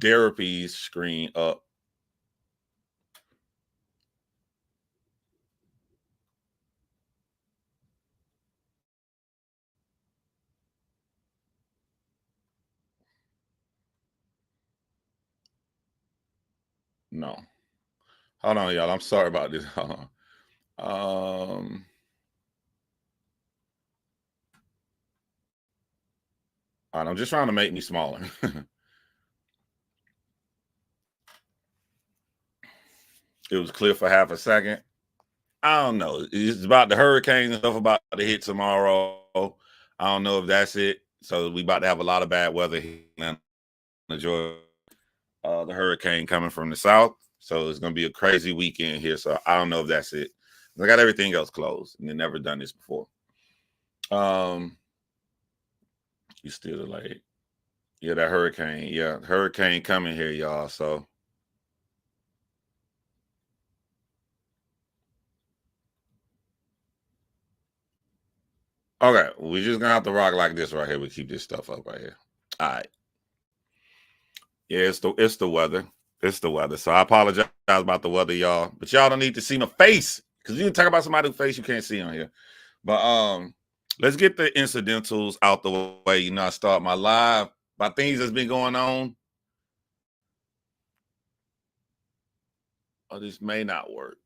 Derapy's screen up. No. Hold on, y'all. I'm sorry about this. Hold on. All right, I'm just trying to make me smaller. It was clear for half a second. I don't know. It's about the hurricane and stuff about to hit tomorrow. I don't know if that's it. So we about to have a lot of bad weather here in Georgia. The hurricane coming from the south. So it's gonna be a crazy weekend here. So I don't know if that's it. I got everything else closed and they never done this before. You still delayed. Yeah, that hurricane. Yeah, hurricane coming here, y'all. So okay, we just gonna have to rock like this right here. We keep this stuff up right here. All right. Yeah, it's the weather. It's the weather. So I apologize about the weather, y'all. But y'all don't need to see my face. Because you can talk about somebody's face you can't see on here. But let's get the incidentals out the way. You know, I start my live by things that's been going on. Oh, this may not work.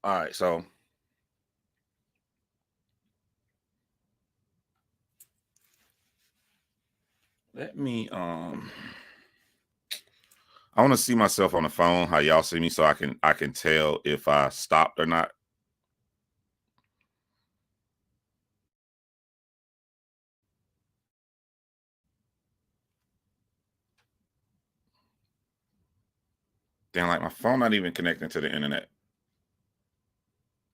All right, so let me I want to see myself on the phone, how y'all see me, so I can tell if I stopped or not. Damn, like my phone not even connecting to the internet.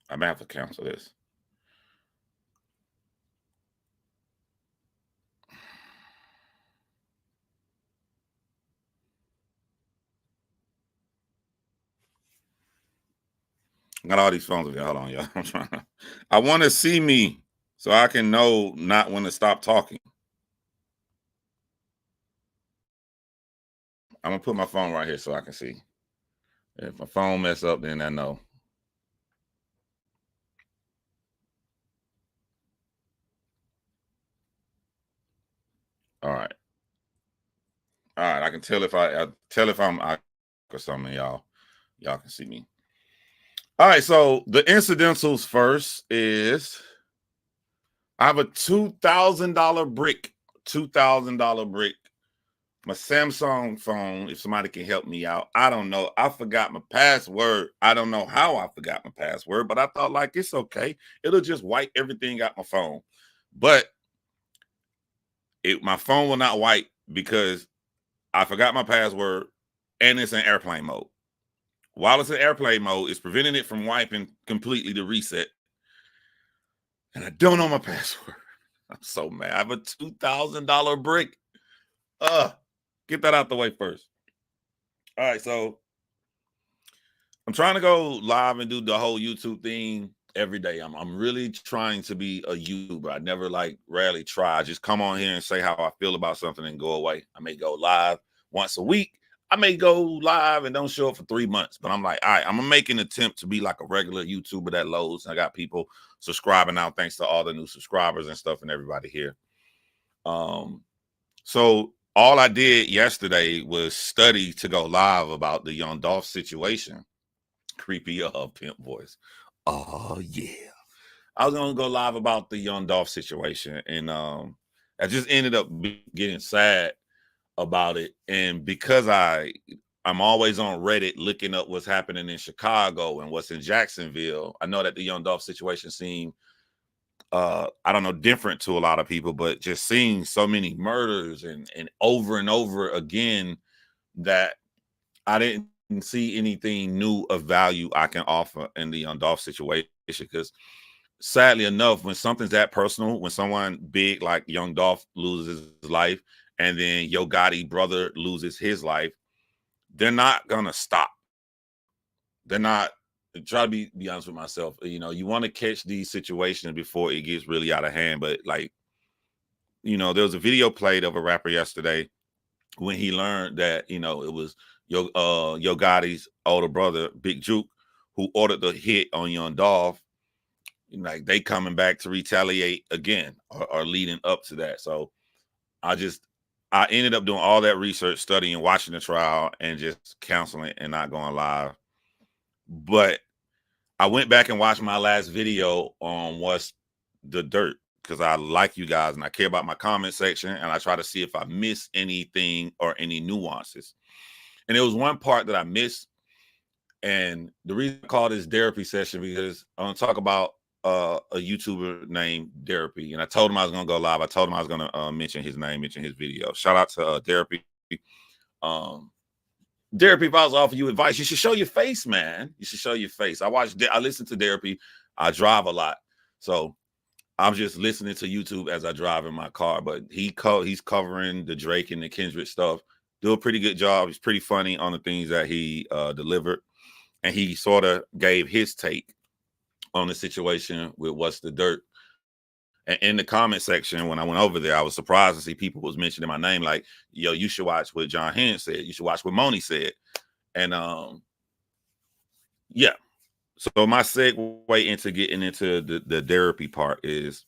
I may have to cancel this. I got all these phones. Hold on, y'all. I'm trying to, I want to see me so I can know not when to stop talking. I'm gonna put my phone right here so I can see. If my phone mess up, then I know. All right. All right. I can tell if I tell if I'm or something, y'all. Y'all can see me. All right. So the incidentals first is I have a $2,000 brick. $2,000 brick. My Samsung phone, if somebody can help me out. I don't know. I forgot my password. I don't know how I forgot my password, but I thought like it's okay. It'll just wipe everything out my phone. But my phone will not wipe because I forgot my password and it's in airplane mode. While it's in airplane mode, it's preventing it from wiping completely to reset. And I don't know my password. I'm so mad. I have a $2,000 brick. Get that out the way first. All right, so I'm trying to go live and do the whole YouTube thing every day. I'm really trying to be a YouTuber. I never rarely try. I just come on here and say how I feel about something and go away. I may go live once a week. I may go live and don't show up for 3 months. But I'm like, all right, I'm gonna make an attempt to be like a regular YouTuber that loads. I got people subscribing now, thanks to all the new subscribers and stuff and everybody here. So all I did yesterday was study to go live about the Young Dolph situation. Creepy pimp voice. Oh yeah. I was gonna go live about the Young Dolph situation, and I just ended up getting sad about it. And because I'm always on Reddit looking up what's happening in Chicago and what's in Jacksonville, I know that the Young Dolph situation seemed I don't know, different to a lot of people, but just seeing so many murders and over again that I didn't see anything new of value I can offer in the Young Dolph situation. Because sadly enough, when something's that personal, when someone big like Young Dolph loses his life, and then Yo Gotti brother loses his life, they're not gonna stop. They're not. Try to be honest with myself. You know, you want to catch these situations before it gets really out of hand, but like there was a video played of a rapper yesterday when he learned that, it was Yo Gotti's older brother, Big Juke, who ordered the hit on Young Dolph. Like they coming back to retaliate again, or leading up to that. So I ended up doing all that research, studying, watching the trial, and just counseling and not going live. But I went back and watched my last video on What's the Dirt, because I like you guys and I care about my comment section, and I try to see if I miss anything or any nuances. And there was one part that I missed, and the reason I call this Derapy session because I want to talk about a YouTuber named Derapy, and I told him I was gonna go live. I told him I was gonna mention his name, mention his video. Shout out to Derapy. Derapy, if I was offering you advice, you should show your face, man. You should show your face. I listen to Derapy. I drive a lot, so I'm just listening to YouTube as I drive in my car. But he's covering the Drake and the Kendrick stuff. Do a pretty good job. He's pretty funny on the things that he delivered, and he sort of gave his take on the situation with What's the Dirt. And in the comment section, when I went over there, I was surprised to see people was mentioning my name, like, yo, you should watch what John Henn said. You should watch what Moni said. And yeah. So my segue into getting into the therapy part is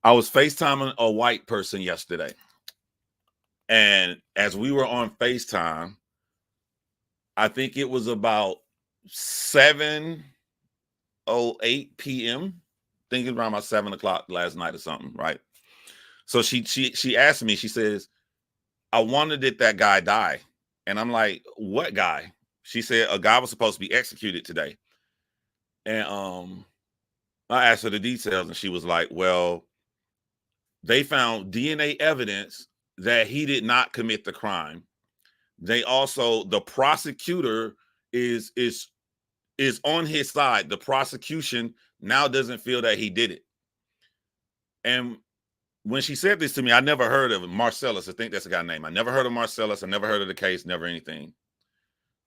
I was FaceTiming a white person yesterday. And as we were on FaceTime, I think it was about 7:08 p.m. Thinking around about 7 o'clock last night or something, right? So she asked me, she says, I wonder did that guy die? And I'm like, what guy? She said a guy was supposed to be executed today. And I asked her the details, and she was like, well, they found DNA evidence that he did not commit the crime. The prosecutor is on his side. The prosecution now doesn't feel that he did it. And when she said this to me, I never heard of Marcellus. I think that's a guy's name. I never heard of Marcellus. I never heard of the case, never anything.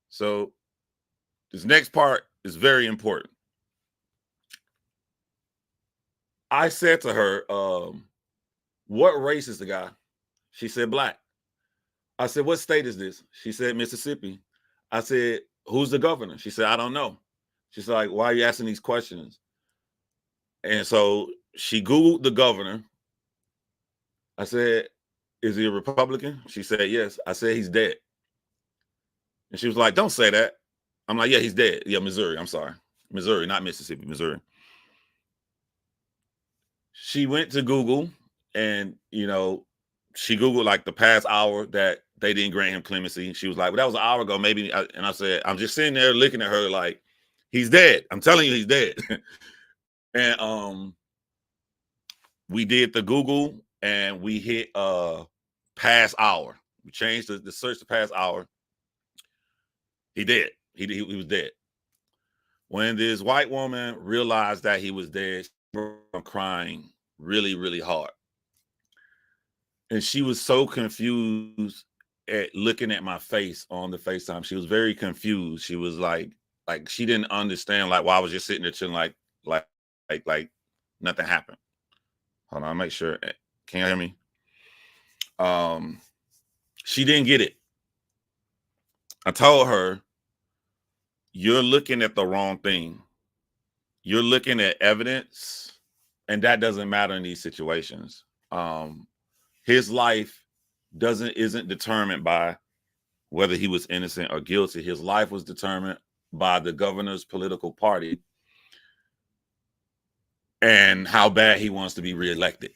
So this next part is very important. I said to her, what race is the guy? She said, black. I said, what state is this? She said, Mississippi. I said, who's the governor? She said, I don't know. She's like, why are you asking these questions? And so she Googled the governor. I said, is he a Republican? She said, yes. I said, he's dead. And she was like, don't say that. I'm like, yeah, he's dead. Yeah, Missouri. I'm sorry. Missouri, not Mississippi, Missouri. She went to Google, and, she Googled like the past hour that they didn't grant him clemency. She was like, well, that was an hour ago, maybe. And I said, I'm just sitting there looking at her like, he's dead. I'm telling you, he's dead. And we did the Google, and we hit past hour. We changed the search to past hour. He dead. He was dead. When this white woman realized that he was dead, she was crying really, really hard. And she was so confused at looking at my face on the FaceTime. She was very confused. She was like she didn't understand like why I was just sitting there chilling like nothing happened. Hold on, I'll make sure. Can you hear me? She didn't get it. I told her, you're looking at the wrong thing. You're looking at evidence, and that doesn't matter in these situations. His life isn't determined by whether he was innocent or guilty. His life was determined by the governor's political party and how bad he wants to be reelected.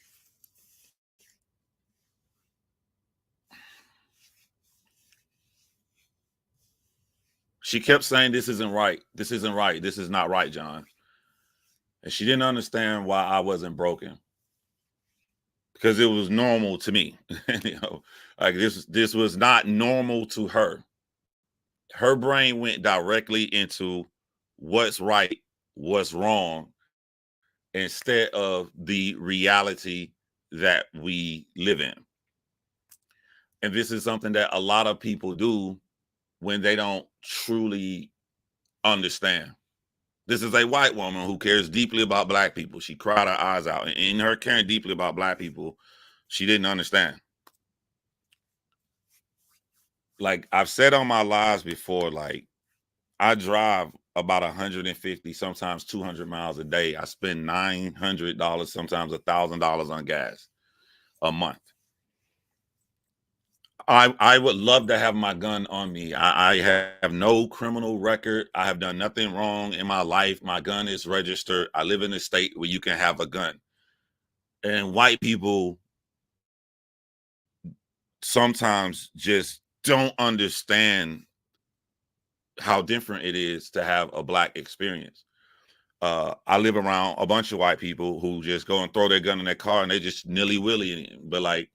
She kept saying, this isn't right. This isn't right. This is not right, John. And she didn't understand why I wasn't broken, because it was normal to me. Like this was not normal to her. Her brain went directly into what's right, what's wrong, instead of the reality that we live in. And this is something that a lot of people do when they don't truly understand. This is a white woman who cares deeply about black people. She cried her eyes out. And in her caring deeply about black people, she didn't understand. Like I've said on my lives before, like I drive about 150, sometimes 200 miles a day. I spend $900, sometimes $1,000 on gas a month. I would love to have my gun on me. I have no criminal record. I have done nothing wrong in my life. My gun is registered. I live in a state where you can have a gun. And white people sometimes just don't understand how different it is to have a black experience. I live around a bunch of white people who just go and throw their gun in their car and they just nilly-willy. But like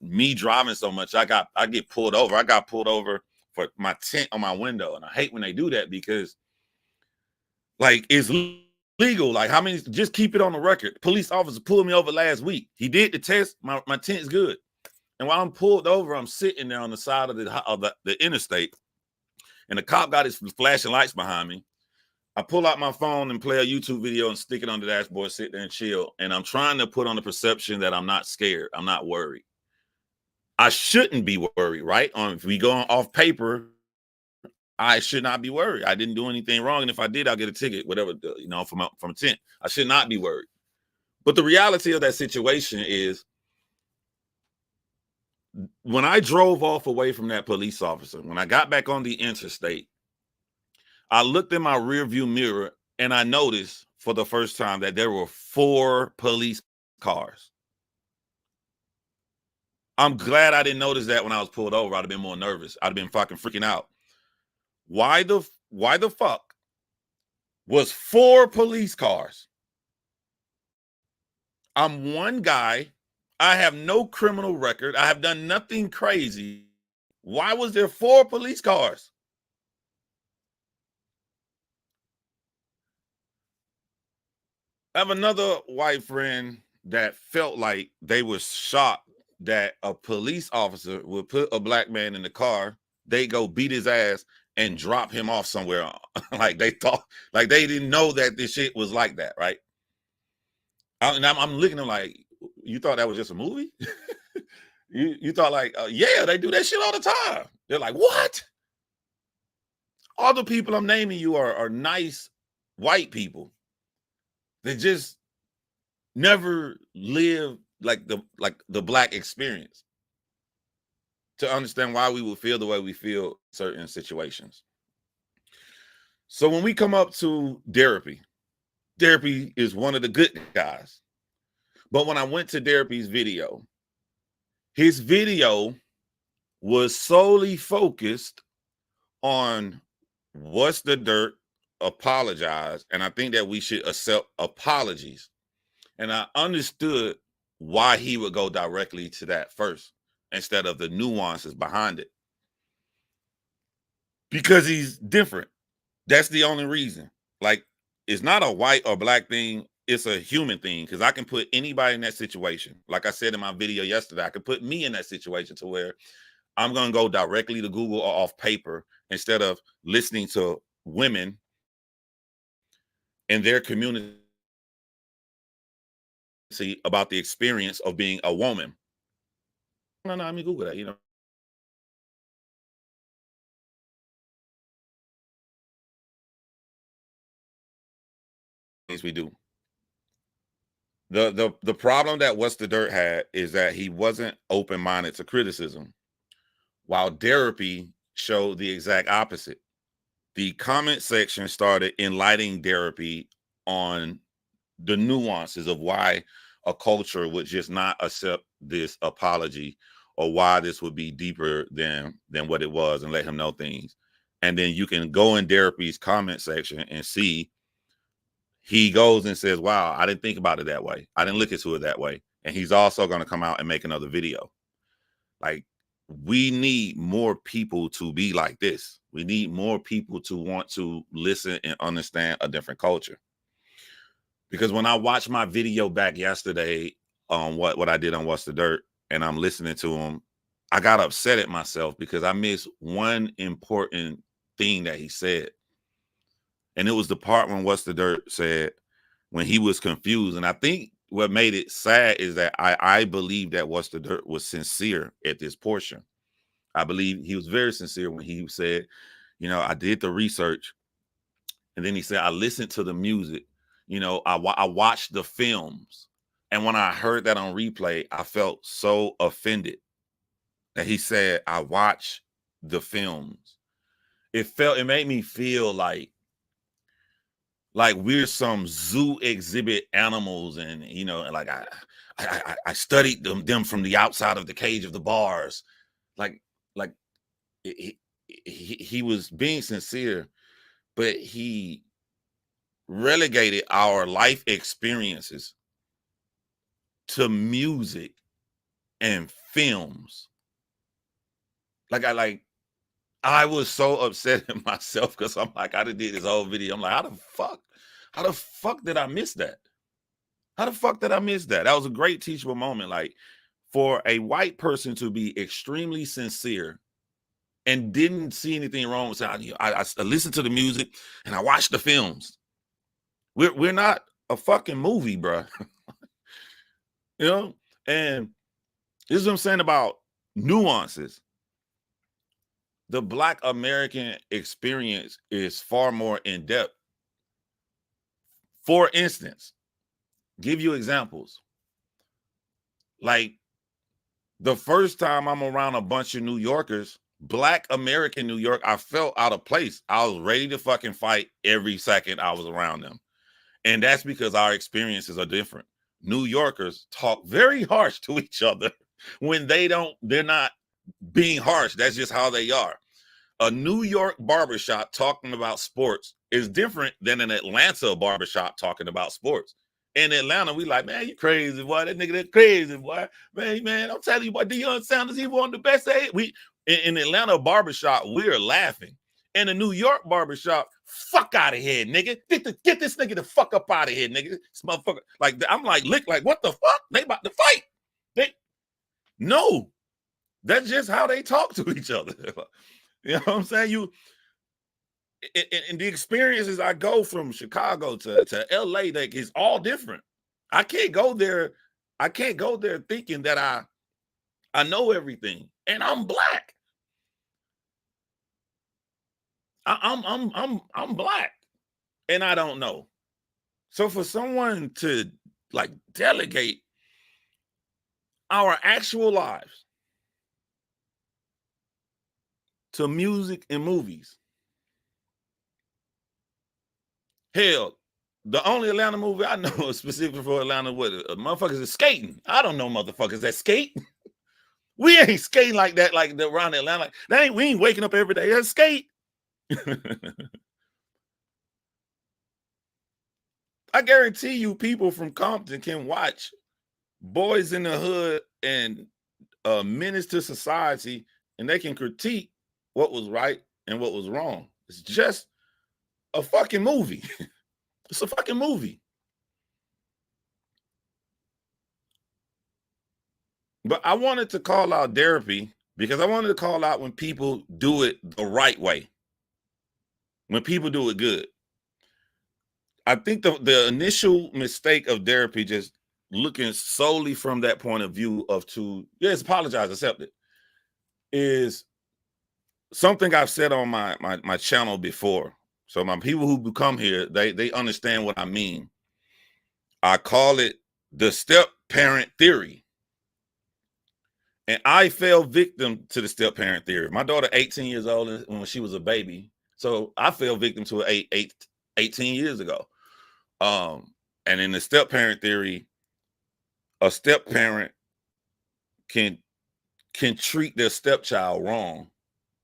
me driving so much, I get pulled over. I got pulled over for my tint on my window. And I hate when they do that because like it's legal. Like how many, just keep it on the record. Police officer pulled me over last week. He did the test. My tint is good. And while I'm pulled over, I'm sitting there on the side of the interstate. And the cop got his flashing lights behind me. I pull out my phone and play a YouTube video and stick it on the dashboard, sit there and chill. And I'm trying to put on the perception that I'm not scared. I'm not worried. I shouldn't be worried, right? If we go off paper, I should not be worried. I didn't do anything wrong. And if I did, I'll get a ticket, whatever, from a tent. I should not be worried. But the reality of that situation is when I drove off away from that police officer, when I got back on the interstate, I looked in my rearview mirror and I noticed for the first time that there were 4 police cars. I'm glad I didn't notice that when I was pulled over. I'd have been more nervous. I'd have been fucking freaking out. Why the fuck was 4 police cars? I'm one guy. I have no criminal record. I have done nothing crazy. Why was there 4 police cars? I have another white friend that felt like they were shocked that a police officer would put a black man in the car, they go beat his ass and drop him off somewhere. Like they thought, like they didn't know that this shit was like that, right? And I'm looking at them like, you thought that was just a movie? you thought like, yeah, they do that shit all the time. They're like, what? All the people I'm naming you are nice white people. They just never live like the black experience to understand why we would feel the way we feel in certain situations. So when we come up to Derapy is one of the good guys. But when I went to Derapy's video, his video was solely focused on what's the dirt, apologize, and I think that we should accept apologies. And I understood why he would go directly to that first instead of the nuances behind it. Because he's different. That's the only reason. Like, it's not a white or black thing. It's a human thing. Because I can put anybody in that situation. Like I said in my video yesterday, I could put me in that situation to where I'm going to go directly to Google or off paper instead of listening to women in their community about the experience of being a woman. No, let me Google that, Things we do. The problem that What's the Dirt had is that he wasn't open-minded to criticism, while Derapy showed the exact opposite. The comment section started enlightening Derapy on the nuances of why a culture would just not accept this apology, or why this would be deeper than what it was, and let him know things. And then you can go in Derapy's comment section and see he goes and says, wow, I didn't think about it that way. I didn't look into it that way. And he's also going to come out and make another video. Like, we need more people to be like this. We need more people to want to listen and understand a different culture. Because when I watched my video back yesterday on what I did on What's the Dirt, and I'm listening to him, I got upset at myself because I missed one important thing that he said. And it was the part when What's the Dirt said when he was confused. And I think what made it sad is that I believe that What's the Dirt was sincere at this portion. I believe he was very sincere when he said, you know, I did the research. And then he said, I listened to the music. You know, I watched the films. And when I heard that on replay, I felt so offended that he said, I watched the films. It made me feel like we're some zoo exhibit animals, and you know, like I studied them from the outside of the cage of the bars. Like like he was being sincere, but he relegated our life experiences to music and films. I was so upset at myself because I'm like, I done did this whole video. I'm like, how the fuck did I miss that? How the fuck did I miss that? That was a great teachable moment. Like, for a white person to be extremely sincere and didn't see anything wrong with saying, I listened to the music and I watched the films. We're not a fucking movie, bro. You know? And this is what I'm saying about nuances. The Black American experience is far more in depth. For instance, give you examples. Like, the first time I'm around a bunch of New Yorkers, Black American New York, I felt out of place. I was ready to fucking fight every second I was around them. And that's because our experiences are different. New Yorkers talk very harsh to each other when they're not being harsh. That's just how they are. A New York barbershop talking about sports is different than an Atlanta barbershop talking about sports. In Atlanta, we like, man, you crazy, boy. That nigga, that's crazy, boy. Man, I'm telling you, boy, Deion Sanders, he one of the best. In Atlanta barbershop, we're laughing. In a New York barbershop, fuck out of here, nigga. Get this nigga the fuck up out of here, nigga. This motherfucker. Like, I'm like, what the fuck? They about to fight. No, that's just how they talk to each other. You know what I'm saying? In the experiences I go from Chicago to LA, like, it's all different. I can't go there thinking that I know everything. And I'm Black. I'm Black. And I don't know. So for someone to like delegate our actual lives to music and movies. Hell, the only Atlanta movie I know specifically for Atlanta, what motherfuckers is skating. I don't know motherfuckers that skate. We ain't skating like that, like around Atlanta. We ain't waking up every day. Let's skate. I guarantee you, people from Compton can watch Boys in the Hood and Menace to Society, and they can critique what was right and what was wrong. It's just a fucking movie. It's a fucking movie. But I wanted to call out Derapy because I wanted to call out when people do it the right way. When people do it good. I think the initial mistake of Derapy, just looking solely from that point of view of yes, apologize, accept it, is something I've said on my channel before. So my people who come here, they understand what I mean. I call it the step parent theory. And I fell victim to the step parent theory. My daughter, 18 years old when she was a baby. So I fell victim to it 18 years ago. And in the step parent theory, a step parent can treat their stepchild wrong,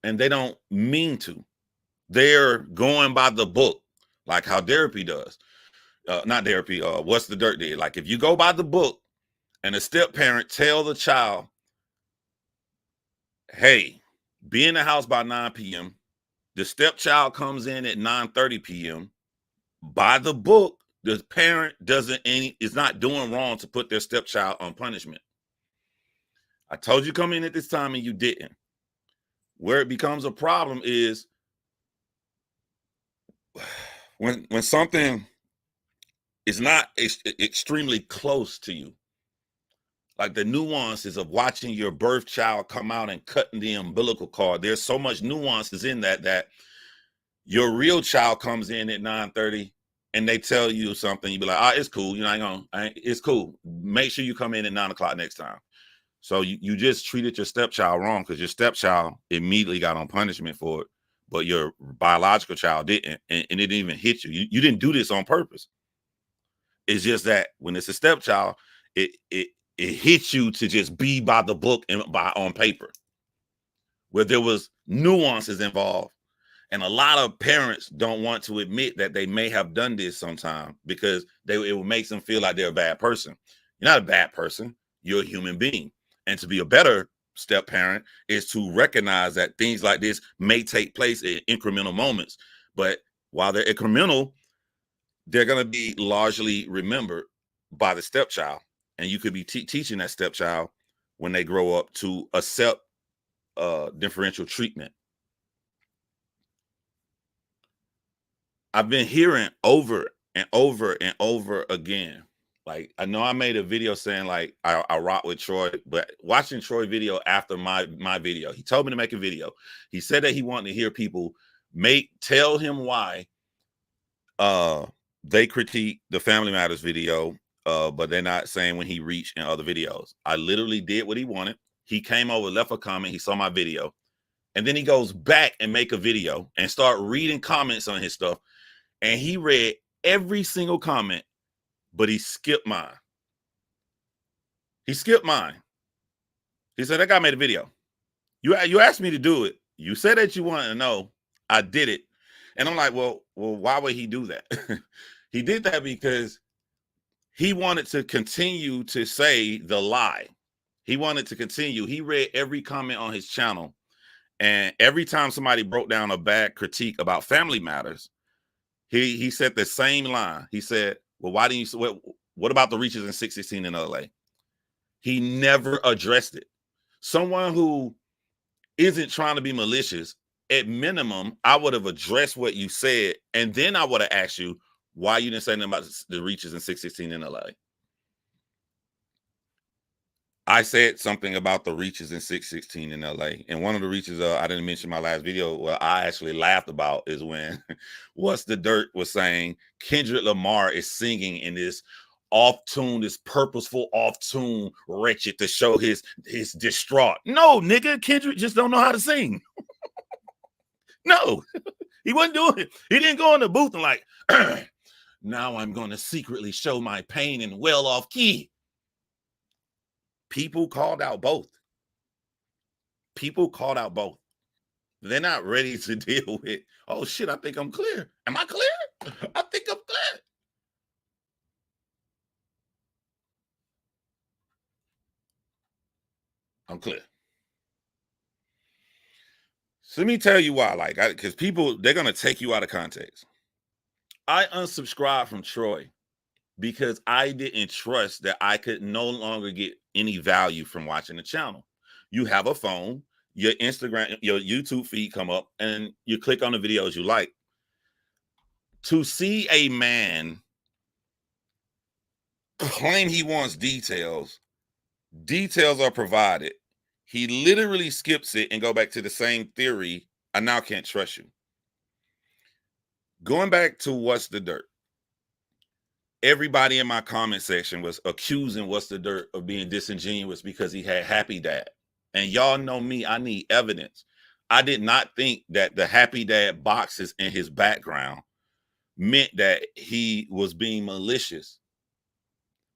and they don't mean to. They're going by the book, like how Derapy does. Not Derapy, What's the Dirt did. Like, if you go by the book and a step parent tell the child, hey, be in the house by 9 p.m. The stepchild comes in at 9:30 p.m. By the book, the parent is not doing wrong to put their stepchild on punishment. I told you come in at this time and you didn't. Where it becomes a problem is when something is not extremely close to you, like the nuances of watching your birth child come out and cutting the umbilical cord. There's so much nuances in that your real child comes in at 9:30 and they tell you something, you be like, it's cool. You know, it's cool. Make sure you come in at 9 o'clock next time. So you just treated your stepchild wrong because your stepchild immediately got on punishment for it, but your biological child didn't, and it didn't even hit you. You didn't do this on purpose. It's just that when it's a stepchild, it hits you to just be by the book and by on paper, where there was nuances involved. And a lot of parents don't want to admit that they may have done this sometime because it will make them feel like they're a bad person. You're not a bad person. You're a human being. And to be a better step parent is to recognize that things like this may take place in incremental moments. But while they're incremental, they're going to be largely remembered by the stepchild. And you could be teaching that stepchild when they grow up to accept differential treatment. I've been hearing over and over and over again. Like, I know I made a video saying like I rock with Troy, but watching Troy video after my video, he told me to make a video. He said that he wanted to hear people tell him why they critique the Family Matters video, but they're not saying when he reached in other videos. I literally did what he wanted. He came over, left a comment, he saw my video, and then he goes back and make a video and start reading comments on his stuff. And he read every single comment, but he skipped mine. He skipped mine. He said, that guy made a video. You asked me to do it. You said that you wanted to know. I did it. And I'm like, well, why would he do that? He did that because he wanted to continue to say the lie. He wanted to continue. He read every comment on his channel. And every time somebody broke down a bad critique about Family Matters, he said the same line. He said, well, why didn't you, what about the reaches in 616 in LA? He never addressed it. Someone who isn't trying to be malicious, at minimum, I would have addressed what you said, and then I would have asked you why you didn't say anything about the reaches in 616 in LA. I said something about the reaches in 616 in LA. And one of the reaches I didn't mention in my last video, well, I actually laughed about is when What's the Dirt was saying Kendrick Lamar is singing in this off-tune, this purposeful off-tune wretched to show his distraught. No, nigga, Kendrick just don't know how to sing. No, he wasn't doing it. He didn't go in the booth and like, now I'm going to secretly show my pain in well off key. People called out both. People called out both. They're not ready to deal with, oh shit, I think I'm clear. Am I clear? I think I'm clear. I'm clear. So let me tell you why, like, because people, they're going to take you out of context. I unsubscribed from Troy because I didn't trust that I could no longer get any value from watching the channel. You have a phone, your Instagram, your YouTube feed come up, and you click on the videos you like. To see a man claim he wants details are provided. He literally skips it and go back to the same theory. I now can't trust you. Going back to What's the Dirt. Everybody in my comment section was accusing What's the Dirt of being disingenuous because he had Happy Dad. And y'all know me, I need evidence. I did not think that the Happy Dad boxes in his background meant that he was being malicious.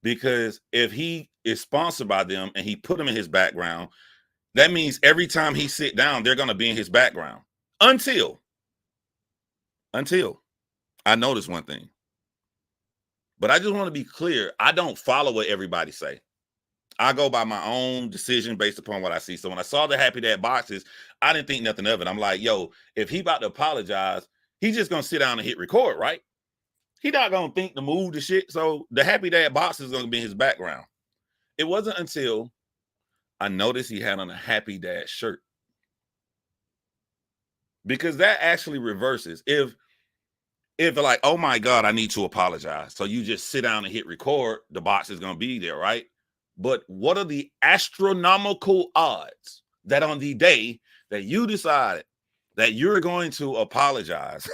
Because if he is sponsored by them and he put them in his background, that means every time he sit down, they're going to be in his background. Until I noticed one thing. But I just want to be clear. I don't follow what everybody say. I go by my own decision based upon what I see. So when I saw the Happy Dad boxes, I didn't think nothing of it. I'm like, yo, if he about to apologize, he's just going to sit down and hit record, right? He not going to think to move the shit. So the Happy Dad box is going to be in his background. It wasn't until I noticed he had on a Happy Dad shirt. Because that actually reverses. If if like, oh my God, I need to apologize. So you just sit down and hit record, the box is gonna be there, right? But what are the astronomical odds that on the day that you decided that you're going to apologize,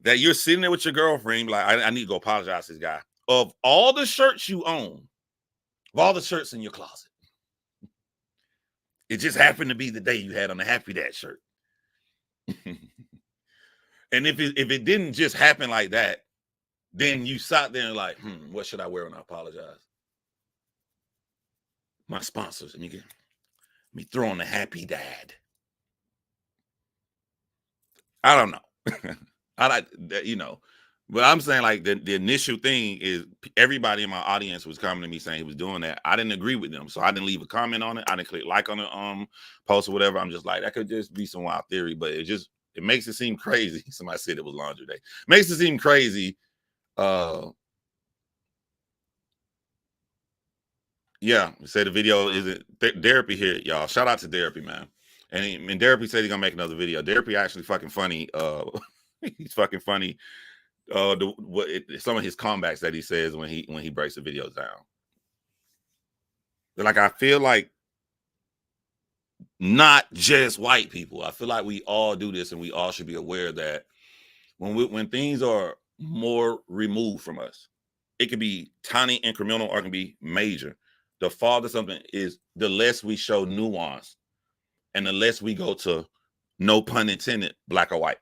that you're sitting there with your girlfriend, like, I need to go apologize to this guy. Of all the shirts you own, of all the shirts in your closet, it just happened to be the day you had on the Happy Dad shirt. And if it didn't just happen like that, then you sat there and like, what should I wear when I apologize? My sponsors, let me throw on the Happy Dad. I don't know. I like that, you know. But I'm saying like the initial thing is everybody in my audience was coming to me saying he was doing that. I didn't agree with them, so I didn't leave a comment on it. I didn't click like on the post or whatever. I'm just like, that could just be some wild theory, but it makes it seem crazy. Somebody said it was laundry day. Makes it seem crazy. Yeah, said the video isn't Derapy here, y'all. Shout out to Derapy, man. And Derapy said he's gonna make another video. Derapy actually fucking funny. He's fucking funny. Some of his comebacks that he says when he breaks the videos down. But like, I feel like not just white people. I feel like we all do this, and we all should be aware that when things are more removed from us, it can be tiny, incremental, or it can be major. The farther something is, the less we show nuance, and the less we go to, no pun intended, black or white.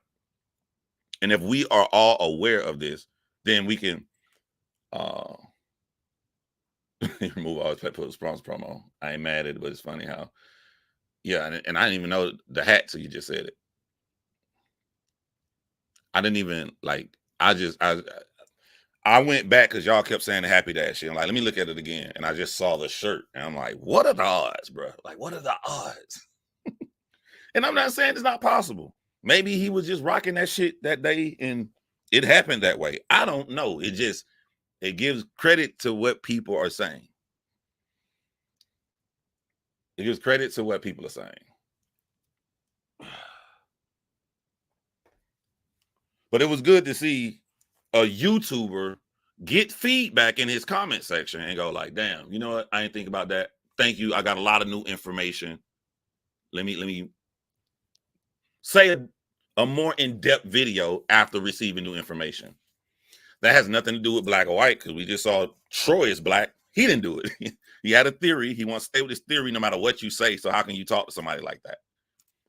And if we are all aware of this, then we can remove all his promo. I ain't mad at it, but it's funny how, yeah, and I didn't even know the hat till you just said it. I didn't even like. I went back because y'all kept saying the Happy Dad shit. I'm like, let me look at it again, and I just saw the shirt, and I'm like, what are the odds, bro? Like, what are the odds? And I'm not saying it's not possible. Maybe he was just rocking that shit that day, and it happened that way. I don't know. It gives credit to what people are saying. It gives credit to what people are saying. But it was good to see a YouTuber get feedback in his comment section and go like, damn, you know what? I didn't think about that. Thank you. I got a lot of new information. Let me say a more in-depth video after receiving new information. That has nothing to do with black or white, because we just saw Troy is black. He didn't do it. He had a theory. He wants to stay with his theory no matter what you say. So how can you talk to somebody like that?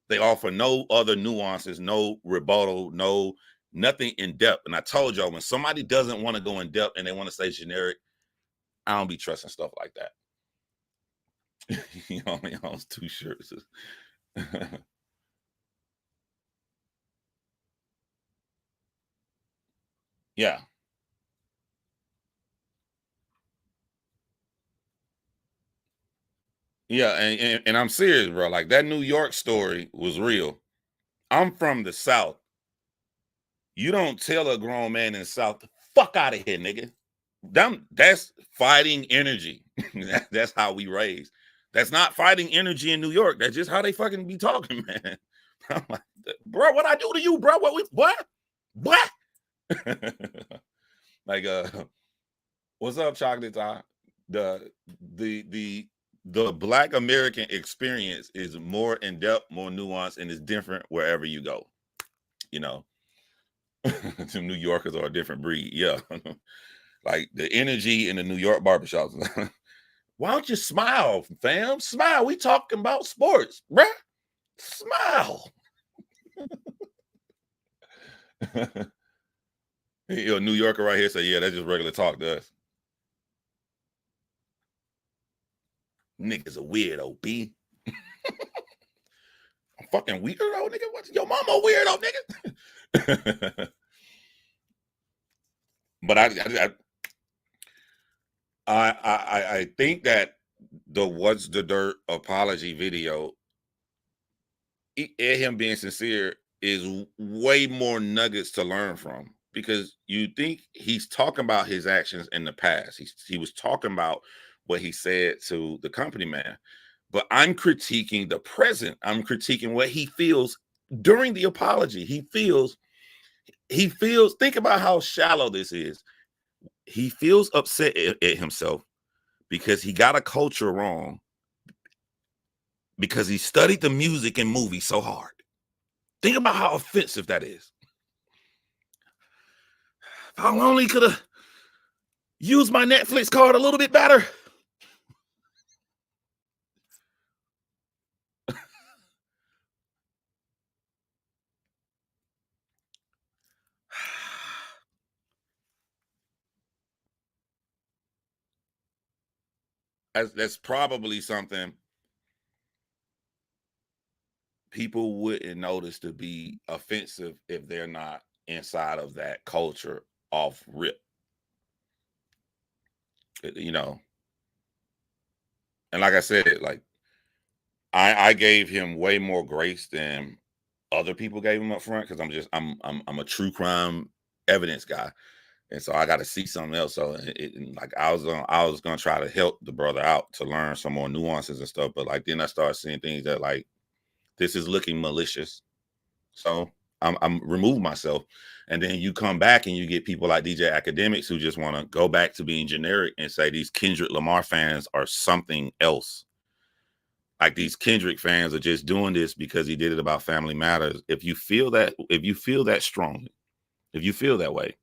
They offer no other nuances, no rebuttal, nothing in depth. And I told y'all, when somebody doesn't want to go in depth and they want to say generic, I don't be trusting stuff like that. You know, I was 2 shirts. Yeah. Yeah, and I'm serious, bro. Like, that New York story was real. I'm from the South. You don't tell a grown man in the South, fuck out of here, nigga. That's fighting energy. That's how we raised. That's not fighting energy in New York. That's just how they fucking be talking, man. I'm like, bro, what I do to you, bro? What? Like, what's up, chocolate tie? The Black American experience is more in depth, more nuanced, and is different wherever you go. You know, the New Yorkers are a different breed. Yeah. Like the energy in the New York barbershops. Why don't you smile, fam? Smile. We talking about sports, bruh. Smile. You know, New Yorker right here say, yeah, that's just regular talk to us. Niggas a weirdo, B. I'm fucking weirdo, nigga. What's your mama weirdo, nigga? But I think that the What's the Dirt apology video, him being sincere, is way more nuggets to learn from, because you think he's talking about his actions in the past. He was talking about what he said to the company man, but I'm critiquing the present. I'm critiquing what he feels during the apology. He feels he feels, think about how shallow this is. He feels upset at himself because he got a culture wrong because he studied the music and movies so hard. Think about how offensive that is. If I only could have used my Netflix card a little bit better. That's probably something people wouldn't notice to be offensive if they're not inside of that culture off rip. You know, and like I said, like I gave him way more grace than other people gave him up front because I'm a true crime evidence guy, and so I got to see something else. So like I was gonna try to help the brother out to learn some more nuances and stuff, but like then I started seeing things that like this is looking malicious, so I'm remove myself, and then you come back and you get people like DJ Academics who just want to go back to being generic and say these Kendrick Lamar fans are something else. Like these Kendrick fans are just doing this because he did it about Family Matters. If you feel that strongly, if you feel that way,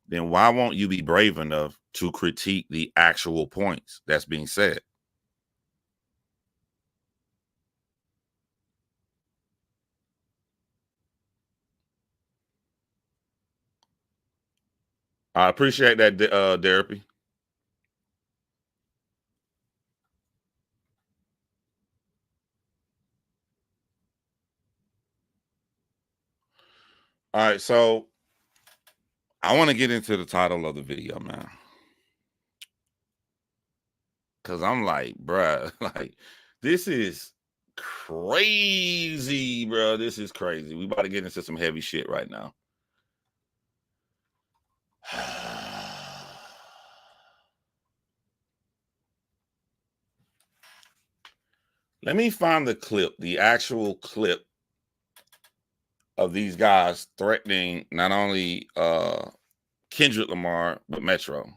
then why won't you be brave enough to critique the actual points that's being said? I appreciate that, Derapy. All right, so I want to get into the title of the video, man. Cause I'm like, bruh, like this is crazy, bro. This is crazy. We about to get into some heavy shit right now. Let me find the clip, the actual clip of these guys threatening not only Kendrick Lamar, but Metro.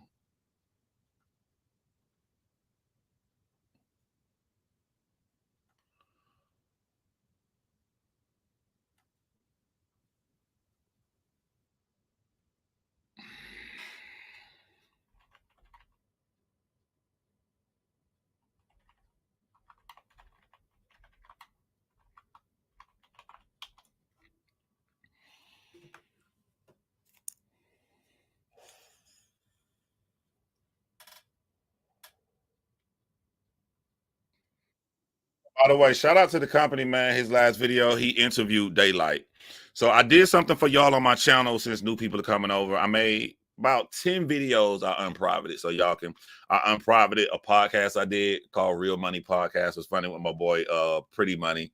By the way, shout out to the company, man. His last video, he interviewed Daylight. So I did something for y'all on my channel since new people are coming over. I made about 10 videos I unprivated. So y'all can, I unprivated a podcast I did called Real Money Podcast. It was funny with my boy Pretty Money.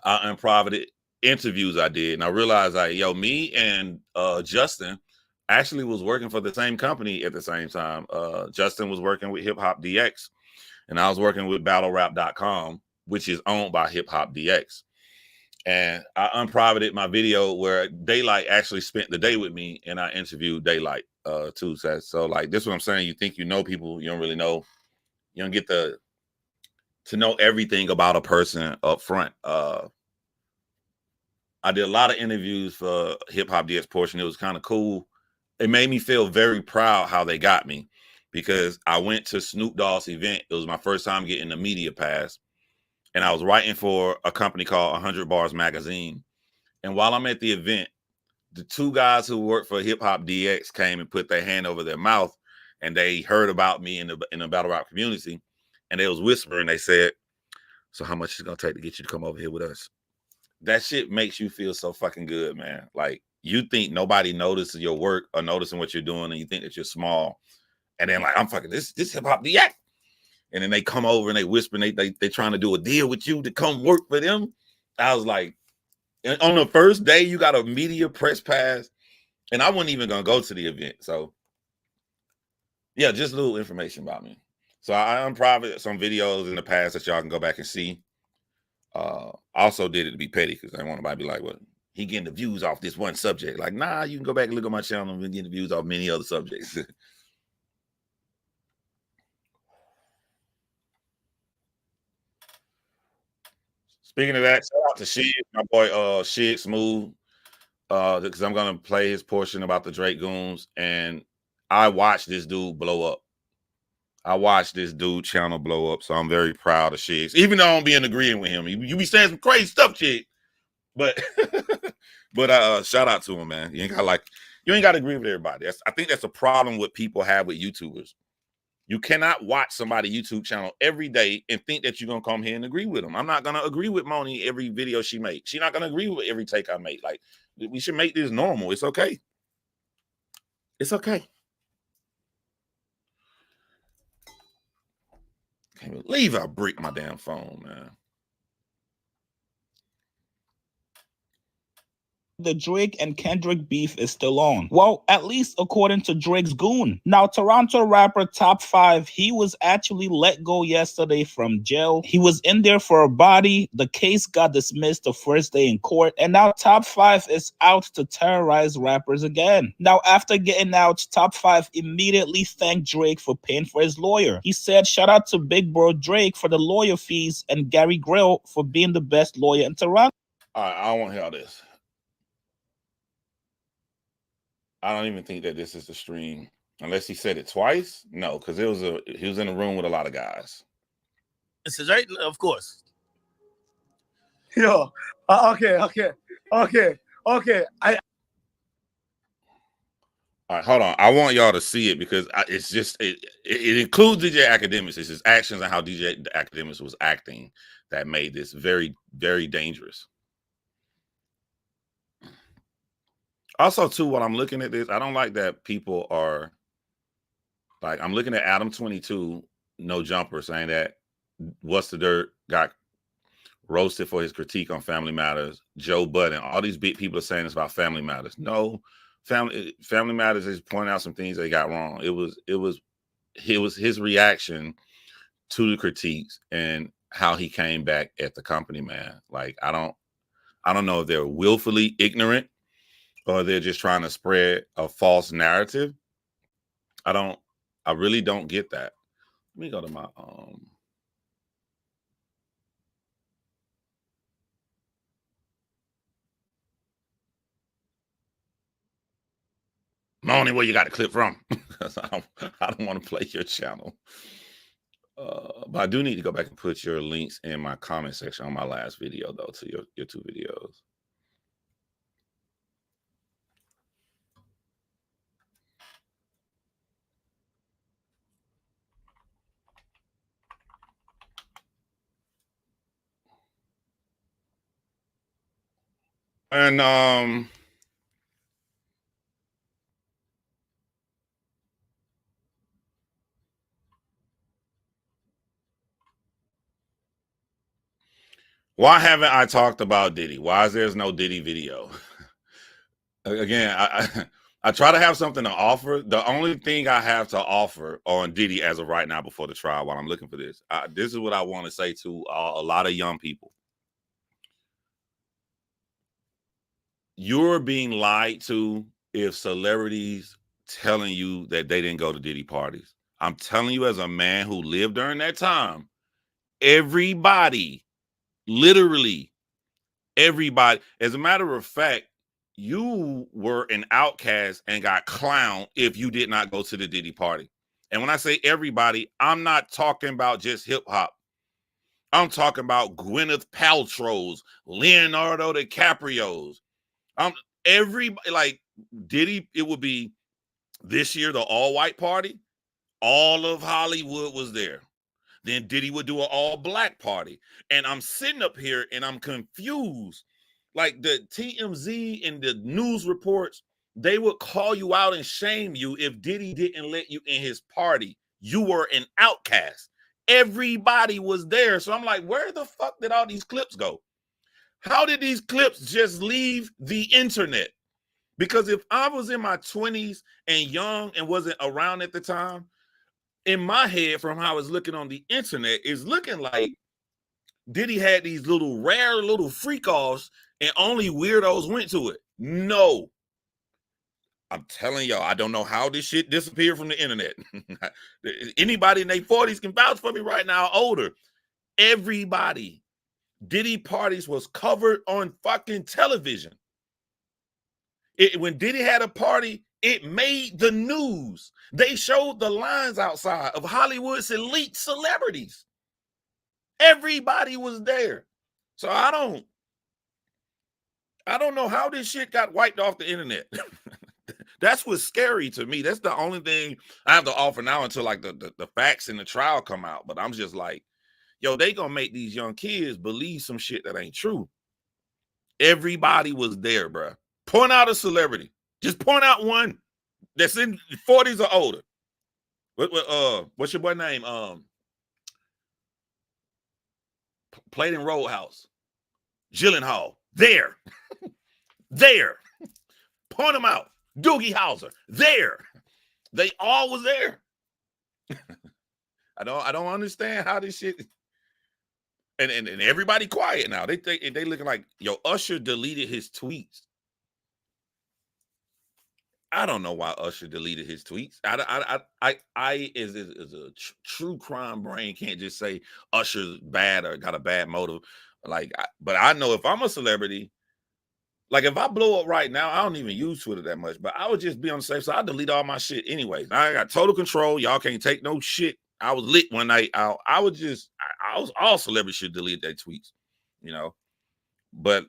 I unprivated interviews I did. And I realized like, yo, me and Justin actually was working for the same company at the same time. Justin was working with Hip Hop DX. And I was working with battlerap.com, which is owned by Hip Hop DX. And I unprivated my video where Daylight actually spent the day with me and I interviewed Daylight too. So like this is what I'm saying. You think you know people, you don't really know, you don't get to know everything about a person up front. I did a lot of interviews for Hip Hop DX portion. It was kind of cool. It made me feel very proud how they got me because I went to Snoop Dogg's event. It was my first time getting a media pass. And I was writing for a company called 100 Bars Magazine. And while I'm at the event, the two guys who work for Hip Hop DX came and put their hand over their mouth, and they heard about me in the battle rap community, and they was whispering. They said, "So how much is it gonna take to get you to come over here with us?" That shit makes you feel so fucking good, man. Like you think nobody notices your work or noticing what you're doing, and you think that you're small, and then like I'm fucking this Hip Hop DX. And then they come over and they whisper and they trying to do a deal with you to come work for them. I was like, on the first day, you got a media press pass, and I wasn't even gonna go to the event. So yeah, just little information about me. So I unprivate some videos in the past that y'all can go back and see. I also did it to be petty because I want nobody to be like, what? he getting the views off this one subject. Like, nah, you can go back and look at my channel and get the views off many other subjects. Speaking of that, shout out to Shig, my boy Shig Smooth. Because I'm gonna play his portion about the Drake Goons, and I watched this dude blow up. I watched this dude channel blow up, so I'm very proud of Shigs. Even though I don't be in agreeing with him, you be saying some crazy stuff, Shig. But but shout out to him, man. You ain't got to agree with everybody. I think that's a problem what people have with YouTubers. You cannot watch somebody's YouTube channel every day and think that you're gonna come here and agree with them. I'm not gonna agree with Moni every video she makes. She's not gonna agree with every take I make. Like, we should make this normal. It's okay. It's okay. Can't believe I bricked my damn phone, man. The Drake and Kendrick beef is still on. Well, at least according to Drake's goon. Now, Toronto rapper Top 5, he was actually let go yesterday from jail. He was in there for a body. The case got dismissed the first day in court, and now Top 5 is out to terrorize rappers again. Now, after getting out, Top 5 immediately thanked Drake for paying for his lawyer. He said, shout out to Big Bro Drake for the lawyer fees and Gary Grill for being the best lawyer in Toronto. All right, I don't want to hear all this. I don't even think that this is the stream, unless he said it twice. No, because he was in a room with a lot of guys. This is right, of course. Yo, okay. All right, hold on. I want y'all to see it because it's just it includes DJ Academics. It's his actions and how DJ Academics was acting that made this very, very dangerous. Also, too, while I'm looking at this, I don't like that people are like, I'm looking at Adam 22, No Jumper, saying that What's the Dirt got roasted for his critique on Family Matters. Joe Budden, all these big people are saying it's about Family Matters. No, Family Matters is pointing out some things they got wrong. It was his reaction to the critiques and how he came back at the company, man. Like, I don't know if they're willfully ignorant or they're just trying to spread a false narrative. I really don't get that. Let me go to my Moni, where you got the clip from? Because I don't want to play your channel. But I do need to go back and put your links in my comment section on my last video, though, to your two videos. And why haven't I talked about Diddy? Why is there's no Diddy video? Again, I try to have something to offer. The only thing I have to offer on Diddy as of right now before the trial, while I'm looking for this, this is what I want to say to a lot of young people. You're being lied to if celebrities telling you that they didn't go to Diddy parties. I'm telling you, as a man who lived during that time, everybody, literally everybody, as a matter of fact, you were an outcast and got clowned if you did not go to the Diddy party. And when I say everybody, I'm not talking about just hip hop. I'm talking about Gwyneth Paltrow's, Leonardo DiCaprio's. Everybody, like Diddy, it would be this year the all-white party. All of Hollywood was there. Then Diddy would do an all-black party. And I'm sitting up here and I'm confused. Like, the TMZ and the news reports, they would call you out and shame you if Diddy didn't let you in his party. You were an outcast. Everybody was there. So I'm like, where the fuck did all these clips go? How did these clips just leave the internet? Because if I was in my 20s and young and wasn't around at the time, in my head, from how I was looking on the internet, is looking like Diddy had these little rare little freak offs and only weirdos went to it. No. I'm telling y'all, I don't know how this shit disappeared from the internet. Anybody in their 40s can vouch for me right now, older. Everybody. Diddy parties was covered on fucking television. When Diddy had a party, it made the news. They showed the lines outside of Hollywood's elite celebrities. Everybody was there. So I don't know how this shit got wiped off the internet. That's what's scary to me. That's the only thing I have to offer now until like the facts in the trial come out. But I'm just like, yo, they gonna make these young kids believe some shit that ain't true. Everybody was there, bro. Point out a celebrity. Just point out one that's in 40s or older. What's your boy name? Played in Roadhouse. Gyllenhaal. There. There. Point them out. Doogie Howser. There. They all was there. I don't understand how this shit. And everybody quiet now. They looking like, yo, Usher deleted his tweets. I don't know why Usher deleted his tweets. I as a true crime brain can't just say Usher's bad or got a bad motive. But I know if I'm a celebrity, like if I blow up right now, I don't even use Twitter that much, but I would just be on the safe side. I delete all my shit anyways. I got total control. Y'all can't take no shit. I was lit one night. All celebrities should delete their tweets, you know. But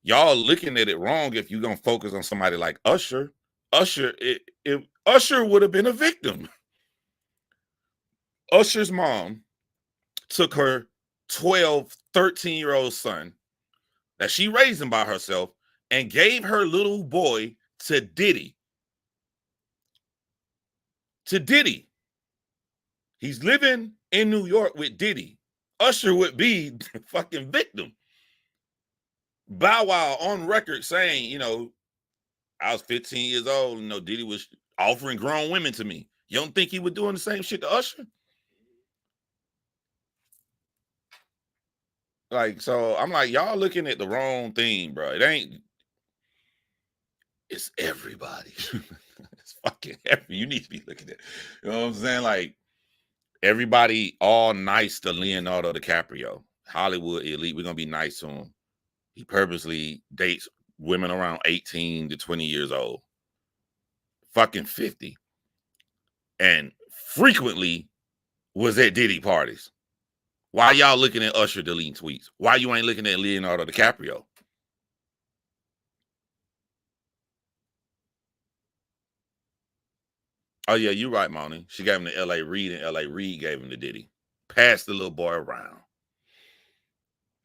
y'all looking at it wrong if you're gonna focus on somebody like Usher. If Usher would have been a victim. Usher's mom took her 12, 13-year-old son that she raised him by herself and gave her little boy to Diddy. To Diddy. He's living in New York with Diddy. Usher would be the fucking victim. Bow Wow on record saying, you know, I was 15 years old, Diddy was offering grown women to me. You don't think he was doing the same shit to Usher? Like, so I'm like, y'all looking at the wrong thing, bro. It's everybody. It's fucking you need to be looking at. You know what I'm saying? Like, everybody all nice to Leonardo DiCaprio. Hollywood elite, we're gonna be nice to him. He purposely dates women around 18 to 20 years old. Fucking 50. And frequently was at Diddy parties. Why y'all looking at Usher deleting tweets? Why you ain't looking at Leonardo DiCaprio? Oh, yeah, you're right, Moni. She gave him to L.A. Reid, and L.A. Reid gave him to Diddy. Passed the little boy around.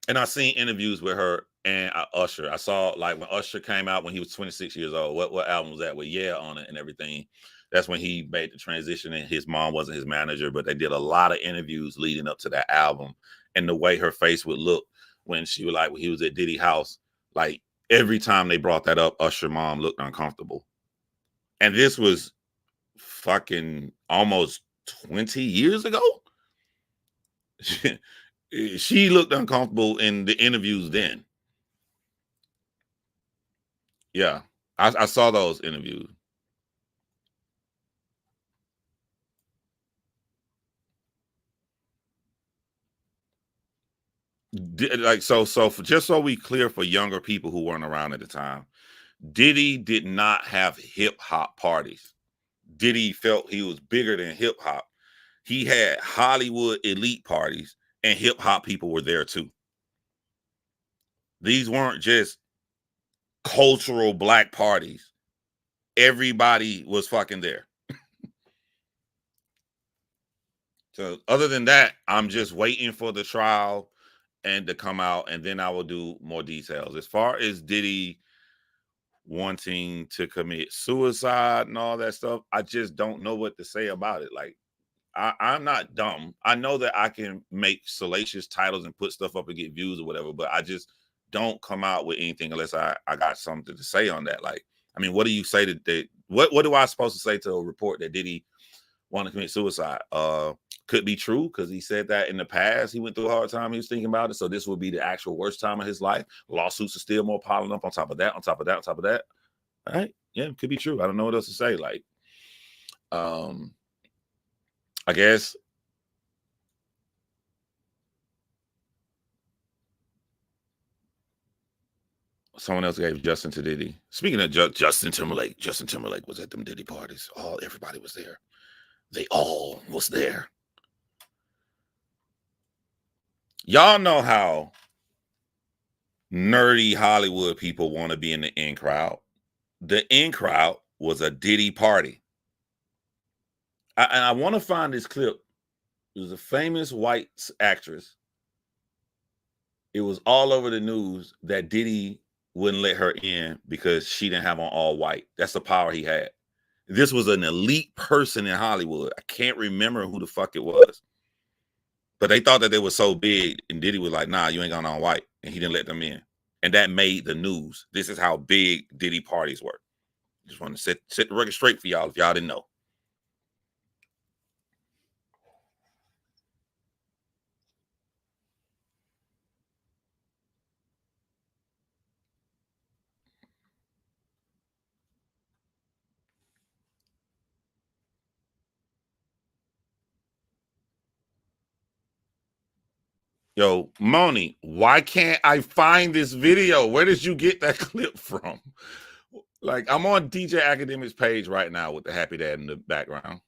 And I seen interviews with her and Usher. I saw, like, when Usher came out when he was 26 years old. What album was that with Yeah on it and everything? That's when he made the transition, and his mom wasn't his manager, but they did a lot of interviews leading up to that album. And the way her face would look when he was at Diddy's house, like, every time they brought that up, Usher mom looked uncomfortable. And this was fucking almost 20 years ago. She looked uncomfortable in the interviews then. Yeah, I saw those interviews. Just so we clear for younger people who weren't around at the time, Diddy did not have hip hop parties. Diddy felt he was bigger than hip hop. He had Hollywood elite parties, and hip hop people were there too. These weren't just cultural black parties. Everybody was fucking there. So other than that, I'm just waiting for the trial and to come out, and then I will do more details. As far as Diddy wanting to commit suicide and all that stuff, I just don't know what to say about it. Like, I'm not dumb. I know that I can make salacious titles and put stuff up and get views or whatever, but I just don't come out with anything unless I got something to say on that. Like, I mean, what do you say what do I supposed to say to a report that Diddy want to commit suicide. Could be true because he said that in the past he went through a hard time. He was thinking about it. So this would be the actual worst time of his life. Lawsuits are still more piling up on top of that, on top of that, on top of that. All right. Yeah, it could be true. I don't know what else to say. Like, I guess someone else gave Justin to Diddy. Speaking of Justin Timberlake was at them Diddy parties. Everybody was there. They all was there. Y'all know how nerdy Hollywood people want to be in the in crowd. The in crowd was a Diddy party. And I want to find this clip. It was a famous white actress. It was all over the news that Diddy wouldn't let her in because she didn't have on all white. That's the power he had. This was an elite person in Hollywood. I can't remember who the fuck it was. But they thought that they were so big, and Diddy was like, nah, you ain't got on white. And he didn't let them in. And that made the news. This is how big Diddy parties were. Just want to set the record straight for y'all if y'all didn't know. Yo, Moni, why can't I find this video? Where did you get that clip from? Like, I'm on DJ Academic's page right now with the happy dad in the background.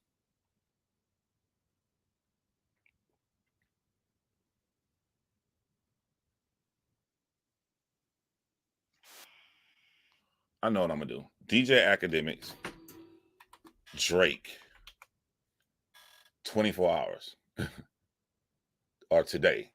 I know what I'm going to do. DJ Academics, Drake, 24 hours, or today.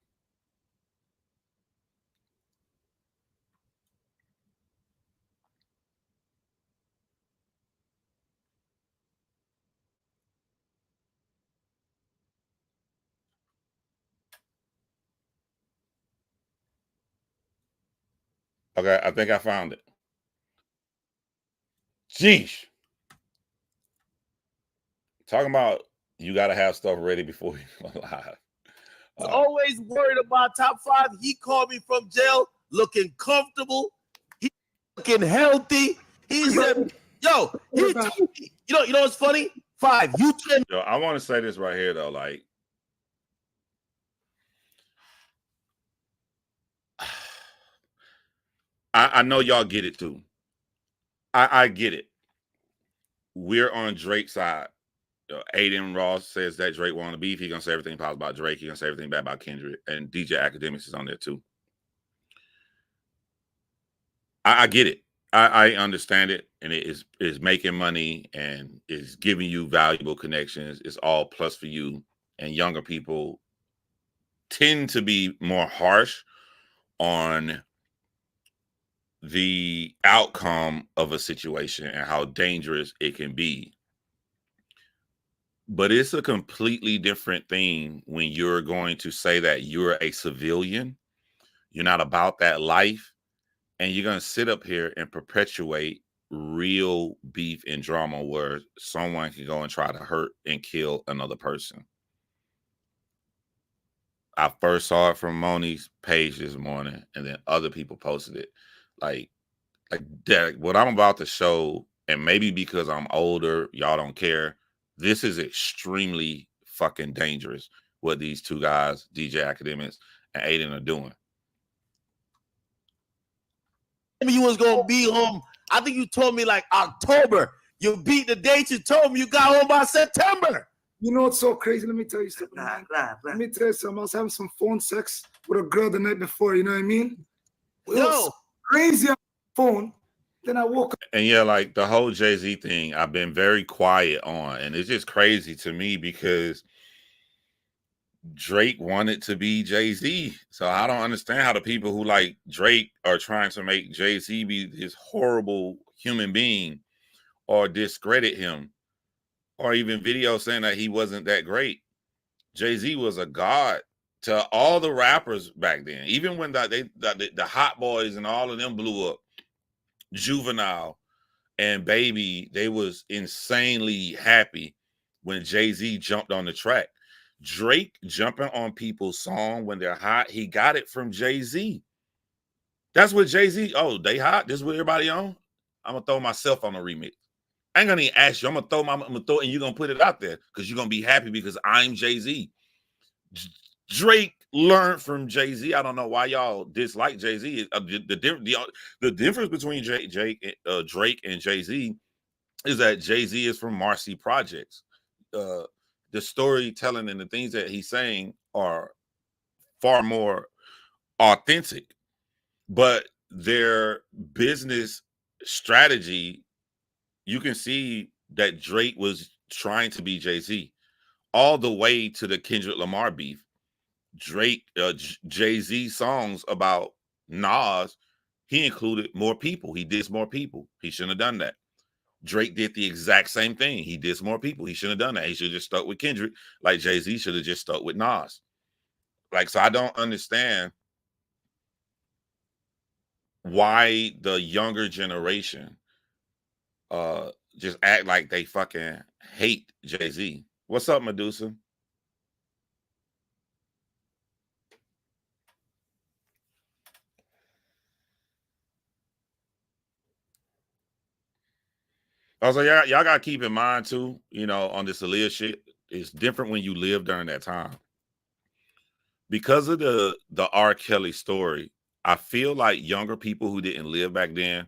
Okay, I think I found it. Jeez. Talking about you got to have stuff ready before you go live. Always worried about top 5. He called me from jail looking comfortable. He looking healthy. He said, yo, you know what's funny? 5, you can. Yo, I want to say this right here, though. Like, I know y'all get it, too. I get it. We're on Drake's side. Aiden Ross says that Drake wanted to beef. He's going to say everything positive about Drake. He's going to say everything bad about Kendrick. And DJ Academics is on there, too. I get it. I understand it. And it is making money and is giving you valuable connections. It's all plus for you. And younger people tend to be more harsh on the outcome of a situation and how dangerous it can be. But it's a completely different thing when you're going to say that you're a civilian, you're not about that life, and you're going to sit up here and perpetuate real beef and drama where someone can go and try to hurt and kill another person. I first saw it from Moni's page this morning, and then other people posted it. Like Derek, what I'm about to show, and maybe because I'm older, y'all don't care, this is extremely fucking dangerous what these two guys, DJ Academics and Aiden, are doing. You was going to be home. I think you told me like October. You beat the date. You told me you got home by September. You know what's so crazy? Let me tell you something. Let me tell you something. I was having some phone sex with a girl the night before. You know what I mean? It was crazy on the phone. Then I woke up. And yeah, like the whole Jay-Z thing, I've been very quiet on. And it's just crazy to me because Drake wanted to be Jay-Z. So I don't understand how the people who like Drake are trying to make Jay-Z be this horrible human being or discredit him, or even videos saying that he wasn't that great. Jay-Z was a god to all the rappers back then. Even when the Hot Boys and all of them blew up, Juvenile and Baby, they was insanely happy when Jay-Z jumped on the track. Drake jumping on people's song when they're hot, he got it from Jay-Z. That's what Jay-Z, oh, they hot, this is what everybody on? I'm gonna throw myself on a remix. I ain't gonna even ask you, I'm gonna throw it and you're gonna put it out there because you're gonna be happy because I'm Jay-Z. Drake learned from Jay-Z. I don't know why y'all dislike Jay-Z. The difference between Drake and Jay-Z is that Jay-Z is from Marcy Projects. The storytelling and the things that he's saying are far more authentic, but their business strategy, you can see that Drake was trying to be Jay-Z all the way to the Kendrick Lamar beef. Drake, Jay-Z songs about Nas, he included more people. He dissed more people. He shouldn't have done that. Drake did the exact same thing. He dissed more people. He shouldn't have done that. He should have just stuck with Kendrick, like Jay-Z should have just stuck with Nas. Like, so I don't understand why the younger generation just act like they fucking hate Jay-Z. What's up, Medusa? I was like, y'all gotta keep in mind too, you know, on this Aaliyah shit, it's different when you live during that time. Because of the R. Kelly story, I feel like younger people who didn't live back then,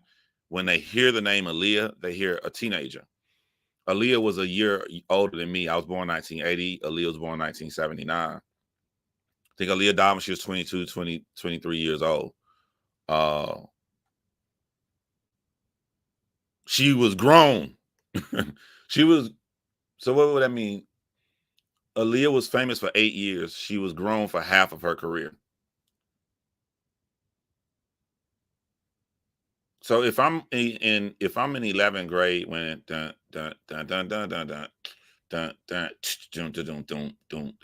when they hear the name Aaliyah, they hear a teenager. Aaliyah was a year older than me. I was born in 1980. Aaliyah was born in 1979. I think Aaliyah died when she was 23 years old. She was grown. She was, so what would that mean? Aaliyah was famous for 8 years. She was grown for half of her career. So if I'm in 11th grade when I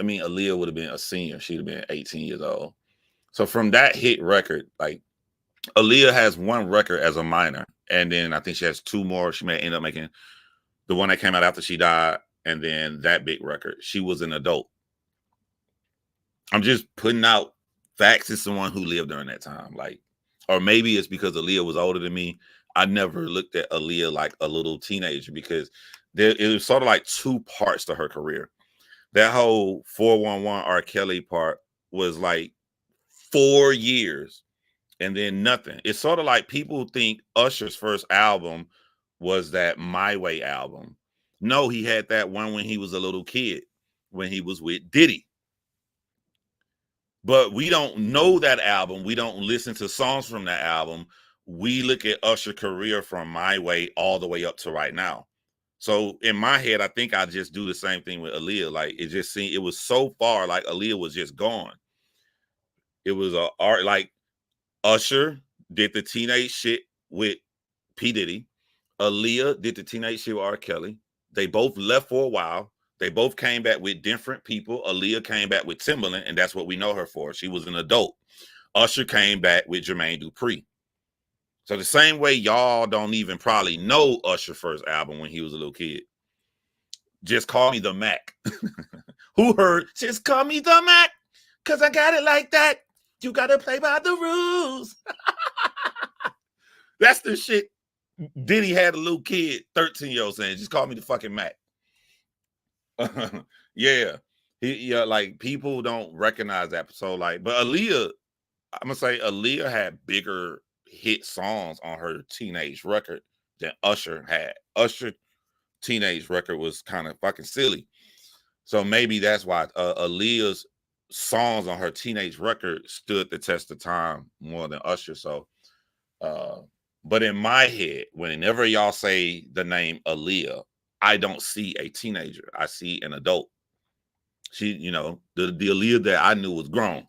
mean Aaliyah would have been a senior. She'd have been 18 years old. So from that hit record, like Aaliyah has one record as a minor, and then I think she has two more. She may end up making the one that came out after she died, and then that big record. She was an adult. I'm just putting out facts as someone who lived during that time. Like, or maybe it's because Aaliyah was older than me. I never looked at Aaliyah like a little teenager because it was sort of like two parts to her career. That whole 411 R. Kelly part was like 4 years and then nothing. It's sort of like people think Usher's first album was that My Way album. No, he had that one when he was a little kid, when he was with Diddy. But we don't know that album. We don't listen to songs from that album. We look at Usher's career from My Way all the way up to right now. So in my head, I think I just do the same thing with Aaliyah. Like it just seemed it was so far, like Aaliyah was just gone. It was a art like Usher did the teenage shit with P. Diddy. Aaliyah did the teenage shit with R. Kelly. They both left for a while. They both came back with different people. Aaliyah came back with Timbaland, and that's what we know her for. She was an adult. Usher came back with Jermaine Dupri. So the same way y'all don't even probably know Usher's first album when he was a little kid. Just Call Me the Mac. Who heard Just Call Me the Mac? Because I got it like that. You got to play by the rules. That's the shit. Diddy had a little kid, 13-year-old saying, just call me the fucking Mac. Yeah. Like people don't recognize that. So like, but Aaliyah, I'm gonna say Aaliyah had bigger hit songs on her teenage record than Usher had. Usher teenage record was kind of fucking silly. So maybe that's why Aaliyah's songs on her teenage record stood the test of time more than Usher. So but in my head, whenever y'all say the name Aaliyah, I don't see a teenager. I see an adult. She, you know, the Aaliyah that I knew was grown.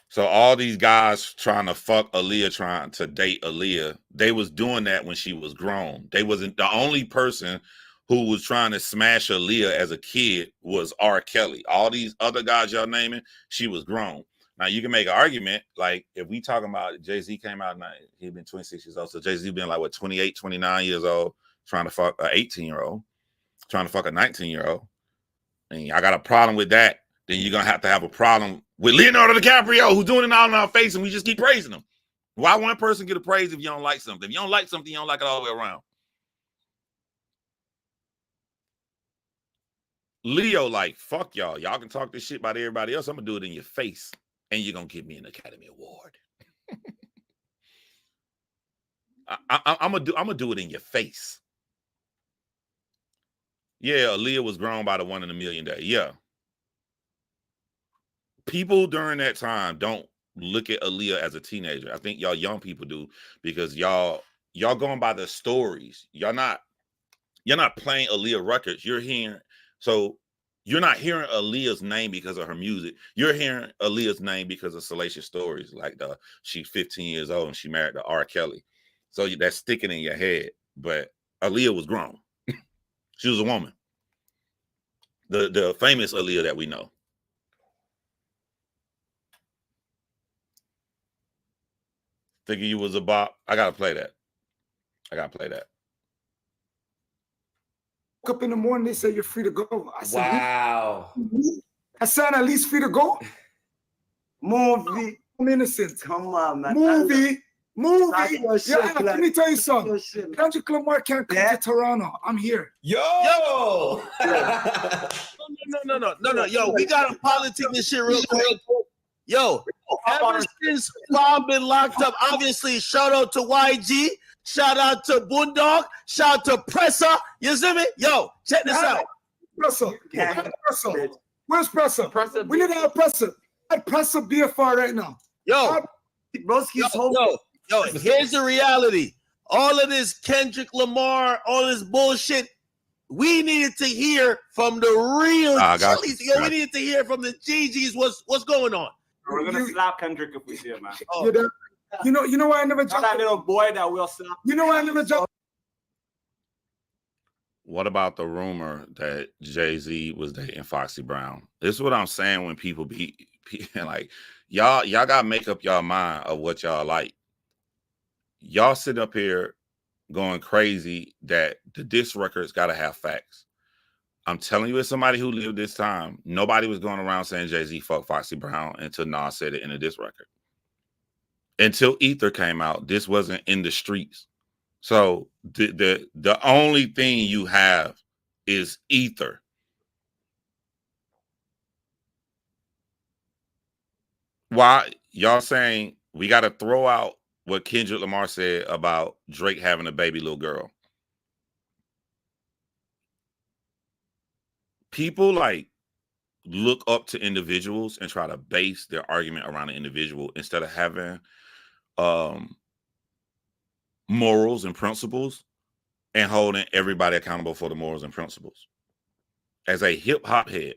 So all these guys trying to fuck Aaliyah, trying to date Aaliyah, they was doing that when she was grown. They wasn't the only person who was trying to smash Aaliyah as a kid was R. Kelly. All these other guys y'all naming, she was grown. Now you can make an argument, like if we talking about Jay-Z came out, he'd been 26 years old. So Jay-Z been like what 28, 29 years old, trying to fuck an 18-year-old, trying to fuck a 19-year-old. And I got a problem with that. Then you're gonna have a problem with Leonardo DiCaprio, who's doing it all in our face, and we just keep praising him. Why one person get a praise if you don't like something? If you don't like something, you don't like it all the way around. Leo, like, fuck y'all. Y'all can talk this shit about everybody else. I'm gonna do it in your face, and you're gonna give me an Academy Award. I'm gonna do it in your face. Yeah, Aaliyah was grown by the 1 in a million day. Yeah. People during that time don't look at Aaliyah as a teenager. I think y'all young people do, because y'all going by the stories. You're not playing Aaliyah records. So you're not hearing Aaliyah's name because of her music. You're hearing Aaliyah's name because of salacious stories, like she's 15 years old and she married to R. Kelly. So that's sticking in your head. But Aaliyah was grown. She was a woman. The famous Aaliyah that we know. Thinking you was a bop. I gotta play that. Woke up in the morning, they said you're free to go. I said, wow. I said, at least free to go. Movie. I'm innocent. Come on, man. Movie. Yeah, let me tell you something. Kendrick Lamar can't come to Toronto. I'm here. Yo. No. Yo, we gotta politic this shit real quick. Yo, ever since Bob been locked up, obviously, shout out to YG, shout out to Boondog, shout out to Presser. You see me? Yo, check this out. Presser. Where's Presser? We need to have Presser. I'd Presser BFR right now. Yo, here's the reality. All of this Kendrick Lamar, all this bullshit, we needed to hear from the real Chili's. Yo, we needed to hear from the GGs what's going on. We're gonna slap Kendrick if we see it, man. Oh. You know why I never jumped? That little boy that will slap. You know why I never jumped? What about the rumor that Jay-Z was dating Foxy Brown? This is what I'm saying when people be like, y'all gotta make up y'all mind of what y'all like. Y'all sit up here going crazy that the diss records gotta have facts. I'm telling you, as somebody who lived this time, nobody was going around saying Jay-Z fucked Foxy Brown until Nas said it in a diss record. Until Ether came out, this wasn't in the streets. So the only thing you have is Ether. Why y'all saying we got to throw out what Kendrick Lamar said about Drake having a baby little girl? People like look up to individuals and try to base their argument around an individual instead of having morals and principles and holding everybody accountable for the morals and principles. As a hip hop head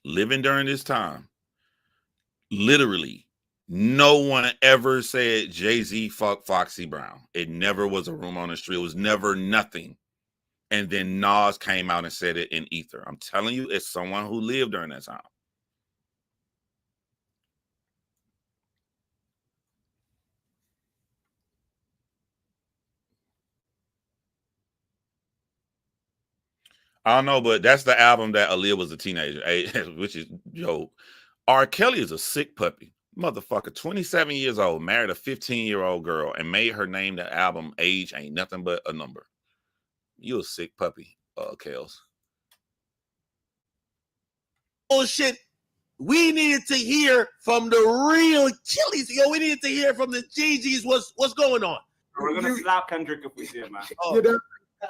living during this time, literally no one ever said Jay-Z fucked Foxy Brown. It never was a rumor on the street. It was never nothing. And then Nas came out and said it in Ether. I'm telling you, it's someone who lived during that time. I don't know, but that's the album that Aaliyah was a teenager, which is, yo, R. Kelly is a sick puppy. Motherfucker, 27 years old, married a 15-year-old girl, and made her name the album Age Ain't Nothing But a Number. You a sick puppy, Kels. Bullshit. We needed to hear from the real Chili's. Yo, we needed to hear from the GGs what's going on. We're gonna slap Kendrick if we see it, man. Oh.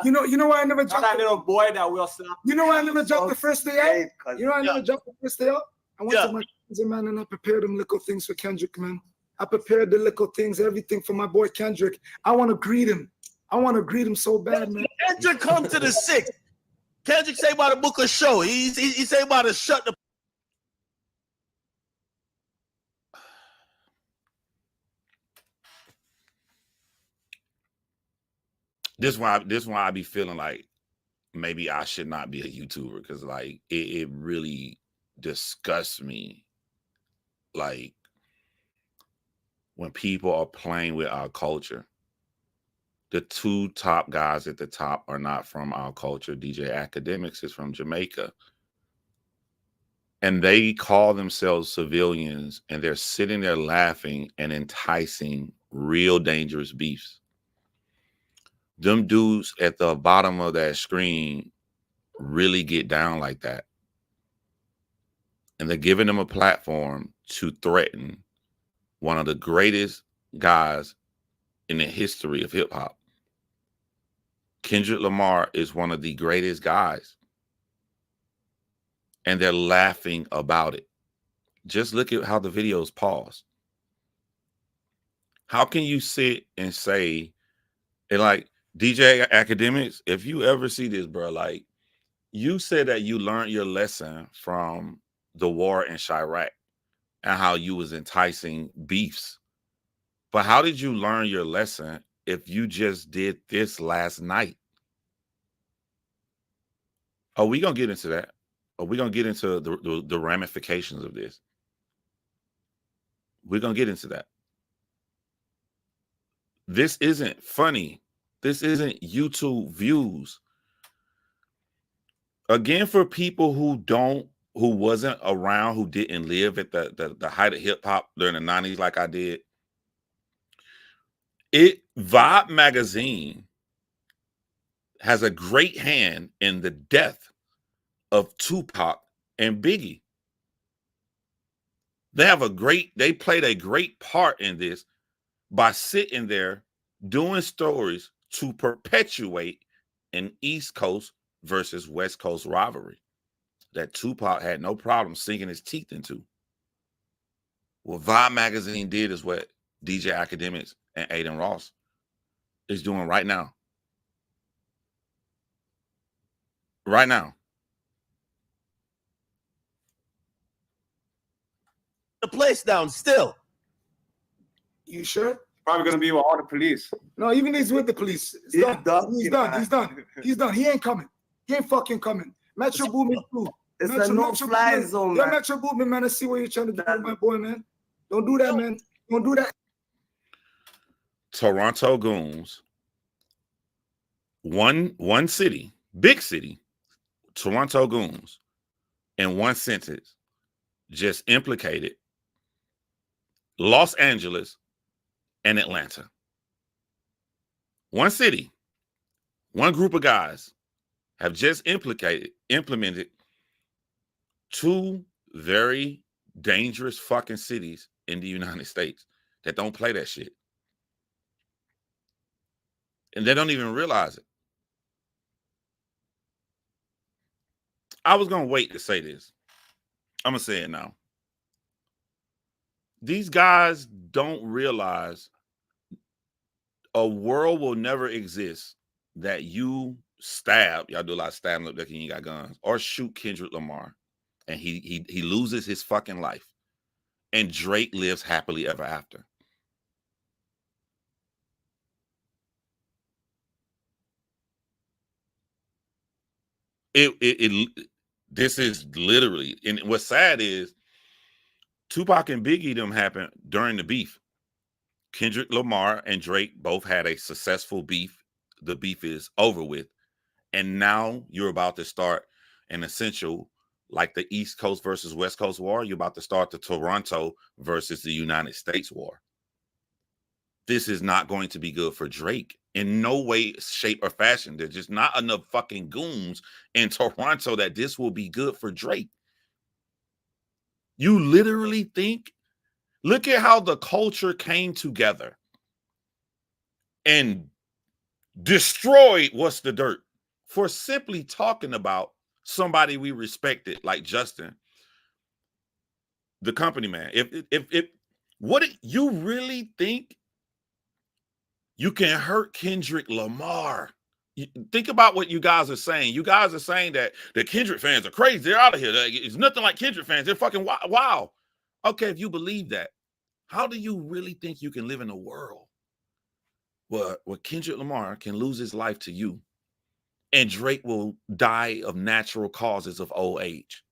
You know why I never jumped? That little boy that will slap. You know why I never jumped the first day out? You know why I never jumped the first day out? I went to my cousin, man, and I prepared them little things for Kendrick, man. I prepared the little things, everything for my boy Kendrick. I want to greet him. I want to greet him so bad, man. Kendrick come to the 6th. Kendrick say about to book a show. He say about to shut the. This why I be feeling like maybe I should not be a YouTuber, because like it really disgusts me like when people are playing with our culture. The two top guys at the top are not from our culture. DJ Academics is from Jamaica. And they call themselves civilians, and they're sitting there laughing and enticing real dangerous beefs. Them dudes at the bottom of that screen really get down like that. And they're giving them a platform to threaten one of the greatest guys in the history of hip hop. Kendrick Lamar is one of the greatest guys. And they're laughing about it. Just look at how the videos pause. How can you sit and say, and like DJ Academics, if you ever see this, bro, like you said that you learned your lesson from the war in Chirac and how you was enticing beefs. But how did you learn your lesson if you just did this last night? Are we going to get into that? Are we going to get into the ramifications of this? We're going to get into that. This isn't funny. This isn't YouTube views. Again, for people who wasn't around, who didn't live at the height of hip hop during the 90s like I did. Vibe magazine has a great hand in the death of Tupac and Biggie. They played a great part in this by sitting there doing stories to perpetuate an East Coast versus West Coast rivalry that Tupac had no problem sinking his teeth into. What Vibe magazine did is what DJ Academics and Aiden Ross is doing right now. Right now. The place down still. You sure? Probably gonna be with all the police. No, even he's with the police. He's done. He's done. He ain't coming. He ain't fucking coming. Metro Boomin too. It's a no-fly zone, man. Metro Boomin, man. I see what you're trying to do with my boy, man. Don't do that, man. Don't do that. Toronto Goons, one city, big city, Toronto Goons, in one sentence, just implicated Los Angeles and Atlanta. One city, one group of guys have just implemented two very dangerous fucking cities in the United States that don't play that shit. And they don't even realize it. I was going to wait to say this. I'm going to say it now. These guys don't realize a world will never exist that you stab, y'all do a lot of stabbing up there when you got guns, or shoot Kendrick Lamar and he loses his fucking life and Drake lives happily ever after. This is literally, and what's sad is Tupac and Biggie them happened during the beef. Kendrick Lamar and Drake both had a successful beef. The beef is over with. And now you're about to start an essential, like the East Coast versus West Coast war. You're about to start the Toronto versus the United States war. This is not going to be good for Drake in no way, shape, or fashion. There's just not enough fucking goons in Toronto that this will be good for Drake. You literally think, look at how the culture came together and destroyed What's the Dirt for simply talking about somebody we respected like Justin, the company man. What you really think you can hurt Kendrick Lamar? Think about what you guys are saying. You guys are saying that the Kendrick fans are crazy. They're out of here. It's nothing like Kendrick fans. They're fucking wow. Okay, if you believe that, how do you really think you can live in a world where Kendrick Lamar can lose his life to you and Drake will die of natural causes of old age?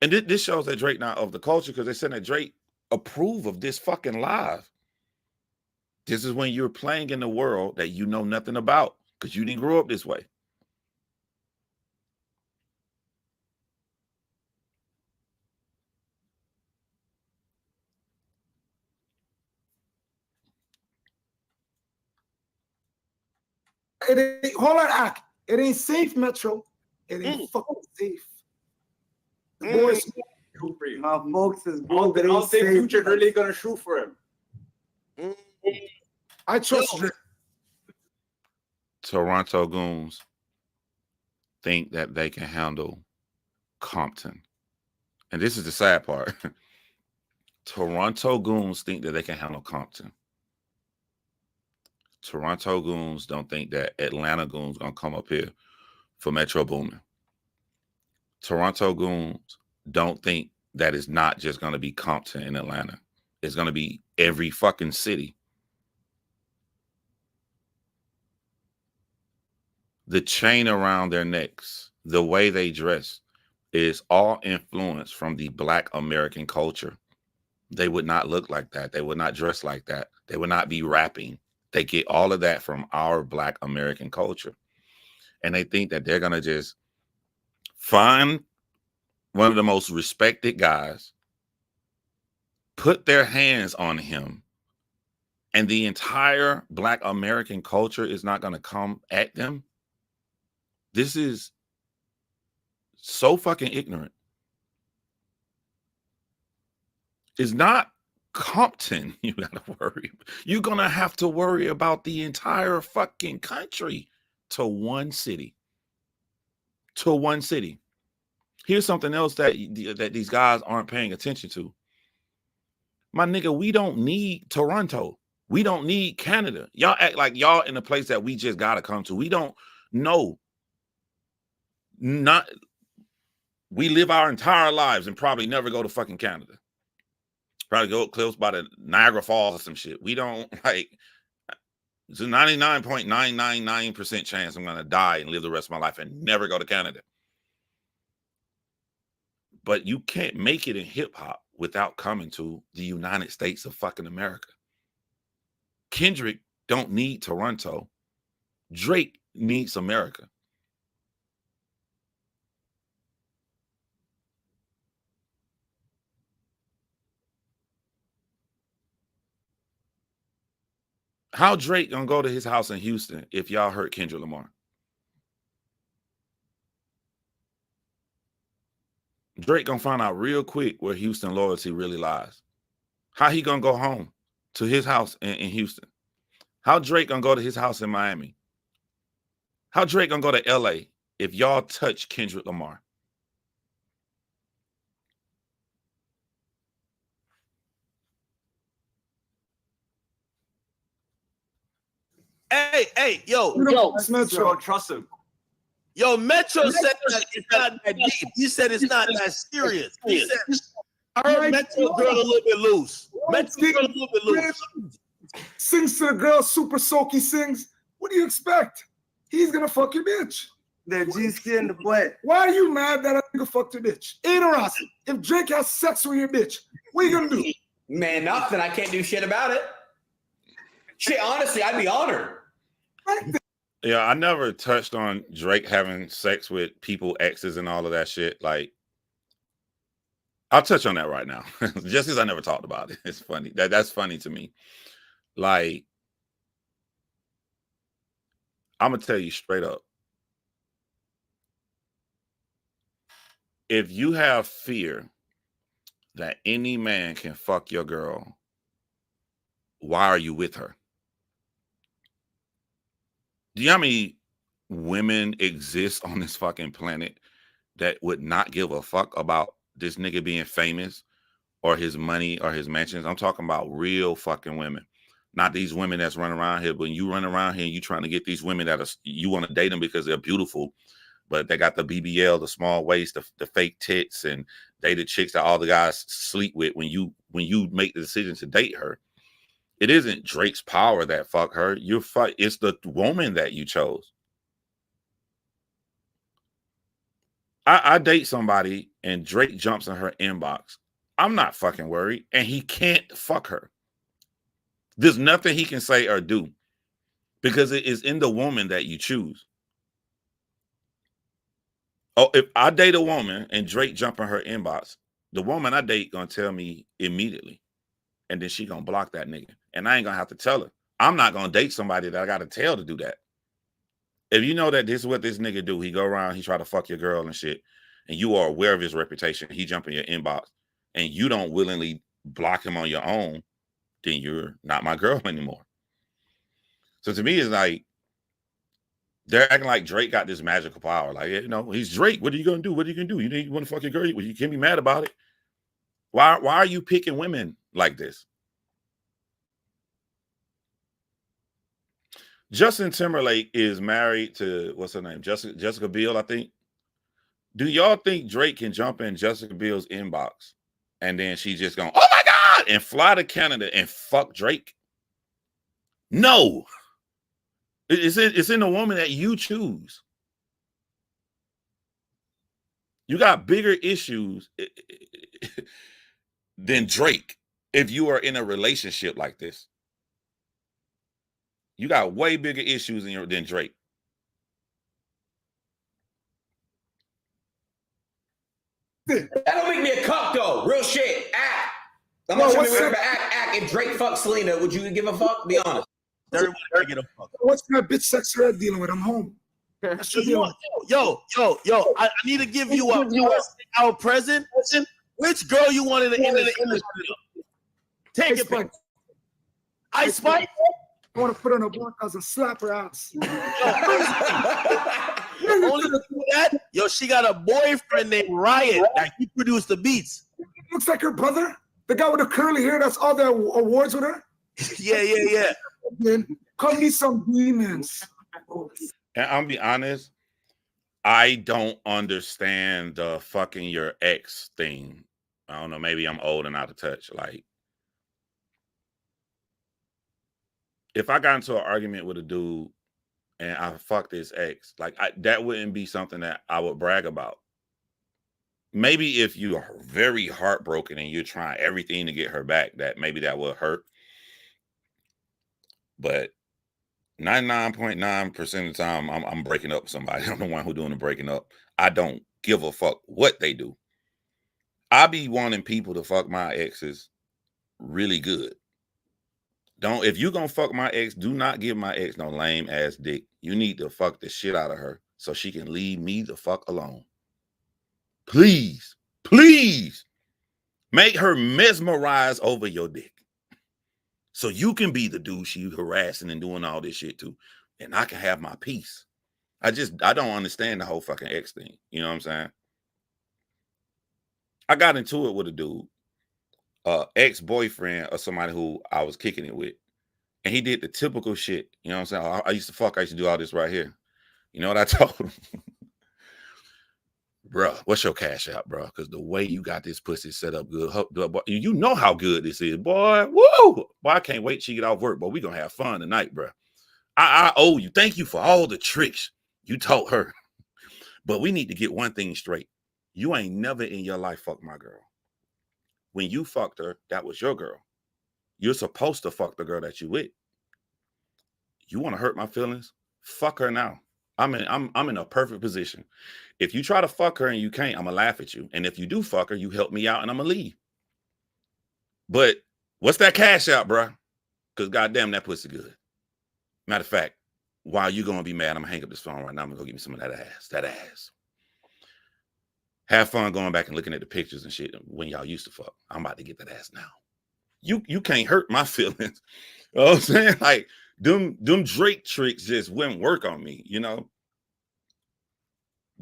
And this shows that Drake not of the culture, because they said that Drake approve of this fucking live. This is when you're playing in the world that you know nothing about, because you didn't grow up this way. It ain't, hold on, Ak. It ain't safe, Metro. It ain't fucking safe. The boys. My folks is I don't think Future really gonna shoot for him. I trust Drake. Toronto Goons think that they can handle Compton. And this is the sad part. Toronto Goons think that they can handle Compton. Toronto Goons don't think that Atlanta Goons gonna come up here for Metro Boomin. Toronto Goons don't think that it's not just gonna be Compton in Atlanta. It's gonna be every fucking city. The chain around their necks, the way they dress, is all influenced from the Black American culture. They would not look like that. They would not dress like that. They would not be rapping. They get all of that from our Black American culture. And they think that they're going to just find one of the most respected guys, put their hands on him, and the entire Black American culture is not going to come at them. This is so fucking ignorant. It's not Compton you gotta worry. You're gonna have to worry about the entire fucking country to one city. To one city. Here's something else that these guys aren't paying attention to. My nigga, we don't need Toronto. We don't need Canada. Y'all act like y'all in a place that we just gotta come to. We don't know. We live our entire lives and probably never go to fucking Canada. Probably go close by the Niagara Falls or some shit. We don't like. It's a 99.999% chance I'm gonna die and live the rest of my life and never go to Canada. But you can't make it in hip hop without coming to the United States of fucking America. Kendrick don't need Toronto. Drake needs America. How Drake gonna go to his house in Houston if y'all hurt Kendrick Lamar? Drake gonna find out real quick where Houston loyalty really lies. How he gonna go home to his house in Houston? How Drake gonna go to his house in Miami? How Drake gonna go to LA if y'all touch Kendrick Lamar? Hey, yo, Metro. Trust him. Yo, Metro said that it's not that deep. He said it's not that serious. He said, I heard Metro girl a little bit loose. Metro girl a little bit loose. Sings to the girl, super soaky sings. What do you expect? He's gonna fuck your bitch. The G-skin in the butt. Why are you mad that I nigga fucked your bitch? Ain't Rossi. If Drake has sex with your bitch, what you gonna do? Man, nothing. I can't do shit about it. Shit, honestly, I'd be honored. Yeah, I never touched on Drake having sex with people, exes, and all of that shit. Like, I'll touch on that right now. Just because I never talked about it. It's funny. That's funny to me. Like, I'm gonna tell you straight up. If you have fear that any man can fuck your girl, why are you with her? Do you know how many women exist on this fucking planet that would not give a fuck about this nigga being famous or his money or his mansions? I'm talking about real fucking women. Not these women that's running around here. When you run around here and you trying to get these women that you want to date them because they're beautiful, but they got the BBL, the small waist, the fake tits, and they the chicks that all the guys sleep with when you make the decision to date her. It isn't Drake's power that fuck her. It's the woman that you chose. I date somebody and Drake jumps in her inbox, I'm not fucking worried, and he can't fuck her. There's nothing he can say or do because it is in the woman that you choose. Oh, if I date a woman and Drake jump in her inbox, the woman I date gonna tell me immediately, and then she gonna block that nigga, and I ain't gonna have to tell her. I'm not gonna date somebody that I gotta tell to do that. If you know that this is what this nigga do, he go around, he try to fuck your girl and shit, and you are aware of his reputation, he jump in your inbox, and you don't willingly block him on your own, then you're not my girl anymore. So to me, it's like they're acting like Drake got this magical power. Like, you know, he's Drake. What are you gonna do? What are you gonna do? You want to fuck your girl? You can't be mad about it. Why are you picking women like this? Justin Timberlake is married to what's her name? Jessica Biel, I think. Do y'all think Drake can jump in Jessica Biel's inbox and then she just going, oh my God, and fly to Canada and fuck Drake? No. It's in the woman that you choose. You got bigger issues than Drake if you are in a relationship like this. You got way bigger issues than Drake. That don't make me a cuck though. Real shit. Act. I'm not sure remember act. If Drake fucked Selena, would you give a fuck? Be honest. Everybody get a fuck. What's my bitch sex red dealing with? I'm home. Yo, I need to give you our present. Which girl you wanted in the industry? Take it, pick. Ice Spice? I want to put on a black house and slap her ass. Only to do that, yo, she got a boyfriend named Riot that he produced the beats. Looks like her brother, the guy with the curly hair. That's all the awards with her. Yeah. Then come me some demons. And I'll be honest, I don't understand the fucking your ex thing. I don't know. Maybe I'm old and out of touch. Like, if I got into an argument with a dude and I fucked his ex, like that wouldn't be something that I would brag about. Maybe if you are very heartbroken and you're trying everything to get her back, that will hurt. But 99.9% of the time, I'm breaking up with somebody. I'm the one who's doing the breaking up. I don't give a fuck what they do. I be wanting people to fuck my exes really good. If you gonna fuck my ex, do not give my ex no lame ass dick. You need to fuck the shit out of her so she can leave me the fuck alone. Please make her mesmerize over your dick so you can be the dude she harassing and doing all this shit to, and I can have my peace. I don't understand the whole fucking ex thing. You know what I'm saying? I got into it with a dude, ex-boyfriend of somebody who I was kicking it with. And he did the typical shit. You know what I'm saying? I used to do all this right here. You know what I told him? Bruh, what's your cash out, bro? Because the way you got this pussy set up good, you know how good this is, boy. Woo! Boy, I can't wait till you get off work, but we gonna have fun tonight, bro. I owe you. Thank you for all the tricks you taught her. But we need to get one thing straight. You ain't never in your life fucked my girl. When you fucked her, that was your girl. You're supposed to fuck the girl that you with. You want to hurt my feelings? Fuck her now. I'm in a perfect position. If you try to fuck her and you can't, I'm gonna laugh at you. And if you do fuck her, you help me out and I'm gonna leave. But what's that cash out, bro? Because goddamn, that pussy good. Matter of fact, while you gonna be mad, I'm gonna hang up this phone right now. I'm gonna go give me some of that ass. That ass. Have fun going back and looking at the pictures and shit when y'all used to fuck. I'm about to get that ass now. You can't hurt my feelings. You know what I'm saying? Like, them Drake tricks just wouldn't work on me, you know?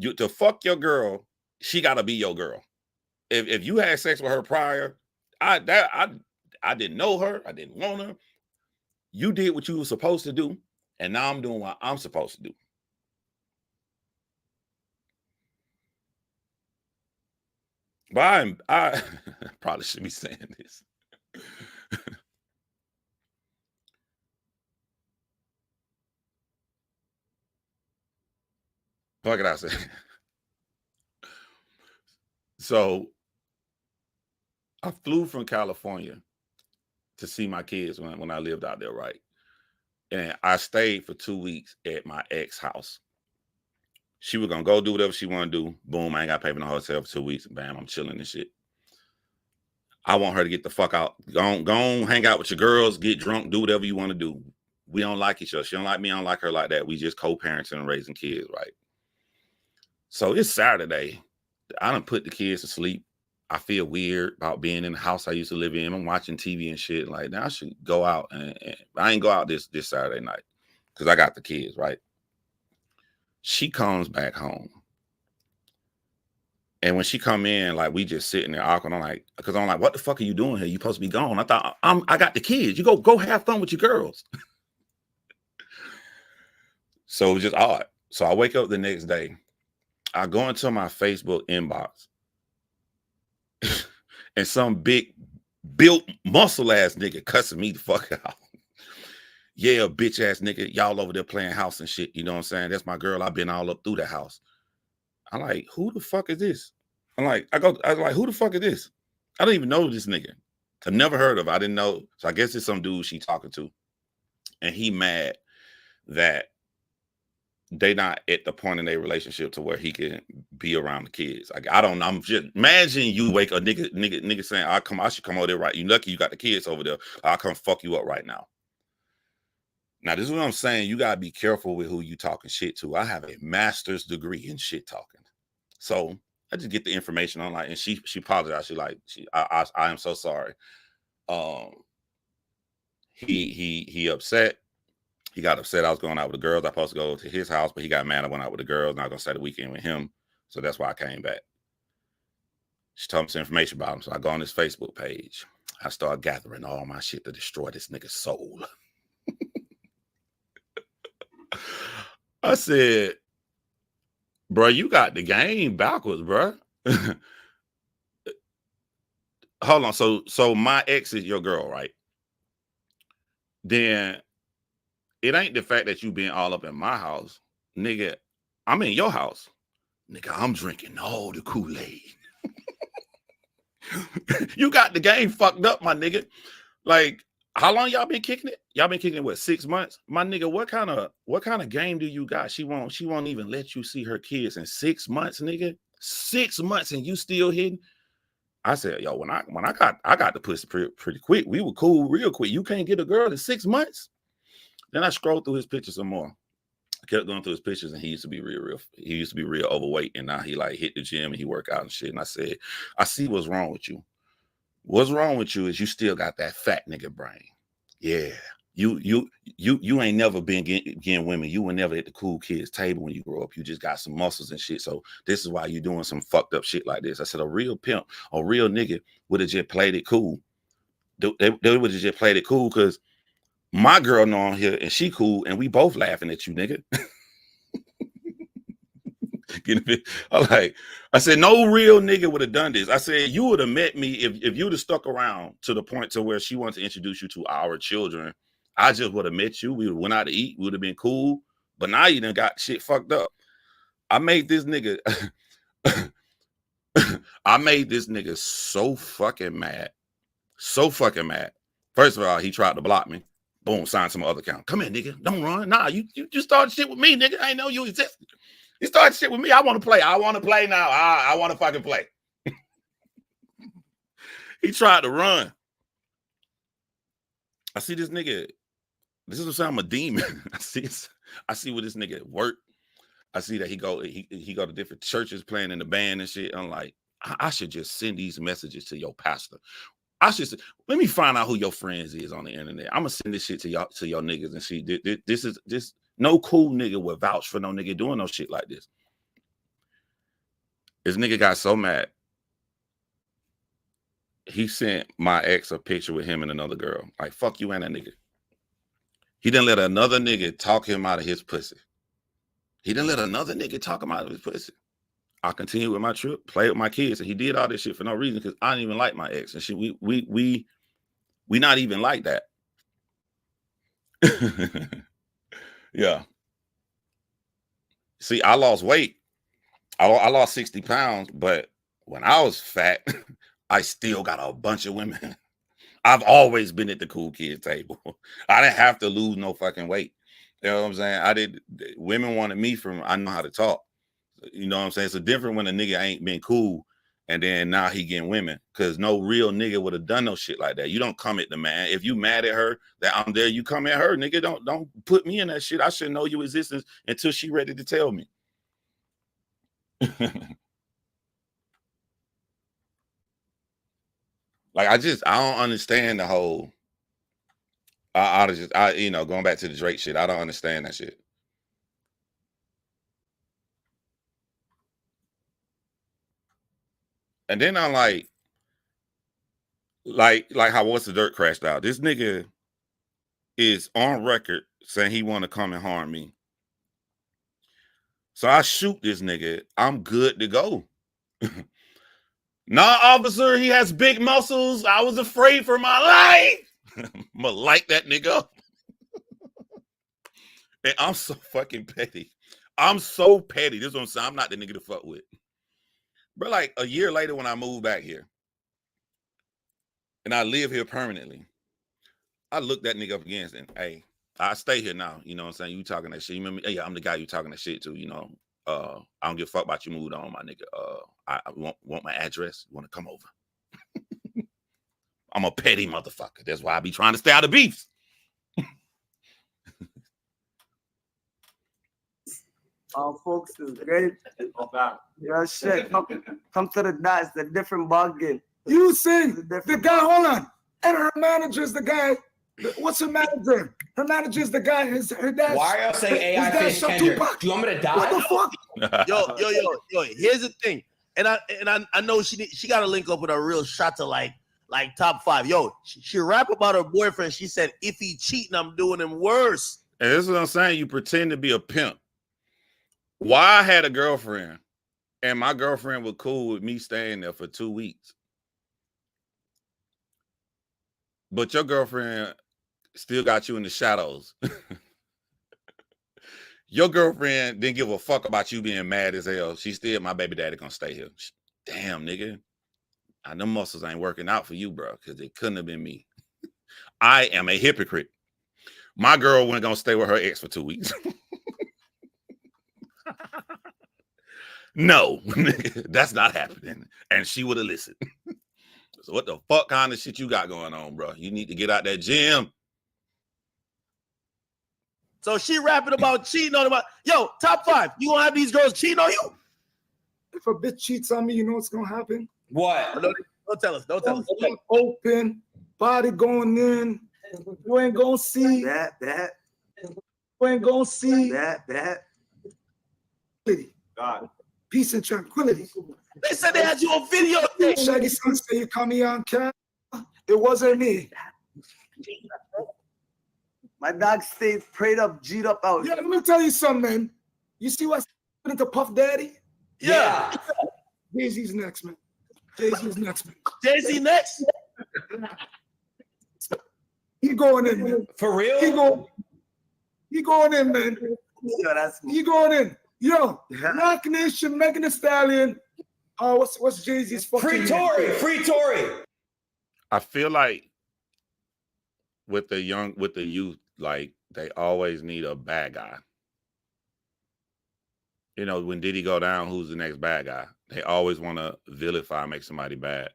To fuck your girl, she gotta be your girl. If you had sex with her prior, I didn't know her, I didn't want her. You did what you were supposed to do, and now I'm doing what I'm supposed to do. But I probably shouldn't be saying this. What can I say? So I flew from California to see my kids when I lived out there, right? And I stayed for 2 weeks at my ex house. She was gonna go do whatever she want to do. Boom, I ain't got to pay for no hotel for 2 weeks. Bam, I'm chilling and shit. I want her to get the fuck out. Go on, hang out with your girls, get drunk, do whatever you want to do. We don't like each other. She don't like me, I don't like her like that. We just co-parenting and raising kids, right? So it's Saturday. I done put the kids to sleep. I feel weird about being in the house I used to live in. I'm watching TV and shit. Like, now I should go out. And I ain't go out this Saturday night because I got the kids, right? She comes back home. And when she come in, like, we just sitting there awkward. I'm like, because I'm like, what the fuck are you doing here? You supposed to be gone. I thought, I got the kids. You go have fun with your girls. So it was just odd. So I wake up the next day. I go into my Facebook inbox. And some big built muscle ass nigga cussing me the fuck out. Yeah, bitch ass nigga, y'all over there playing house and shit. You know what I'm saying? That's my girl. I've been all up through the house. I'm like, who the fuck is this? I was like, who the fuck is this? I don't even know this nigga. I've never heard of it. I didn't know. So I guess it's some dude she talking to. And he mad that they not at the point in their relationship to where he can be around the kids. Like, I don't know. I'm just imagine you wake a nigga saying, I should come over there right. You lucky you got the kids over there. I'll come fuck you up right now. Now, this is what I'm saying. You gotta be careful with who you talking shit to. I have a master's degree in shit talking. So I just get the information online, and she apologized. She like, I am so sorry. He upset. He got upset I was going out with the girls. I was supposed to go to his house, but he got mad I went out with the girls. Not gonna stay the weekend with him. So that's why I came back. She told me some information about him. So I go on his Facebook page. I start gathering all my shit to destroy this nigga's soul. I said, bro, you got the game backwards, bro. Hold on. So my ex is your girl, right? Then it ain't the fact that you being all up in my house. Nigga, I'm in your house. Nigga, I'm drinking all the Kool-Aid. You got the game fucked up, my nigga. Like, how long y'all been kicking it? Y'all been kicking it, what, 6 months? My nigga, what kind of game do you got? She won't even let you see her kids in 6 months, nigga. 6 months and you still hitting? I said, yo, when I got the pussy pretty quick. We were cool real quick. You can't get a girl in 6 months? Then I scrolled through his pictures some more. I kept going through his pictures, and he used to be real overweight, and now he like hit the gym and he work out and shit. And I said, I see what's wrong with you. What's wrong with you is you still got that fat nigga brain. Yeah. You ain't never been getting women. You were never at the cool kids table when you grow up. You just got some muscles and shit. So this is why you doing some fucked up shit like this. I said, a real pimp, a real nigga would have just played it cool. They would have just played it cool because my girl know I'm here and she cool and we both laughing at you, nigga. I said, no real nigga would have done this. I said, you would have met me if you'd have stuck around to the point to where she wanted to introduce you to our children. I just would have met you. We would have went out to eat. We would have been cool. But now you done got shit fucked up. I made this nigga so fucking mad. So fucking mad. First of all, he tried to block me. Boom, sign some other account. Come here, nigga. Don't run. Nah, you started shit with me, nigga. I ain't know you existed. You started shit with me. I want to play. I want to play now. I want to fucking play. He tried to run. I see this nigga. This is what I'm a demon. I see where this nigga work. I see that he go to different churches playing in the band and shit. I'm like, I should just send these messages to your pastor. Let me find out who your friends is on the internet. I'm gonna send this shit to your niggas and see. This no cool nigga would vouch for no nigga doing no shit like this. This nigga got so mad. He sent my ex a picture with him and another girl. Like, fuck you and that nigga. He didn't let another nigga talk him out of his pussy. He didn't let another nigga talk him out of his pussy. I continued with my trip, played with my kids, and he did all this shit for no reason because I didn't even like my ex and shit. We not even like that. Yeah. See, I lost weight. I lost 60 pounds, but when I was fat, I still got a bunch of women. I've always been at the cool kid table. I didn't have to lose no fucking weight. You know what I'm saying? Women wanted me from, I know how to talk. You know what I'm saying? It's a different when a nigga ain't been cool and then now he getting women, because no real nigga would have done no shit like that. You don't come at the man. If you mad at her that I'm there, you come at her. Nigga, don't put me in that shit. I shouldn't know your existence until she ready to tell me. Like, I don't understand the whole, you know, going back to the Drake shit, I don't understand that shit. And then I'm like how What's the Dirt crashed out. This nigga is on record saying he want to come and harm me. So I shoot this nigga. I'm good to go. Nah, officer, he has big muscles. I was afraid for my life. I'm gonna light that nigga up. And I'm so fucking petty. I'm so petty. This is what I'm saying. I'm not the nigga to fuck with. But like a year later when I moved back here and I live here permanently, I looked that nigga up again and, hey, I stay here now. You know what I'm saying? You talking that shit. You remember? Yeah, I'm the guy you talking that shit to, you know. I don't give a fuck about you moved on, my nigga. I want my address. You want to come over? I'm a petty motherfucker. That's why I be trying to stay out of beefs. Our folks is great. Yeah, shit. Come to the dots. The different ball game. You see, the guy, hold on. And her manager's the guy. What's her manager? Her manager's the guy. Her dad. Why are y'all saying AI fish Kendrick? Do you want me to die? What the fuck? Yo. Here's the thing, and I know she got to link up with a real shot to like top 5. Yo, she rap about her boyfriend. She said, if he cheating, I'm doing him worse. And this is what I'm saying. You pretend to be a pimp. Why I had a girlfriend, and my girlfriend was cool with me staying there for 2 weeks, but your girlfriend still got you in the shadows. Your girlfriend didn't give a fuck about you being mad as hell. She still, my baby daddy gonna stay here. Damn, nigga. I know muscles ain't working out for you, bro, because it couldn't have been me. I am a hypocrite. My girl wasn't gonna stay with her ex for 2 weeks. No, that's not happening. And she would have listened. So what the fuck kind of shit you got going on, bro? You need to get out that gym. So she rapping about cheating on about, yo, top 5. You gonna have these girls cheating on you? If a bitch cheats on me, you know what's gonna happen? What? Don't tell us. Don't tell us. Open, body going in. You ain't gonna see that. You ain't gonna see that. God. Peace and tranquility. They said they had you on video. Shaggy son say you call me on camera. It wasn't me. My dog stays prayed up, G'd up out. Yeah, let me tell you something, man. You see what's happening to Puff Daddy? Yeah. Jay-Z's next, man. Jay-Z's next, man. Jay-Z next? He going in, man. For real? He going in, man. Yo, that's He going in. Yo, Rock Nation, Megan Thee Stallion. What's Jay-Z's fucking Free name? Tory. Free Tory. I feel like with the youth, like they always need a bad guy. You know, when Diddy go down, who's the next bad guy? They always want to vilify, make somebody bad.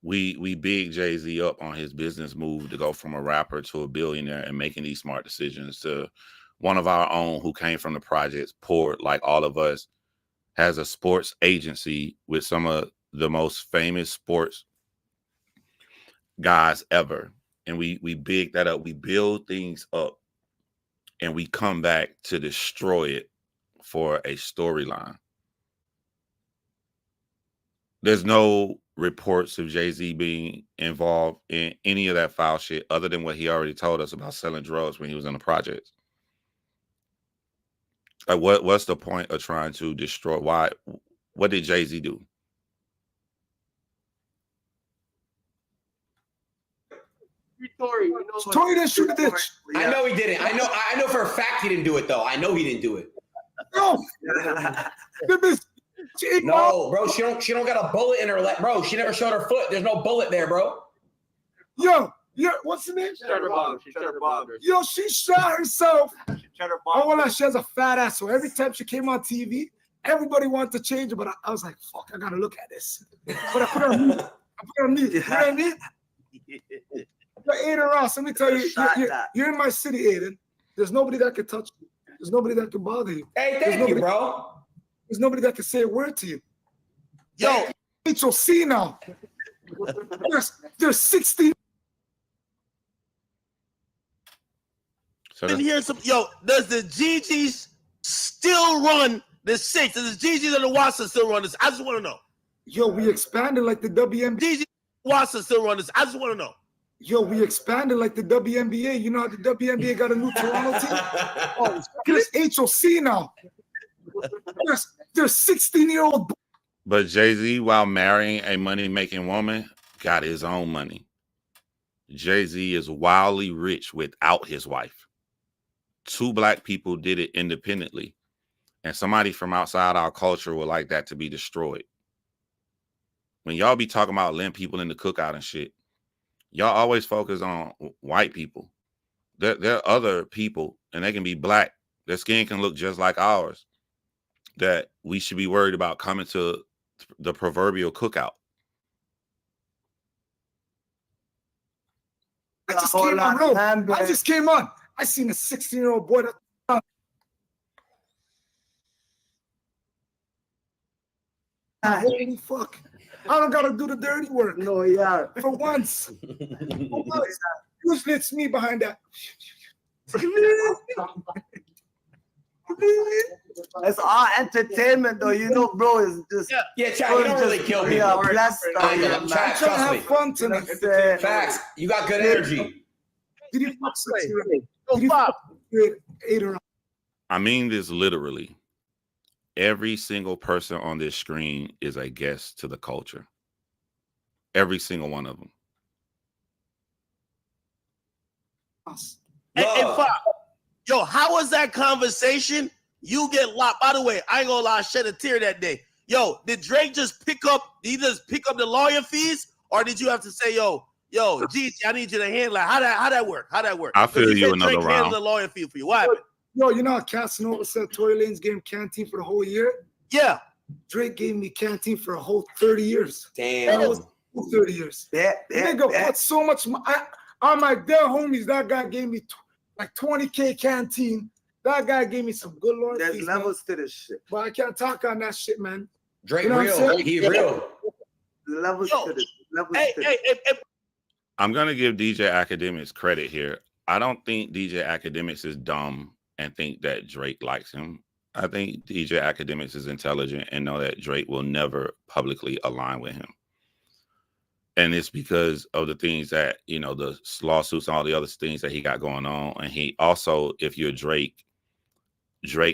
We big Jay-Z up on his business move to go from a rapper to a billionaire and making these smart decisions, to one of our own who came from the projects, poor like all of us, has a sports agency with some of the most famous sports guys ever. And we big that up. We build things up and we come back to destroy it for a storyline. There's no reports of Jay-Z being involved in any of that foul shit other than what he already told us about selling drugs when he was in the projects. Like, what's the point of trying to destroy? Why? What did Jay-Z do? Tory, Tory didn't shoot the bitch. I know he didn't. I know for a fact he didn't do it though. I know he didn't do it. No. No, bro, she don't got a bullet in her leg, bro. She never showed her foot. There's no bullet there, bro. Yo, what's the name? She shot her bomb. Yo, she shot herself. She shot her bomb. Oh, well, she has a fat ass. So every time she came on TV, everybody wanted to change her. But I was like, fuck, I gotta look at this. But I put her on mute. You know what I mean? But Aiden Ross, let me tell you, you're in my city, Aiden. There's nobody that can touch you. There's nobody that can bother you. Hey, thank you, bro. There's nobody that can say a word to you. Yo, HOC now. There's 16. So been hearing some. Yo, does the GGs still run the six? Does the GGs and the Watson still run this? I just want to know. Yo, we expanded like the WNBA. GGs Watson still run this. I just want to know. Yo, we expanded like the WNBA. You know how the WNBA got a new Toronto team? Oh, there's HOC now. There's 16-year-old. But Jay-Z, while marrying a money-making woman, got his own money. Jay-Z is wildly rich without his wife. 2 black people did it independently. And somebody from outside our culture would like that to be destroyed. When y'all be talking about letting people in the cookout and shit, y'all always focus on white people. There are other people, and they can be black. Their skin can look just like ours, that we should be worried about coming to the proverbial cookout. I just came on, bro. I just came on. I seen a 16-year-old boy. Holy fuck. I don't gotta do the dirty work. No, yeah. For once. Usually it's me behind that. It's all entertainment, though. You know, bro, it's just. Yeah, Chad, you don't really kill me. Yeah, blessed. I'm trying to have fun tonight. Facts. You got good energy. Did you fuck 6-year-old? I mean this literally. Every single person on this screen is a guest to the culture. Every single one of them. Hey, Pop. Yo, how was that conversation? You get locked. By the way, I ain't gonna lie, I shed a tear that day. Yo, did Drake just pick up the lawyer fees? Or did you have to say, yo, Gigi, I need you to handle it? How that work? I feel you another Drake round. handled the lawyer fee for you. What happened? Yo, you know how Casanova said Tory Lanez gave him Canteen for the whole year? Yeah. Drake gave me Canteen for a whole 30 years. Damn. That was 30 years. Nigga, put so much. I'm like, damn, homies, that guy gave me like 20K Canteen. That guy gave me some good lawyer There's fees, levels to this shit. but I can't talk on that shit, man. Drake You know what I'm real. saying? He real. Levels to this. Levels to this. Hey, I'm going to give DJ Academics credit here. I don't think DJ Academics is dumb and think that Drake likes him. I think DJ Academics is intelligent and know that Drake will never publicly align with him. And it's because of the things that, you know, the lawsuits and all the other things that he got going on. And he also, if you're Drake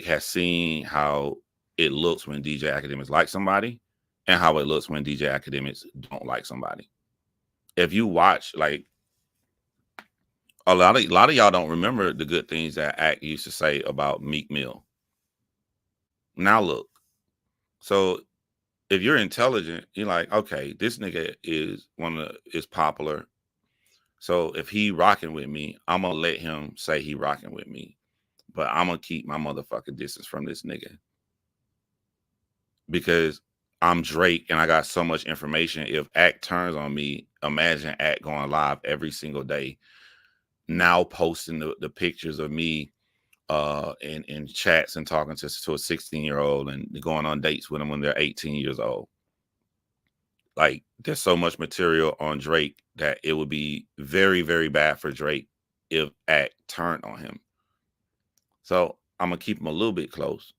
has seen how it looks when DJ Academics like somebody and how it looks when DJ Academics don't like somebody. If you watch, like, a lot of y'all don't remember the good things that Act used to say about Meek Mill. Now look, so if you're intelligent, you're like, okay, this nigga is popular. So if he rocking with me, I'm gonna let him say he rocking with me, but I'm gonna keep my motherfucking distance from this nigga because I'm Drake and I got so much information. If Act turns on me, imagine Act going live every single day, now posting the pictures of me in chats and talking to a 16-year-old and going on dates with them when they're 18 years old. Like, there's so much material on Drake that it would be very, very bad for Drake if Act turned on him. So I'm gonna keep him a little bit close,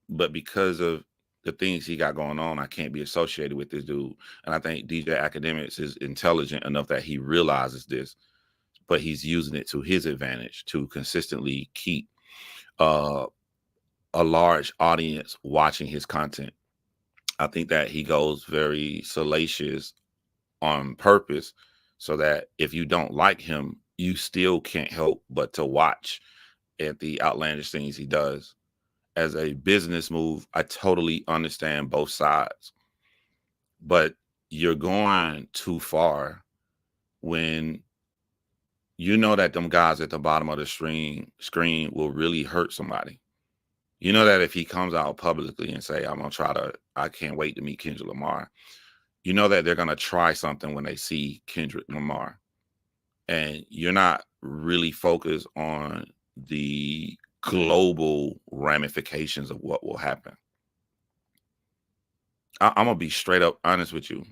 but because of the things he got going on, I can't be associated with this dude. And I think DJ Academics is intelligent enough that he realizes this, but he's using it to his advantage to consistently keep a large audience watching his content. I think that he goes very salacious on purpose so that if you don't like him, you still can't help but to watch at the outlandish things he does. as a business move, I totally understand both sides. But you're going too far when you know that them guys at the bottom of the screen will really hurt somebody. You know that if he comes out publicly and say, I can't wait to meet Kendrick Lamar, you know that they're going to try something when they see Kendrick Lamar. And you're not really focused on the global ramifications of what will happen. I'm going to be straight up honest with you.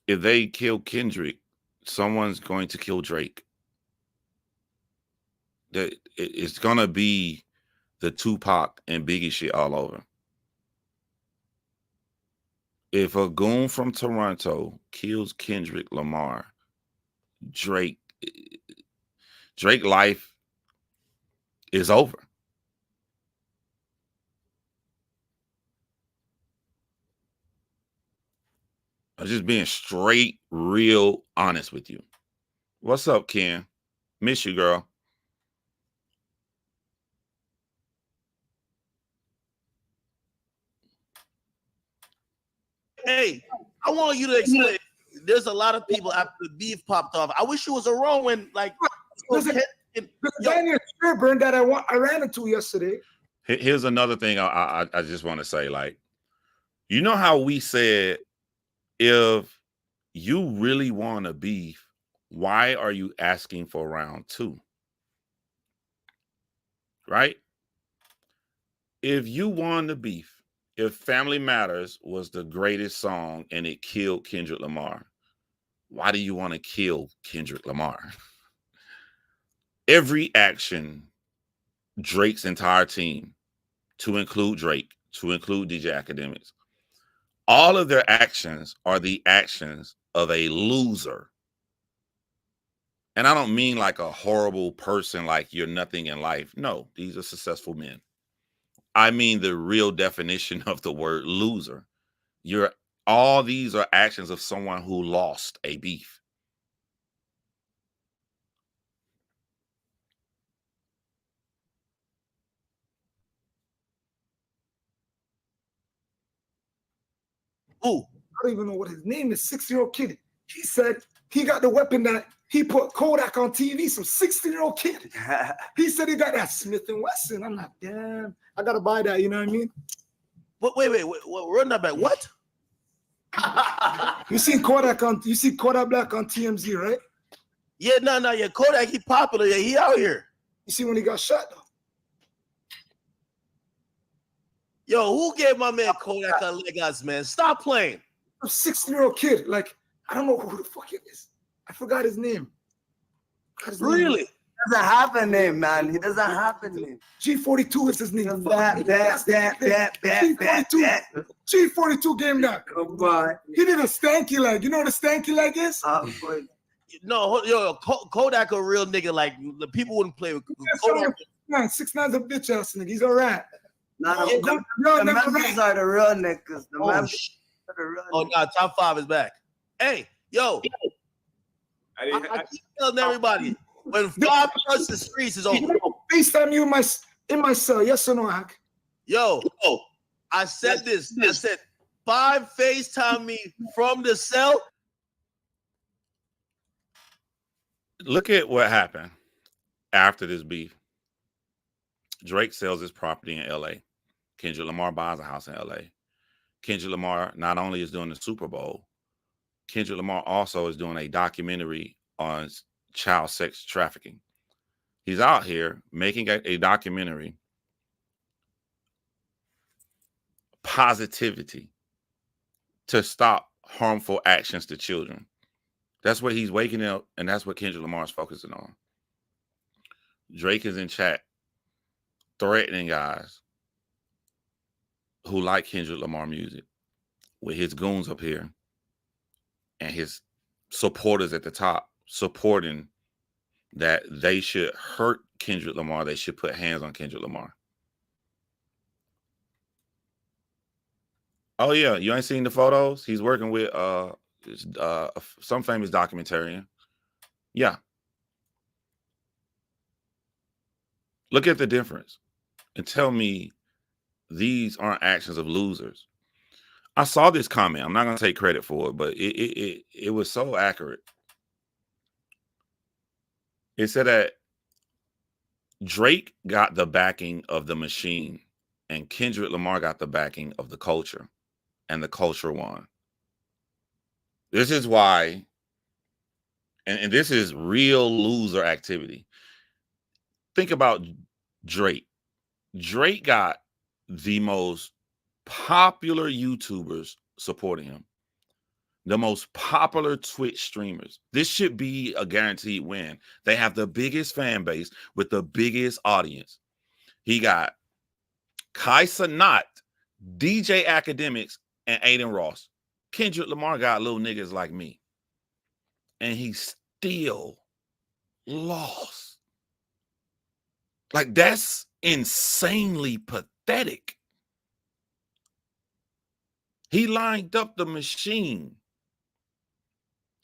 If they kill Kendrick, someone's going to kill Drake. It's going to be the Tupac and Biggie shit all over. If a goon from Toronto kills Kendrick Lamar, Drake life is over. I'm just being straight, real honest with you. What's up, Ken? Miss you, girl. Hey, I want you to explain. There's a lot of people after the beef popped off. I wish you was around when, like, the guy near Sherburne that I ran into yesterday. Here's another thing I just want to say. Like, you know how we said, if you really want to beef, why are you asking for round 2? Right? If you won the beef, if Family Matters was the greatest song and it killed Kendrick Lamar, why do you want to kill Kendrick Lamar? Every action, Drake's entire team, to include Drake, to include DJ Academics, all of their actions are the actions of a loser. And I don't mean like a horrible person, like you're nothing in life. No, these are successful men. I mean the real definition of the word loser. All these are actions of someone who lost a beef. Ooh, I don't even know what his name is. 6-year-old kid. He said he got the weapon that he put Kodak on TV. Some 16-year-old kid. He said he got that Smith & Wesson. I'm like, damn, I gotta buy that. You know what I mean? Wait, run that back. What? You see Kodak Black on TMZ, right? Yeah, no, yeah. Kodak, he popular. Yeah, he out here. You see when he got shot though. Yo, who gave my man Kodak on Legos, man? Stop playing. A 16-year-old kid. Like, I don't know who the fuck it is. I forgot his name. Really? He doesn't have a name, man. He doesn't have a name. G42 is his name. G42 game that. Come on. He did a stanky leg. You know what a stanky leg is? No, yo, Kodak a real nigga. Like, the people wouldn't play with Kodak. 6ix9ine's a bitch ass nigga. He's all right. Nah, the members are the real niggas. The members are the real niggas. Nah, top 5 is back. Hey, yo. I keep telling everybody, when 5 plus the streets is over. FaceTime you in my cell. Yes or no, Hack? Yo, I said this. I said 5 FaceTime me from the cell. Look at what happened after this beef. Drake sells his property in LA. Kendrick Lamar buys a house in LA. Kendrick Lamar not only is doing the Super Bowl, Kendrick Lamar also is doing a documentary on child sex trafficking. He's out here making a documentary, positivity, to stop harmful actions to children. That's what he's waking up, and that's what Kendrick Lamar is focusing on. Drake is in chat threatening guys who like Kendrick Lamar music with his goons up here and his supporters at the top supporting that they should hurt Kendrick Lamar. They should put hands on Kendrick Lamar. Oh yeah, you ain't seen the photos? He's working with some famous documentarian. Yeah. Look at the difference and tell me these aren't actions of losers. I saw this comment. I'm not going to take credit for it, but it was so accurate. It said that Drake got the backing of the machine and Kendrick Lamar got the backing of the culture, and the culture won. This is why, and this is real loser activity. Think about Drake. Drake got the most popular YouTubers supporting him, the most popular Twitch streamers. This should be a guaranteed win. They have the biggest fan base with the biggest audience. He got Kai Cenat, DJ Academics, and Aiden Ross. Kendrick Lamar got little niggas like me. And he still lost. Like, that's insanely pathetic. He lined up the machine.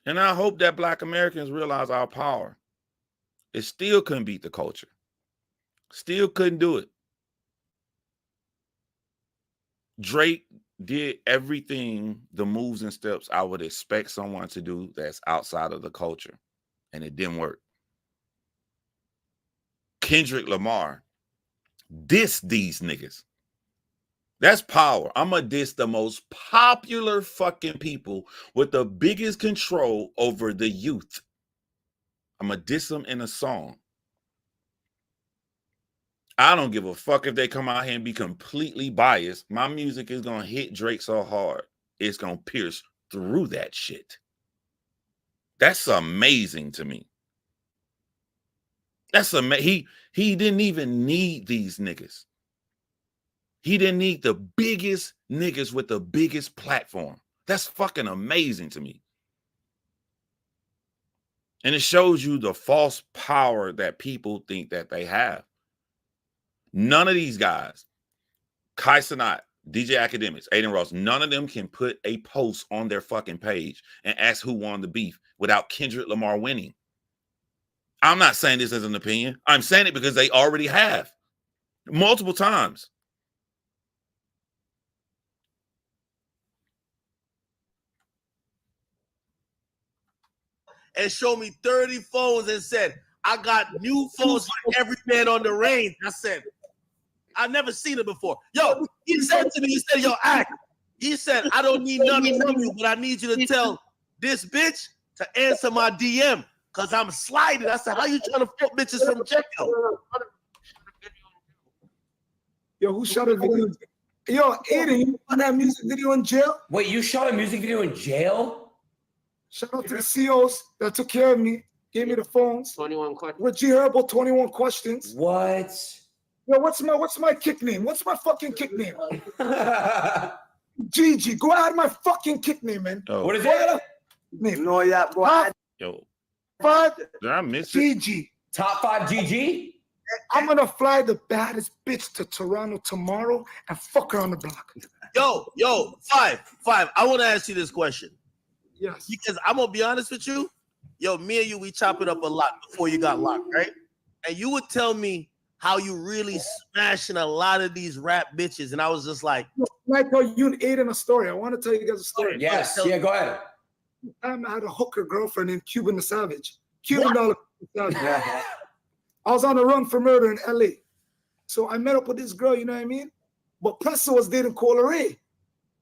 And I hope that Black Americans realize our power. It still couldn't beat the culture. Still couldn't do it. Drake did everything, the moves and steps I would expect someone to do that's outside of the culture. And it didn't work. Kendrick Lamar dissed these niggas. That's power. I'm going to diss the most popular fucking people with the biggest control over the youth. I'm going to diss them in a song. I don't give a fuck if they come out here and be completely biased. My music is going to hit Drake so hard, it's going to pierce through that shit. That's amazing to me. That's amazing. He didn't even need these niggas. He didn't need the biggest niggas with the biggest platform. That's fucking amazing to me. And it shows you the false power that people think that they have. None of these guys, Kai Cenat, DJ Academics, Aiden Ross, none of them can put a post on their fucking page and ask who won the beef without Kendrick Lamar winning. I'm not saying this as an opinion. I'm saying it because they already have multiple times. And showed me 30 phones and said, I got new phones for every man on the range. I said, I've never seen it before. Yo, he said to me, he said, yo, act. He said, I don't need nothing from you, but I need you to tell this bitch to answer my DM because I'm sliding. I said, how you trying to fuck bitches from jail? Yo, who shot a video? Yo, Aiden, you on that music video in jail? Wait, you shot a music video in jail? Shout out to the CEOs that took care of me, gave me the phones. 21 questions. With G Herbal, 21 questions. What? Yo, what's my kick name? What's my fucking kick name? GG. Go ahead, my fucking kick name, man. Oh. What is it? Name. No, yeah, go ahead. Yo, 5 did I miss it? GG. Top 5 GG? I'm gonna fly the baddest bitch to Toronto tomorrow and fuck her on the block. Yo, five. I want to ask you this question. Yes. Because I'm gonna be honest with you, yo, me and you, we chop it up a lot before you got locked, right? And you would tell me how you really smashing a lot of these rap bitches, and I was just like, I tell you and Aiden a story. I want to tell you guys a story. Yes, yeah, go ahead. I had a hooker girlfriend named Cuban the Savage. Cuban Dollar Savage. Yeah. I was on the run for murder in LA. So I met up with this girl, you know what I mean? But Presto was dating Cola Ray.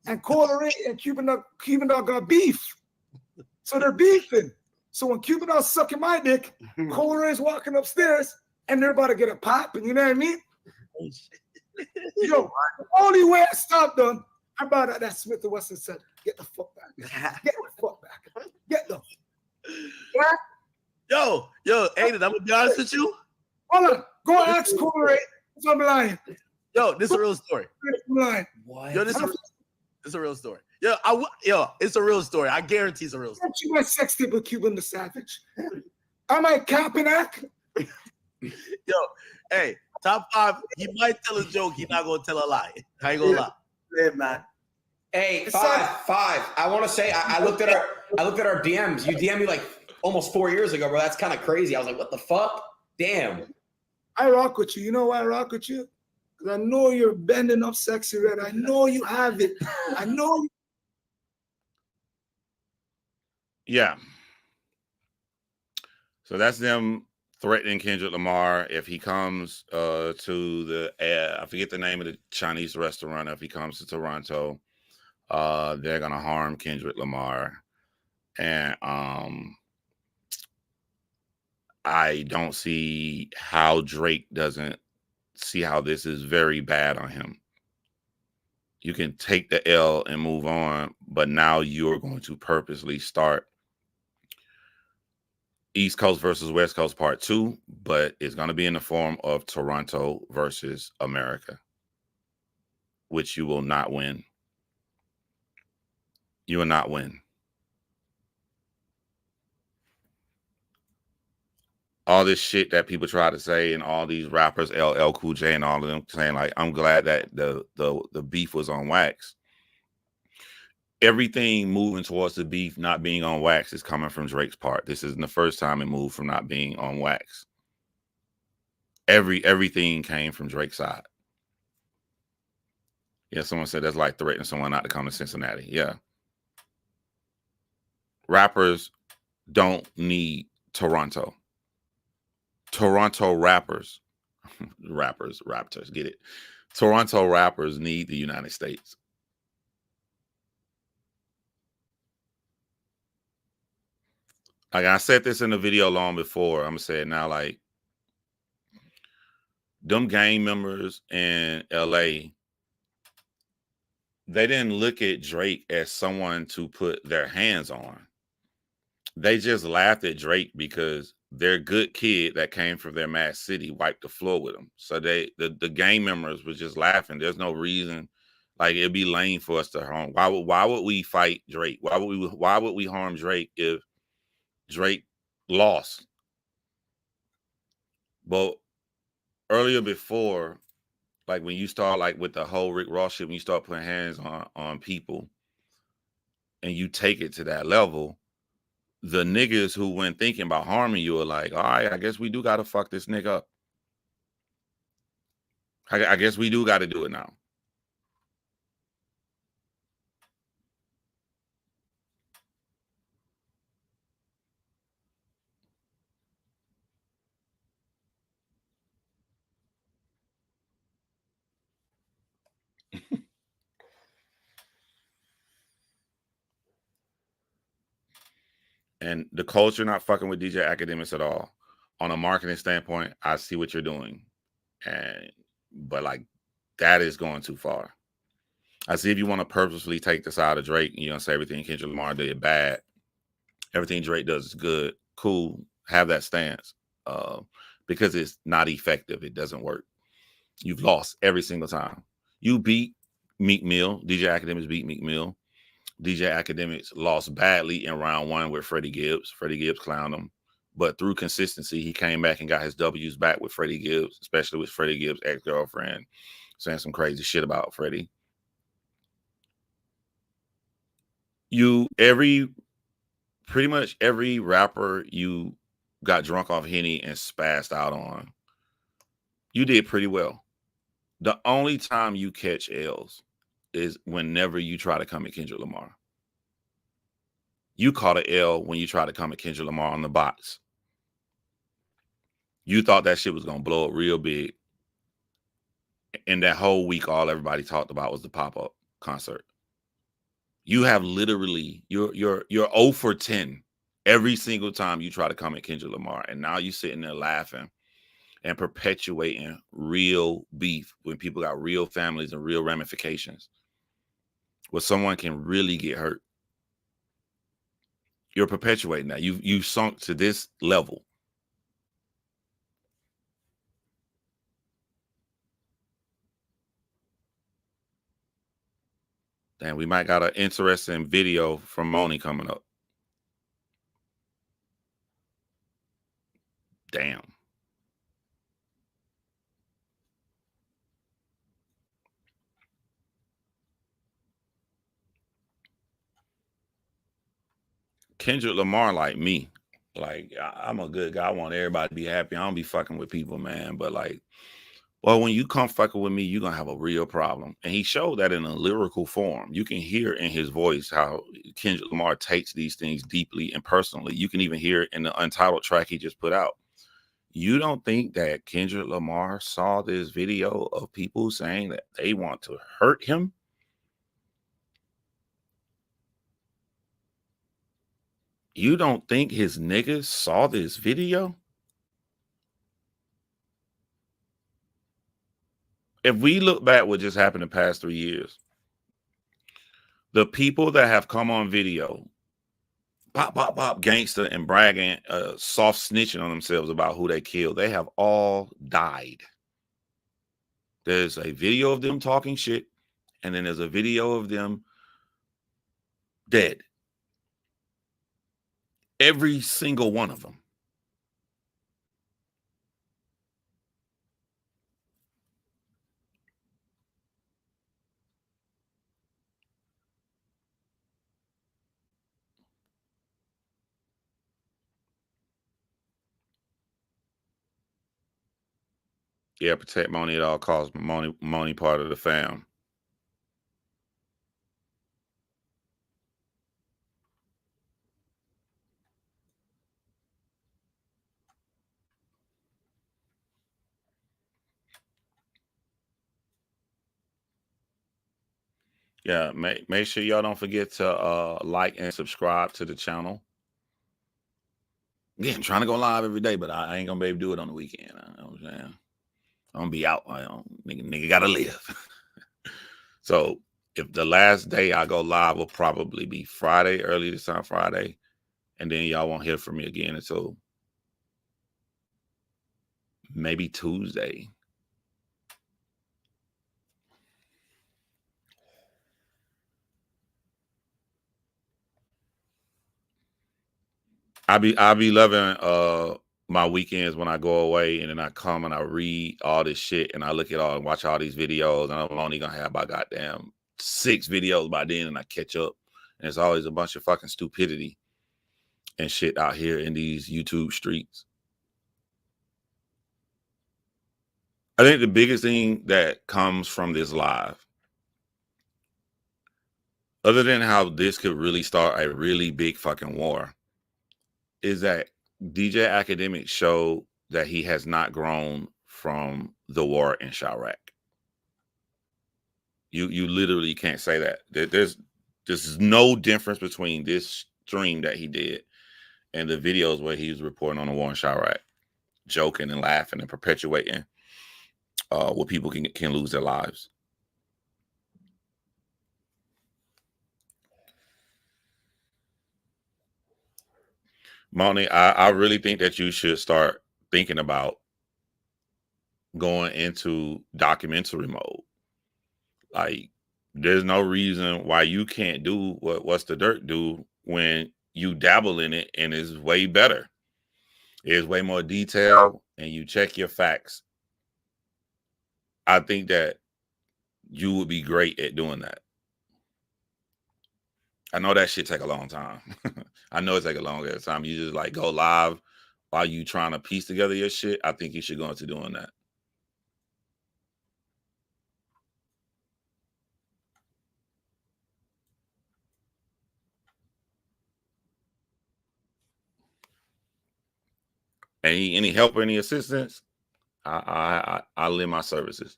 And Cola Ray and Cuban Dog got beef. So they're beefing. So when Cuban Dog's sucking my dick, Cola Ray's walking upstairs and they're about to get a pop, and you know what I mean? Yo, the only way I stopped them, I about that Smith & Wesson said, get the fuck back. Get the fuck back. Get the back. yo, Aiden, I'm gonna be honest with you. Hold on. Go ask Cola Ray. I'm lying. Yo, this is a real story. I'm lying. What? Yo, this is a real story. Yo, it's a real story. I guarantee it's a real story. Don't you my sex tape with Cuban the Savage? Am I capping act? Yo, hey, top 5. He might tell a joke. He's not gonna tell a lie. I ain't gonna lie. Yeah, man. Hey, five. I want to say I looked at our DMs. You DM'd me like almost 4 years ago, bro. That's kind of crazy. I was like, what the fuck? Damn. I rock with you. You know why I rock with you? Because I know you're bending up sexy red. I know you have it. I know. Yeah. So that's them threatening Kendrick Lamar if he comes to the I forget the name of the Chinese restaurant. If he comes to Toronto, they're gonna harm Kendrick Lamar, and I don't see how Drake doesn't see how this is very bad on him. You can take the L and move on, but now you're going to purposely start East Coast versus West Coast part 2, but it's going to be in the form of Toronto versus America, which you will not win. You will not win. All this shit that people try to say, and all these rappers, LL Cool J and all of them saying, like, I'm glad that the beef was on wax. Everything moving towards the beef not being on wax is coming from Drake's part. This isn't the first time it moved from not being on wax. Everything came from Drake's side. Yeah, someone said that's like threatening someone not to come to Cincinnati. Yeah. Rappers don't need Toronto. Toronto rappers, raptors, get it? Toronto rappers need the United States. Like I said this in the video long before, I'm gonna say it now, like, them gang members in LA, they didn't look at Drake as someone to put their hands on. They just laughed at Drake because their good kid that came from their mad city wiped the floor with them. So the gang members was just laughing. There's no reason, like, it'd be lame for us to harm. Why would we fight Drake? Why would we harm Drake if Drake lost? But earlier before, like when you start like with the whole Rick Ross shit, when you start putting hands on people and you take it to that level, the niggas who went thinking about harming you are like, all right, I guess we do got to fuck this nigga up. I guess we do got to do it now. And the culture not fucking with DJ Academics at all. On a marketing standpoint, I see what you're doing. But like, that is going too far. I see if you want to purposely take the side of Drake, you know, say everything Kendrick Lamar did bad, everything Drake does is good, cool, have that stance. Because it's not effective. It doesn't work. You've lost every single time. You beat Meek Mill. DJ Academics beat Meek Mill. DJ Academics lost badly in round 1 with Freddie Gibbs. Freddie Gibbs clowned him. But through consistency, he came back and got his W's back with Freddie Gibbs, especially with Freddie Gibbs' ex-girlfriend saying some crazy shit about Freddie. Pretty much every rapper you got drunk off Henny and spazzed out on, you did pretty well. The only time you catch L's is whenever you try to come at Kendrick Lamar. You caught an L when you tried to come at Kendrick Lamar on the box. You thought that shit was going to blow up real big. And that whole week, all everybody talked about was the pop-up concert. You have literally, you're 0 for 10 every single time you try to come at Kendrick Lamar. And now you're sitting there laughing and perpetuating real beef when people got real families and real ramifications, where someone can really get hurt. You're perpetuating that. You've sunk to this level. Damn, we might got an interesting video from Moni coming up. Damn. Kendrick Lamar like me. Like, I'm a good guy. I want everybody to be happy. I don't be fucking with people, man. But like, well, when you come fucking with me, you're gonna have a real problem. And he showed that in a lyrical form. You can hear in his voice how Kendrick Lamar takes these things deeply and personally. You can even hear it in the Untitled track he just put out. You don't think that Kendrick Lamar saw this video of people saying that they want to hurt him? You don't think his niggas saw this video? If we look back what just happened the past 3 years, the people that have come on video, pop, gangster, and bragging, soft snitching on themselves about who they killed, they have all died. There's a video of them talking shit, and then there's a video of them dead. Every single one of them. Yeah, protect Money at all costs. Money part of the fam. Yeah, make sure y'all don't forget to like and subscribe to the channel. Again, trying to go live every day, but I ain't gonna be able to do it on the weekend. You know what I'm saying? I'm gonna be out. Nigga gotta live. So if the last day I go live will probably be Friday, early this time Friday, and then y'all won't hear from me again until maybe Tuesday. I be loving my weekends when I go away and then I come and I read all this shit and I look at all and watch all these videos and I'm only gonna have about goddamn 6 videos by then and I catch up. And it's always a bunch of fucking stupidity and shit out here in these YouTube streets. I think the biggest thing that comes from this live, other than how this could really start a really big fucking war, is that DJ Academic showed that he has not grown from the war in Chirac. You literally can't say that. There's no difference between this stream that he did and the videos where he was reporting on the war in Chirac, joking and laughing and perpetuating where people can lose their lives. Monty, I really think that you should start thinking about going into documentary mode. Like, there's no reason why you can't do What's the Dirt do when you dabble in it and it's way better. It's way more detailed and you check your facts. I think that you would be great at doing that. I know that shit take a long time. I know it take a long time. You just like go live while you trying to piece together your shit. I think you should go into doing that. Any help or any assistance, I lend my services.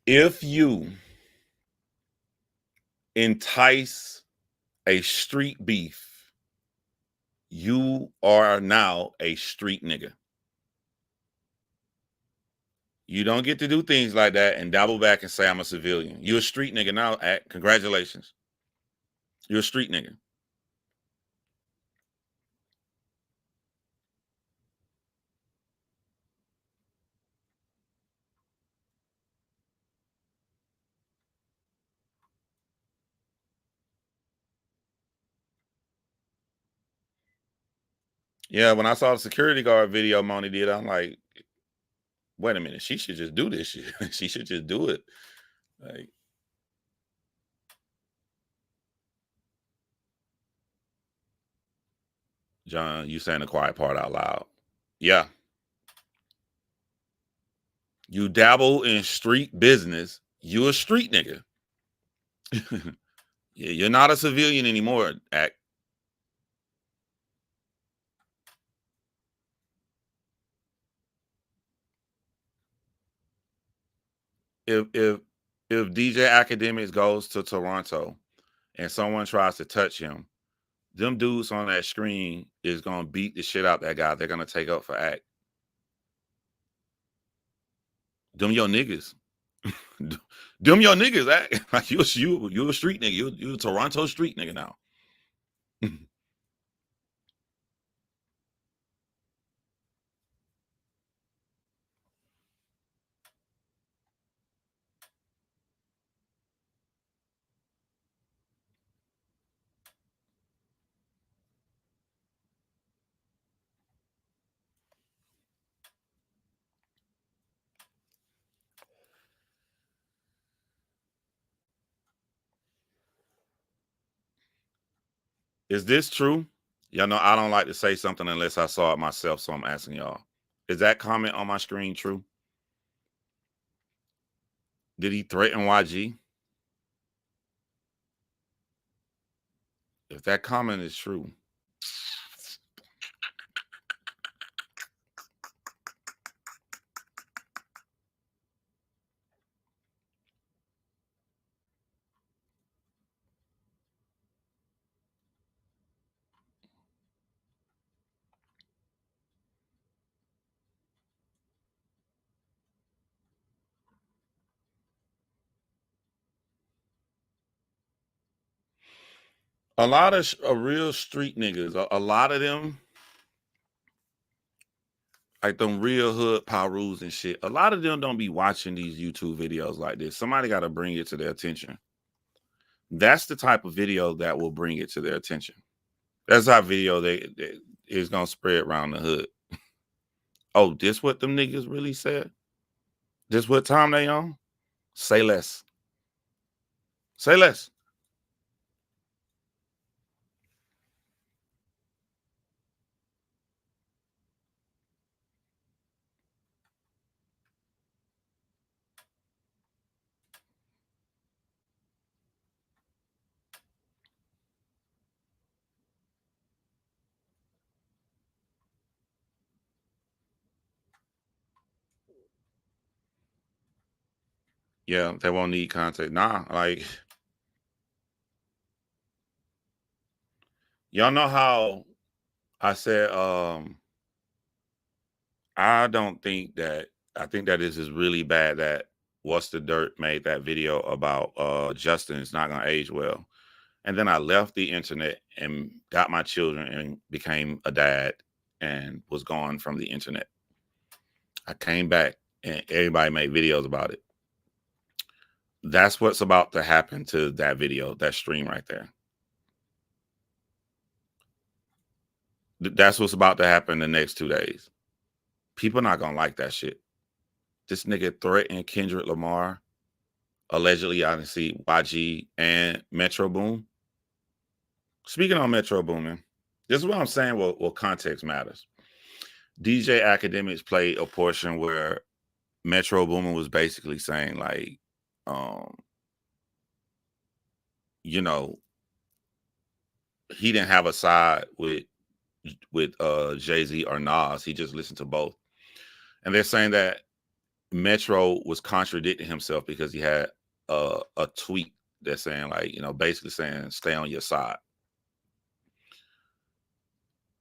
If you entice a street beef, you are now a street nigga. You don't get to do things like that and double back and say I'm a civilian. You're a street nigga now. Congratulations. You're a street nigga. Yeah, when I saw the security guard video Moni did, I'm like, wait a minute, she should just do this shit. She should just do it. Like, John, you saying the quiet part out loud. Yeah. You dabble in street business, you a street nigga. Yeah, you're not a civilian anymore, Act. If DJ Academics goes to Toronto and someone tries to touch him, them dudes on that screen is gonna beat the shit out that guy. They're gonna take up for Act. Them your niggas. Them your niggas, Act. Like you a street nigga. You a Toronto street nigga now. Is this true? Y'all know I don't like to say something unless I saw it myself, so I'm asking y'all. Is that comment on my screen true? Did he threaten YG? If that comment is true, a lot of real street niggas, a lot of them, like them real hood Pyrus and shit, a lot of them don't be watching these YouTube videos like this. Somebody got to bring it to their attention. That's the type of video that will bring it to their attention. That's our video that is going to spread around the hood. Oh, this what them niggas really said? This what time they on? Say less. Say less. Yeah, they won't need context. Nah, like, y'all know how I said, I think that this is really bad that What's the Dirt made that video about Justin is not gonna age well. And then I left the internet and got my children and became a dad and was gone from the internet. I came back and everybody made videos about it. That's what's about to happen to that video, that stream right there. That's what's about to happen the next 2 days. People not gonna like that shit. This nigga threatened Kendrick Lamar. Allegedly, I didn't see YG and Metro Boom. Speaking on Metro Boomin, this is what I'm saying. Well, context matters. DJ Academics played a portion where Metro Boomin was basically saying, like, you know, he didn't have a side with Jay-Z or Nas. He just listened to both. And they're saying that Metro was contradicting himself because he had a tweet that's saying, like, you know, basically saying, stay on your side.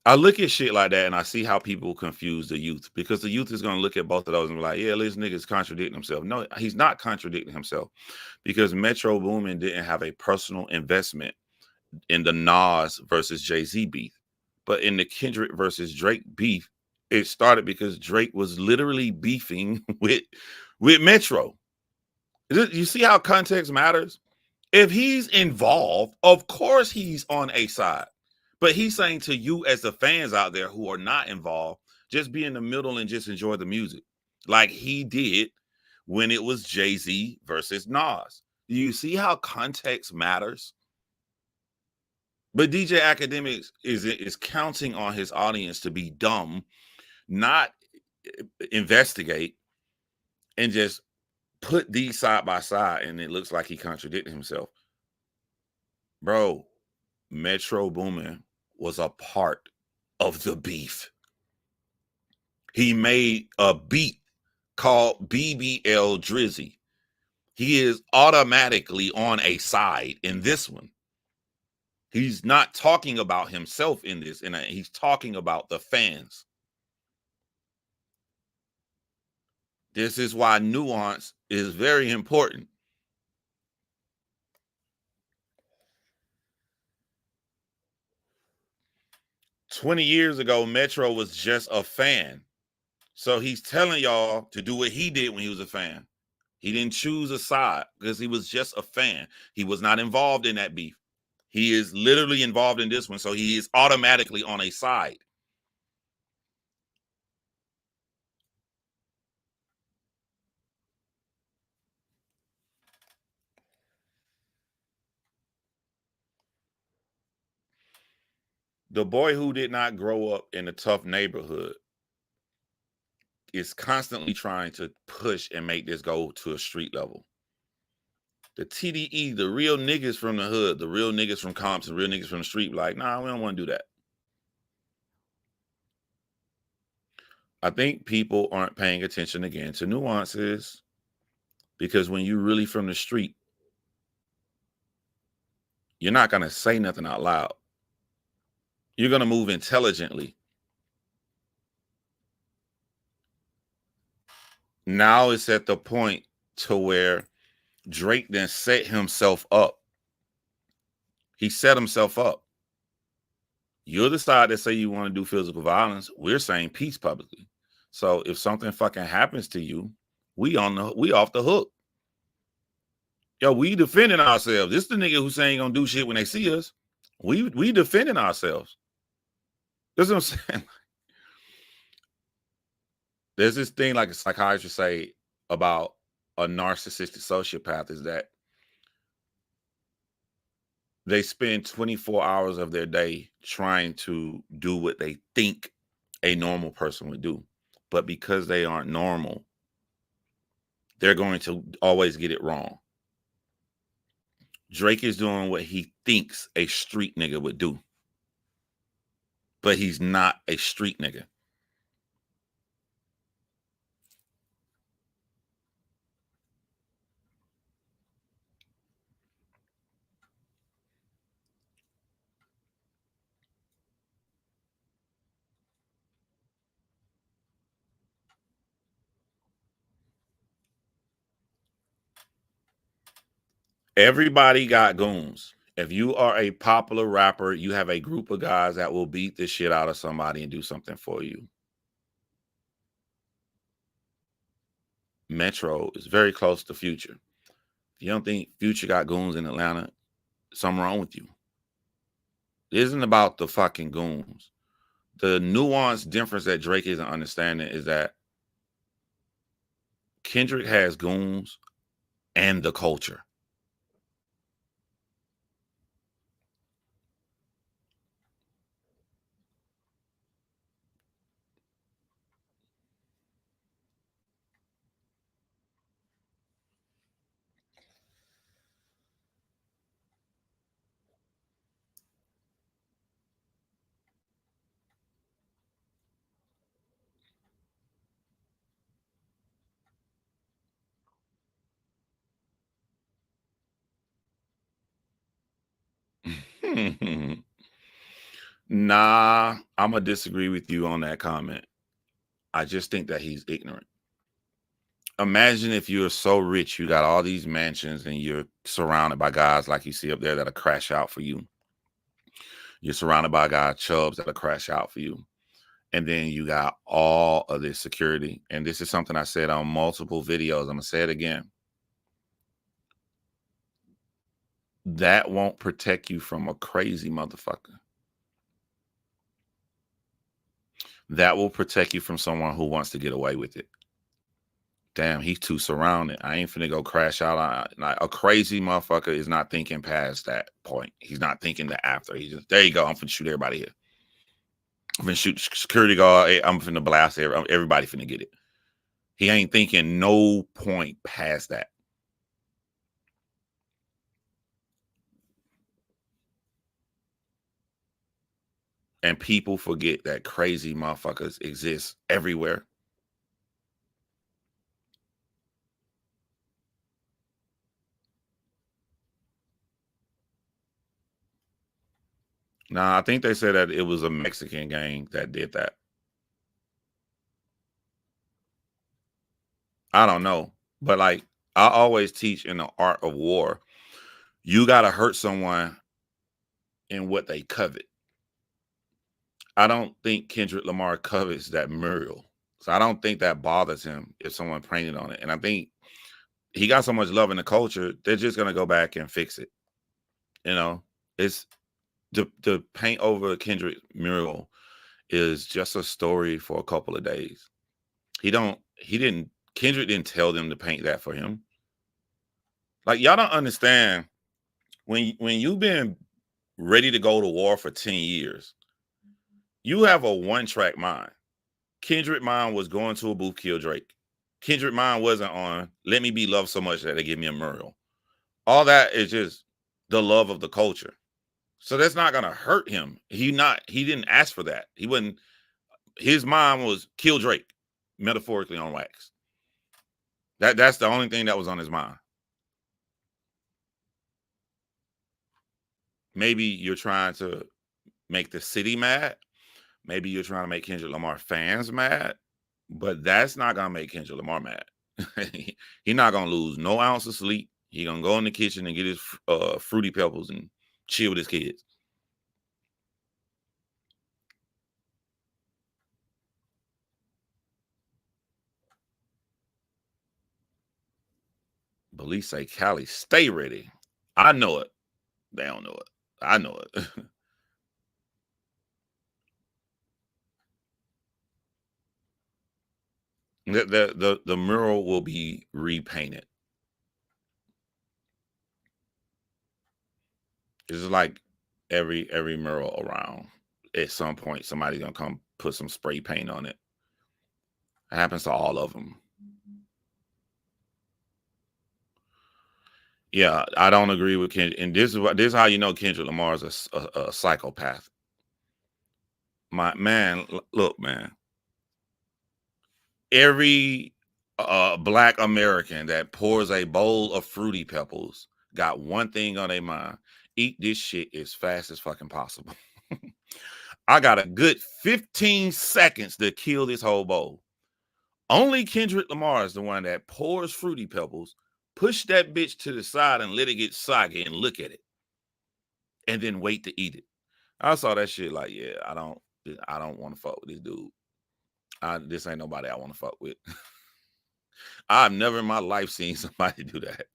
I look at shit like that and I see how people confuse the youth, because the youth is going to look at both of those and be like, yeah, this nigga's contradicting himself. No, he's not contradicting himself, because Metro Boomin didn't have a personal investment in the Nas versus Jay-Z beef. But in the Kendrick versus Drake beef, it started because Drake was literally beefing with Metro. You see how context matters? If he's involved, of course he's on a side. But he's saying to you as the fans out there who are not involved, just be in the middle and just enjoy the music. Like he did when it was Jay-Z versus Nas. You see how context matters? But DJ Academics is counting on his audience to be dumb, not investigate, and just put these side by side, and it looks like he contradicted himself. Bro, Metro Boomin was a part of the beef. He made a beat called BBL Drizzy. He is automatically on a side in this one. He's not talking about himself in this, and he's talking about the fans. This is why nuance is very important. "20 years ago, Metro was just a fan. So he's telling y'all to do what he did when he was a fan. He didn't choose a side because he was just a fan. He was not involved in that beef. He is literally involved in this one, so he is automatically on a side. The boy who did not grow up in a tough neighborhood is constantly trying to push and make this go to a street level. The TDE, the real niggas from the hood, the real niggas from Compton, real niggas from the street, like, nah, we don't want to do that. I think people aren't paying attention again to nuances, because when you're really from the street, you're not going to say nothing out loud. You're going to move intelligently. Now it's at the point to where Drake then set himself up. He set himself up. You're the side that say you want to do physical violence. We're saying peace publicly. So if something fucking happens to you, we off the hook. Yo, we defending ourselves. This is the nigga who's saying gonna do shit when they see us. We defending ourselves. That's what I'm saying. There's this thing like a psychiatrist say about a narcissistic sociopath, is that they spend 24 hours of their day trying to do what they think a normal person would do. But because they aren't normal, they're going to always get it wrong. Drake is doing what he thinks a street nigga would do. But he's not a street nigga. Everybody got goons. If you are a popular rapper, you have a group of guys that will beat the shit out of somebody and do something for you. Metro is very close to Future. If you don't think Future got goons in Atlanta, something wrong with you. It isn't about the fucking goons. The nuanced difference that Drake isn't understanding is that Kendrick has goons and the culture. Nah, I'm going to disagree with you on that comment. I just think that he's ignorant. Imagine if you're so rich, you got all these mansions and you're surrounded by guys like you see up there that'll crash out for you. You're surrounded by guys, chubs, that'll crash out for you. And then you got all of this security. And this is something I said on multiple videos. I'm going to say it again. That won't protect you from a crazy motherfucker. that will protect you from someone who wants to get away with it. Damn, he's too surrounded. I ain't finna go crash out. Like a crazy motherfucker is not thinking past that point. He's not thinking the after. He's just, there you go. I'm finna shoot everybody here. I'm finna shoot security guard. I'm finna blast everybody finna get it. He ain't thinking no point past that. And people forget that crazy motherfuckers exist everywhere. Nah, I think they said that it was a Mexican gang that did that. I don't know. But like I always teach in the art of war, you gotta hurt someone in what they covet. I don't think Kendrick Lamar covets that mural. So I don't think that bothers him if someone painted on it. And I think he got so much love in the culture, they're just gonna go back and fix it. You know, it's the paint over Kendrick mural is just a story for a couple of days. Kendrick didn't tell them to paint that for him. Like y'all don't understand when you've been ready to go to war for 10 years, you have a one-track mind. Kendrick mind was going to a booth, kill Drake. Kendrick mind wasn't on let me be loved so much that they give me a mural. All that is just the love of the culture. So that's not gonna hurt him. He didn't ask for that. His mind was kill Drake, metaphorically on wax. That's the only thing that was on his mind. Maybe you're trying to make the city mad. Maybe you're trying to make Kendrick Lamar fans mad, but that's not gonna make Kendrick Lamar mad. He's not gonna lose no ounce of sleep. He's gonna go in the kitchen and get his fruity pebbles and chill with his kids. Police say Cali, stay ready. I know it. They don't know it. I know it. The mural will be repainted. It's like every mural around. At some point, somebody's gonna come put some spray paint on it. It happens to all of them. Yeah, I don't agree with Kendrick. And this is how you know Kendrick Lamar is a psychopath. My man, look, man. Every Black American that pours a bowl of Fruity Pebbles got one thing on their mind: eat this shit as fast as fucking possible. I got a good 15 seconds to kill this whole bowl. Only Kendrick Lamar is the one that pours Fruity Pebbles, push that bitch to the side and let it get soggy and look at it, and then wait to eat it. I saw that shit like, yeah, I don't want to fuck with this dude. This ain't nobody I want to fuck with. I've never in my life seen somebody do that.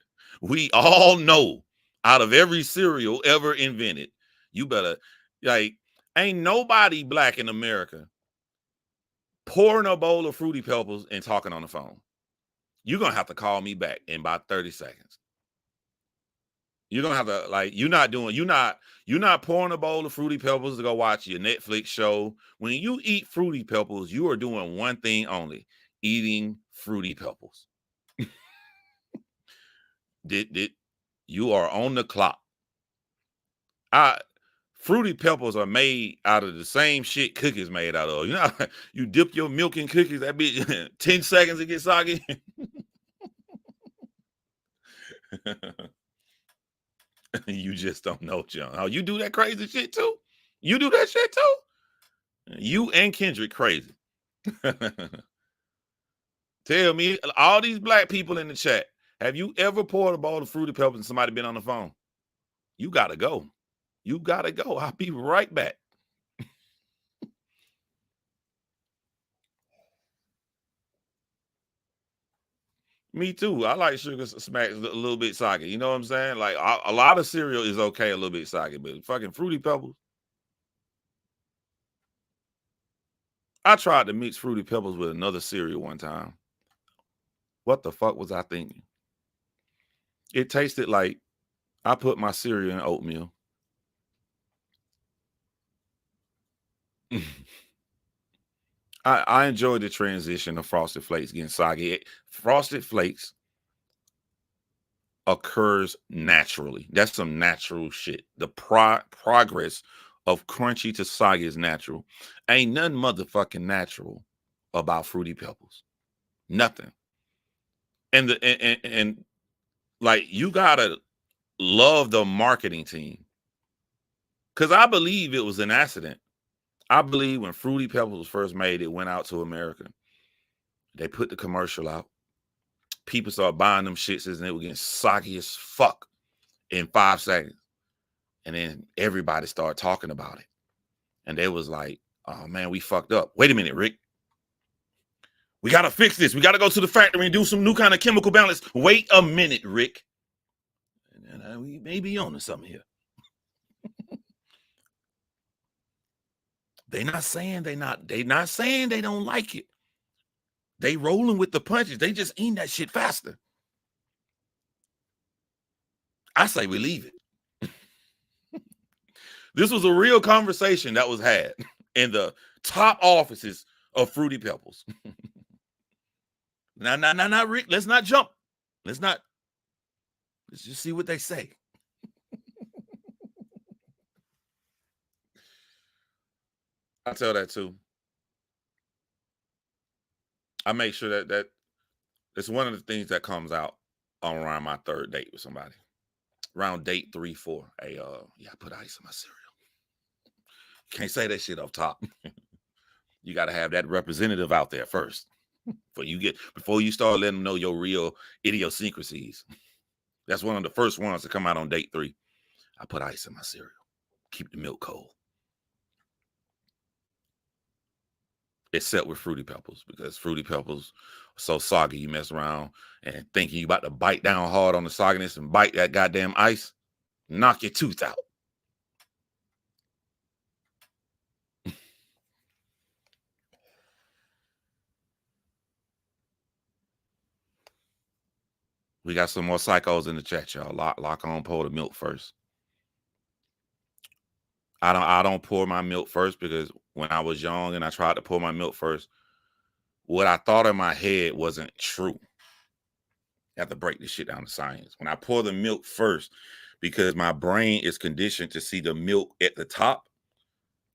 We all know out of every cereal ever invented, you better, like, ain't nobody Black in America pouring a bowl of Fruity Pebbles and talking on the phone. You're going to have to call me back in about 30 seconds. You're going to have to, like, you're not pouring a bowl of Fruity Pebbles to go watch your Netflix show. When you eat Fruity Pebbles, you are doing one thing only: eating Fruity Pebbles. You are on the clock. Fruity Pebbles are made out of the same shit cookies made out of. You know, you dip your milk in cookies, that bitch 10 seconds it gets soggy. You just don't know, John. Oh, you do that crazy shit too? You do that shit too? You and Kendrick crazy. Tell me, all these Black people in the chat, have you ever poured a bowl of Fruity Pebbles and somebody been on the phone? You gotta go. You gotta go. I'll be right back. Me too. I like sugar smacks a little bit soggy. You know what I'm saying? Like a lot of cereal is okay a little bit soggy, but fucking Fruity Pebbles. I tried to mix Fruity Pebbles with another cereal one time. What the fuck was I thinking? It tasted like I put my cereal in oatmeal. I enjoyed the transition of Frosted Flakes getting soggy. Frosted Flakes occurs naturally. That's some natural shit. The progress of crunchy to soggy is natural. Ain't nothing motherfucking natural about Fruity Pebbles. Nothing. And like, you gotta love the marketing team, because I believe it was an accident. I believe when Fruity Pebbles was first made, it went out to America. They put the commercial out. People started buying them shits and they were getting soggy as fuck in 5 seconds. And then everybody started talking about it. And they was like, oh man, we fucked up. Wait a minute, Rick. We got to fix this. We got to go to the factory and do some new kind of chemical balance. Wait a minute, Rick. And we may be on to something here. They not saying they not saying they don't like it. They rolling with the punches. They just eating that shit faster. I say we leave it. This was a real conversation that was had in the top offices of Fruity Pebbles. Now, Rick, let's not jump. Let's just see what they say. I tell that too. I make sure that it's one of the things that comes out around my third date with somebody. Around date 3, 4. Hey, yeah, I put ice in my cereal. Can't say that shit up top. You got to have that representative out there first. Before you start letting them know your real idiosyncrasies. That's one of the first ones to come out on date 3. I put ice in my cereal. Keep the milk cold. Except with Fruity Pebbles, because Fruity Pebbles are so soggy, you mess around and thinking you about to bite down hard on the sogginess and bite that goddamn ice, knock your tooth out. We got some more psychos in the chat, y'all. Lock on, pour the milk first. I don't pour my milk first, because when I was young and I tried to pour my milk first, what I thought in my head wasn't true. I have to break this shit down to science. When I pour the milk first, because my brain is conditioned to see the milk at the top,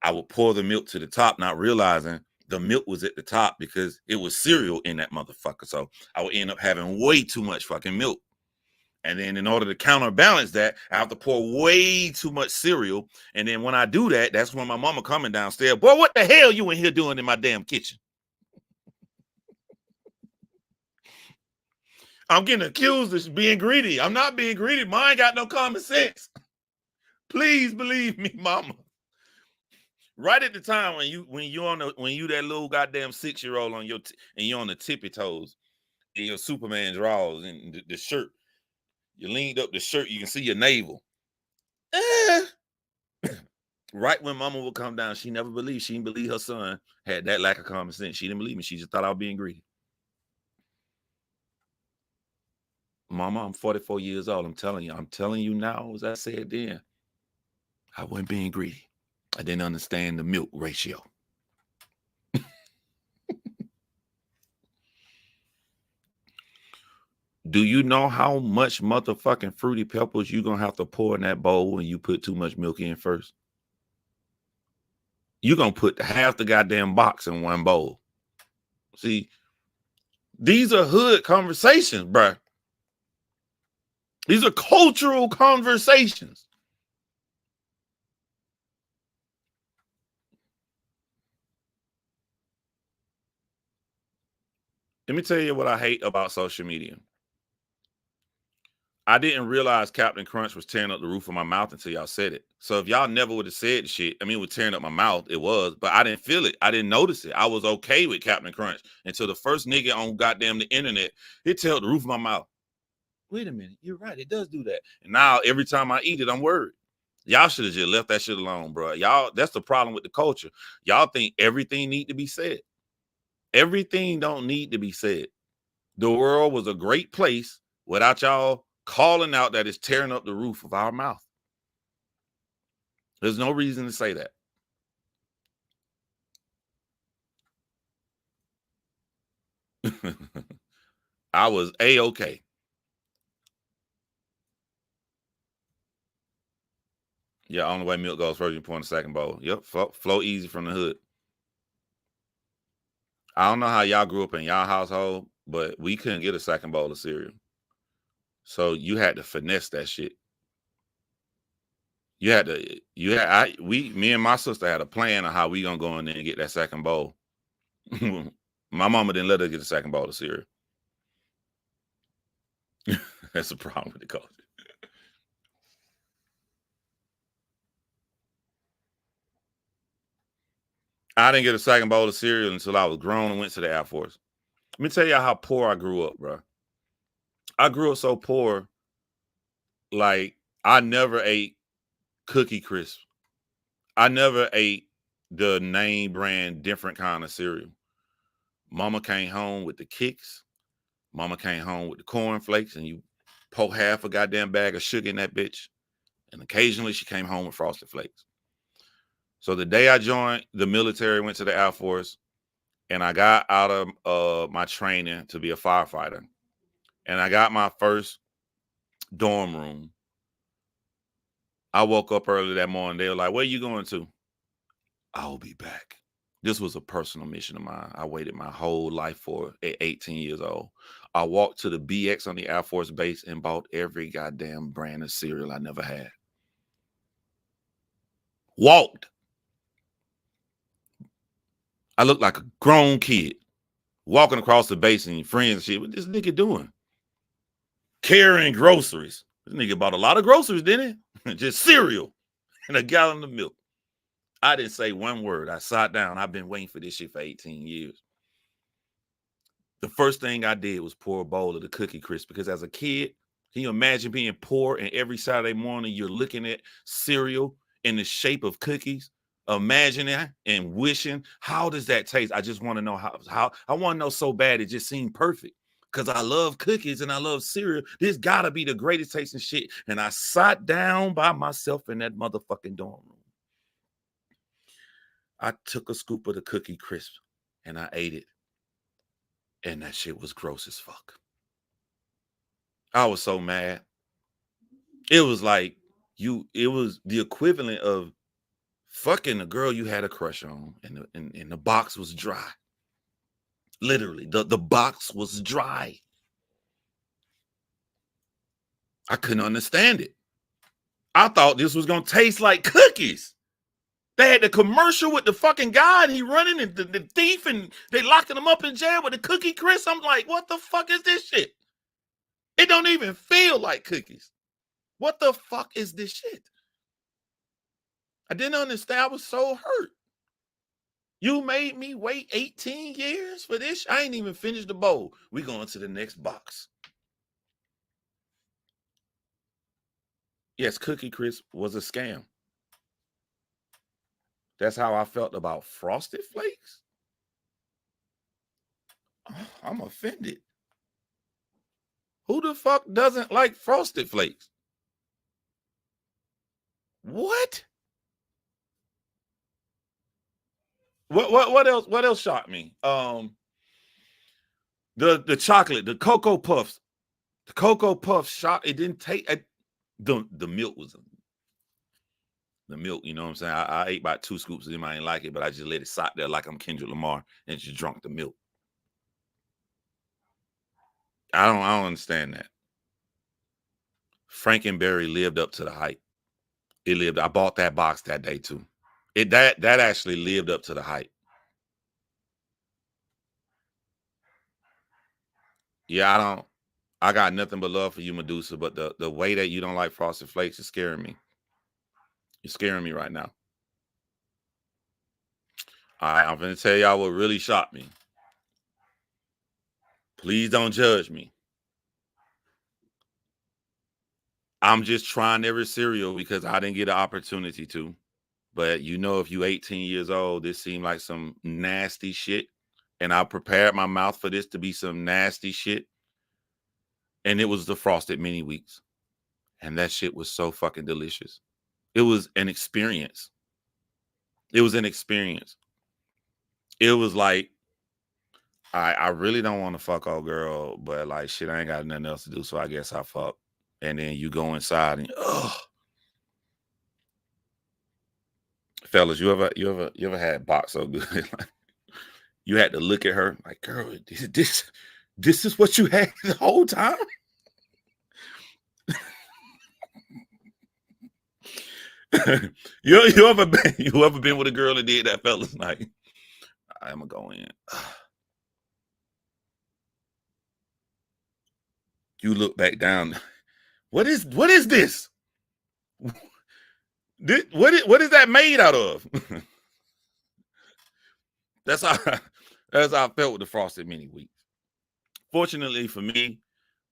I would pour the milk to the top, not realizing the milk was at the top because it was cereal in that motherfucker. So I would end up having way too much fucking milk. And then in order to counterbalance that, I have to pour way too much cereal. And then when I do that, that's when my mama coming downstairs. Boy, what the hell you in here doing in my damn kitchen? I'm getting accused of being greedy. I'm not being greedy. Mine got no common sense. Please believe me, mama. Right at the time when you that little goddamn 6-year-old on and you're on the tippy toes in your Superman drawers and the shirt. You leaned up the shirt, you can see your navel. Right when mama would come down, she never believed. She didn't believe her son had that lack of common sense. She didn't believe me. She just thought I was being greedy. Mama, I'm 44 years old. I'm telling you now, as I said then, I wasn't being greedy. I didn't understand the milk ratio. Do you know how much motherfucking Fruity Pebbles you're going to have to pour in that bowl when you put too much milk in first? You're going to put half the goddamn box in one bowl. See, these are hood conversations, bruh. These are cultural conversations. Let me tell you what I hate about social media. I didn't realize Captain Crunch was tearing up the roof of my mouth until y'all said it. So if y'all never would have said shit, I mean, it was tearing up my mouth. It was, but I didn't feel it. I didn't notice it. I was okay with Captain Crunch until the first nigga on goddamn the internet, it tear up the roof of my mouth. Wait a minute. You're right. It does do that. And now every time I eat it, I'm worried. Y'all should have just left that shit alone, bro. Y'all, that's the problem with the culture. Y'all think everything need to be said. Everything don't need to be said. The world was a great place without y'all calling out that it's tearing up the roof of our mouth. There's no reason to say that. I was A-okay. Yeah, only way milk goes first, you pour in the second bowl. Yep, flow easy from the hood. I don't know how y'all grew up in y'all household, but we couldn't get a second bowl of cereal. So you had to finesse that shit. Me and my sister had a plan of how we gonna go in there and get that second bowl. My mama didn't let her get a second bowl of cereal. That's the problem with the culture. I didn't get a second bowl of cereal until I was grown and went to the Air Force. Let me tell y'all how poor I grew up, bro. I grew up so poor, like I never ate Cookie Crisp. I never ate the name brand different kind of cereal. Mama came home with the Kicks. Mama came home with the corn flakes, and you poke half a goddamn bag of sugar in that bitch. And occasionally she came home with Frosted Flakes. So the day I joined the military, went to the Air Force, and I got out of my training to be a firefighter. And I got my first dorm room. I woke up early that morning. They were like, where are you going to? I'll be back. This was a personal mission of mine. I waited my whole life for at 18 years old. I walked to the BX on the Air Force Base and bought every goddamn brand of cereal I never had. Walked. I looked like a grown kid walking across the base and your friends and shit. What this nigga doing? Carrying groceries. This nigga bought a lot of groceries, didn't he? Just cereal and a gallon of milk. I didn't say one word. I sat down. I've been waiting for this shit for 18 years. The first thing I did was pour a bowl of the Cookie Crisp because as a kid, can you imagine being poor and every Saturday morning you're looking at cereal in the shape of cookies? Imagine that and wishing, how does that taste? I just want to know how I want to know so bad. It just seemed perfect because I love cookies and I love cereal. This gotta be the greatest tasting shit. And I sat down by myself in that motherfucking dorm room. I took a scoop of the Cookie Crisp and I ate it. And that shit was gross as fuck. I was so mad. It was like it was the equivalent of fucking a girl you had a crush on, and the box was dry. Literally, the box was dry. I couldn't understand it. I thought this was gonna taste like cookies. They had the commercial with the fucking guy and he running and the thief and they locking him up in jail with the Cookie Crisp. I'm like, what the fuck is this shit? It don't even feel like cookies. What the fuck is this shit? I didn't understand. I was so hurt. You made me wait 18 years for this? I ain't even finished the bowl. We going to the next box. Yes, Cookie Crisp was a scam. That's how I felt about Frosted Flakes. I'm offended. Who the fuck doesn't like Frosted Flakes? What? What else? What else shocked me? The chocolate, the Cocoa Puffs. The Cocoa Puffs shocked. It didn't take the milk was the milk. You know what I'm saying? I ate about 2 scoops of them. I didn't like it, but I just let it sit there like I'm Kendrick Lamar and just drunk the milk. I don't understand that. Frankenberry lived up to the hype. It lived. I bought that box that day too. That actually lived up to the hype. Yeah, I got nothing but love for you, Medusa, but the way that you don't like Frosted Flakes is scaring me. You're scaring me right now. All right, I'm going to tell y'all what really shocked me. Please don't judge me. I'm just trying every cereal because I didn't get an opportunity to. But you know, if you 18 years old, this seemed like some nasty shit. And I prepared my mouth for this to be some nasty shit. And it was the Frosted Mini Wheats. And that shit was so fucking delicious. It was an experience. It was an experience. It was like, I really don't want to fuck old girl, but like shit, I ain't got nothing else to do, so I guess I fuck. And then you go inside and fellas, you ever had box so good? Like, you had to look at her like, girl, this is what you had the whole time. you ever been with a girl that did that, fellas? Like, I'm gonna go in. You look back down. What is this? What is that made out of? That's how I felt with the Frosted Mini Wheats. Fortunately for me,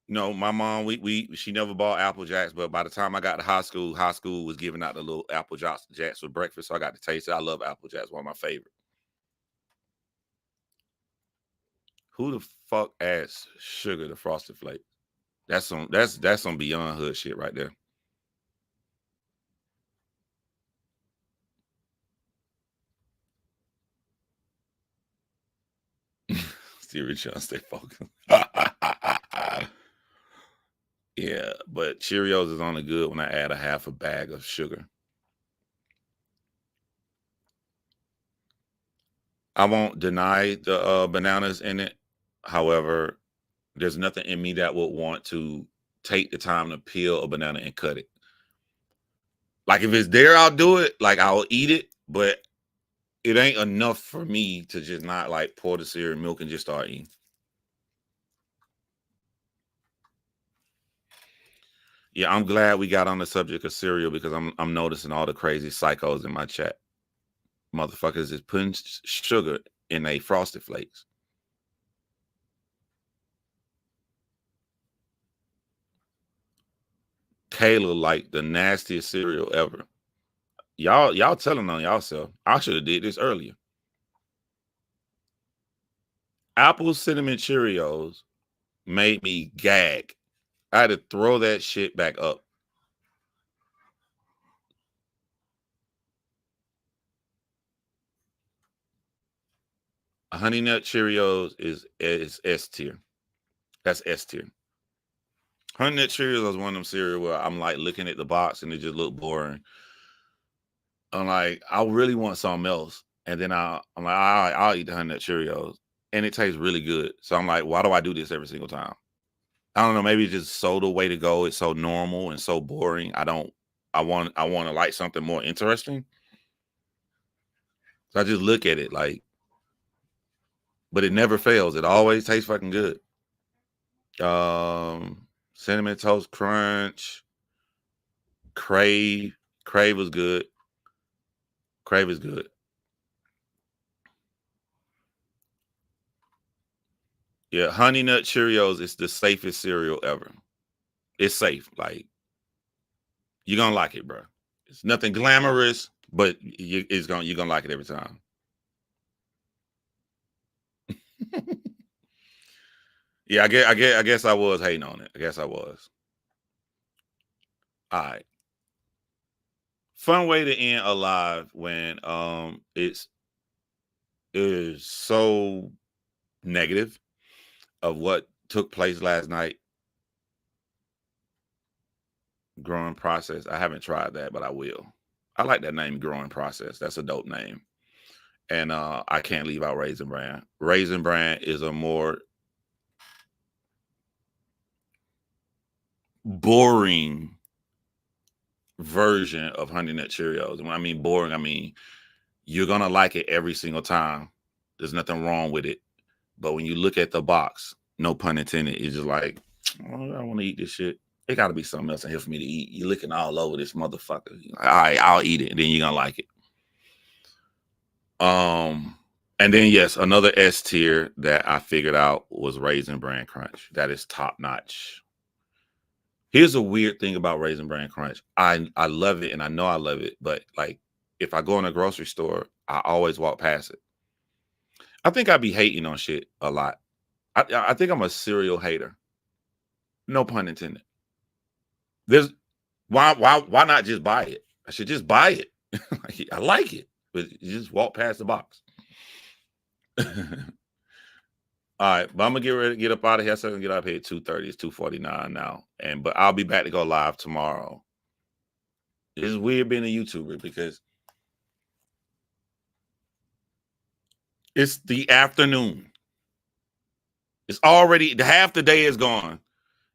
my mom, she never bought Apple Jacks, but by the time I got to high school was giving out the little Apple Jacks for breakfast, so I got to taste it. I love Apple Jacks, one of my favorite. Who the fuck adds sugar to Frosted Flakes? That's some beyond hood shit right there. Siri trying to stay focused. Yeah, but Cheerios is only good when I add a half a bag of sugar. I won't deny the bananas in it. However, there's nothing in me that would want to take the time to peel a banana and cut it. Like if it's there, I'll do it. Like I'll eat it, but it ain't enough for me to just not like pour the cereal milk and just start eating. Yeah, I'm glad we got on the subject of cereal because I'm noticing all the crazy psychos in my chat. Motherfuckers is putting sugar in a Frosted Flakes. Kayla like the nastiest cereal ever. Y'all telling on y'allself. I should have did this earlier. Apple Cinnamon Cheerios made me gag. I had to throw that shit back up. Honey Nut Cheerios is S tier. That's S tier. Honey Nut Cheerios is one of them cereal where I'm like looking at the box and it just look boring. I'm like, I really want something else. And then I'm like, I'll eat the Honey Nut Cheerios. And it tastes really good. So I'm like, why do I do this every single time? I don't know. Maybe it's just so the way to go. It's so normal and so boring. I want to like something more interesting. So I just look at it like, but it never fails. It always tastes fucking good. Cinnamon Toast Crunch. Crave was good. Crave is good. Yeah, Honey Nut Cheerios is the safest cereal ever. It's safe. Like, you're gonna like it, bro. It's nothing glamorous, but you're gonna like it every time. Yeah, I guess I was hating on it. I guess I was. All right. Fun way to end a live when it is so negative of what took place last night. Growing Process. I haven't tried that, but I will. I like that name, Growing Process. That's a dope name. And I can't leave out Raisin Bran. Raisin Bran is a more boring version of Honey Nut Cheerios. And when I mean boring, I mean you're gonna like it every single time. There's nothing wrong with it. But when you look at the box, no pun intended, it's just like, oh, I want to eat this shit. It got to be something else in here for me to eat. You're looking all over this motherfucker. Like, all right, I'll eat it, and then you're gonna like it. And then yes, another S tier that I figured out was Raisin Bran Crunch. That is top notch. Here's a weird thing about Raisin Bran Crunch. I love it, and I know I love it, but like if I go in a grocery store, I always walk past it. I think I be hating on shit a lot. I think I'm a serial hater. No pun intended. There's why not just buy it? I should just buy it. I like it, but you just walk past the box. All right, but I'm gonna get ready to get up out of here. So I can get up here at 2:30. It's 2:49 now, but I'll be back to go live tomorrow. It's weird being a YouTuber because it's the afternoon. It's already half the day is gone,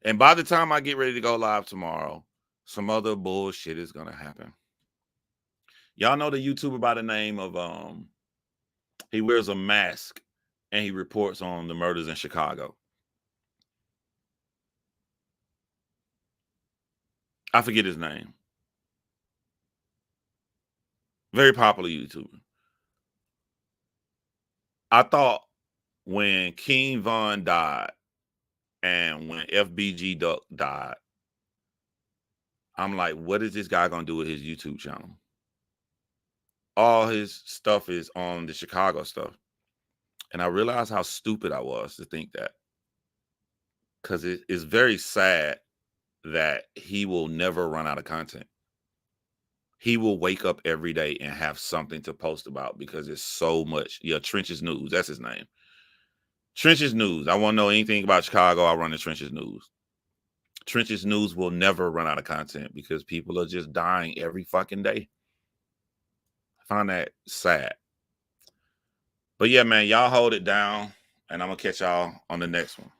and by the time I get ready to go live tomorrow, some other bullshit is gonna happen. Y'all know the YouTuber by the name of he wears a mask and he reports on the murders in Chicago. I forget his name. Very popular YouTuber. I thought when King Von died and when FBG Duck died, I'm like, what is this guy gonna do with his YouTube channel? All his stuff is on the Chicago stuff. And I realized how stupid I was to think that. Because it is very sad that he will never run out of content. He will wake up every day and have something to post about because it's so much. Yeah, Trenches News, that's his name. Trenches News. I want to know anything about Chicago, I run the Trenches News. Trenches News will never run out of content because people are just dying every fucking day. I find that sad. But yeah, man, y'all hold it down, and I'm going to catch y'all on the next one.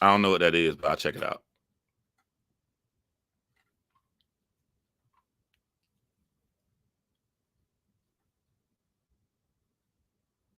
I don't know what that is, but I'll check it out.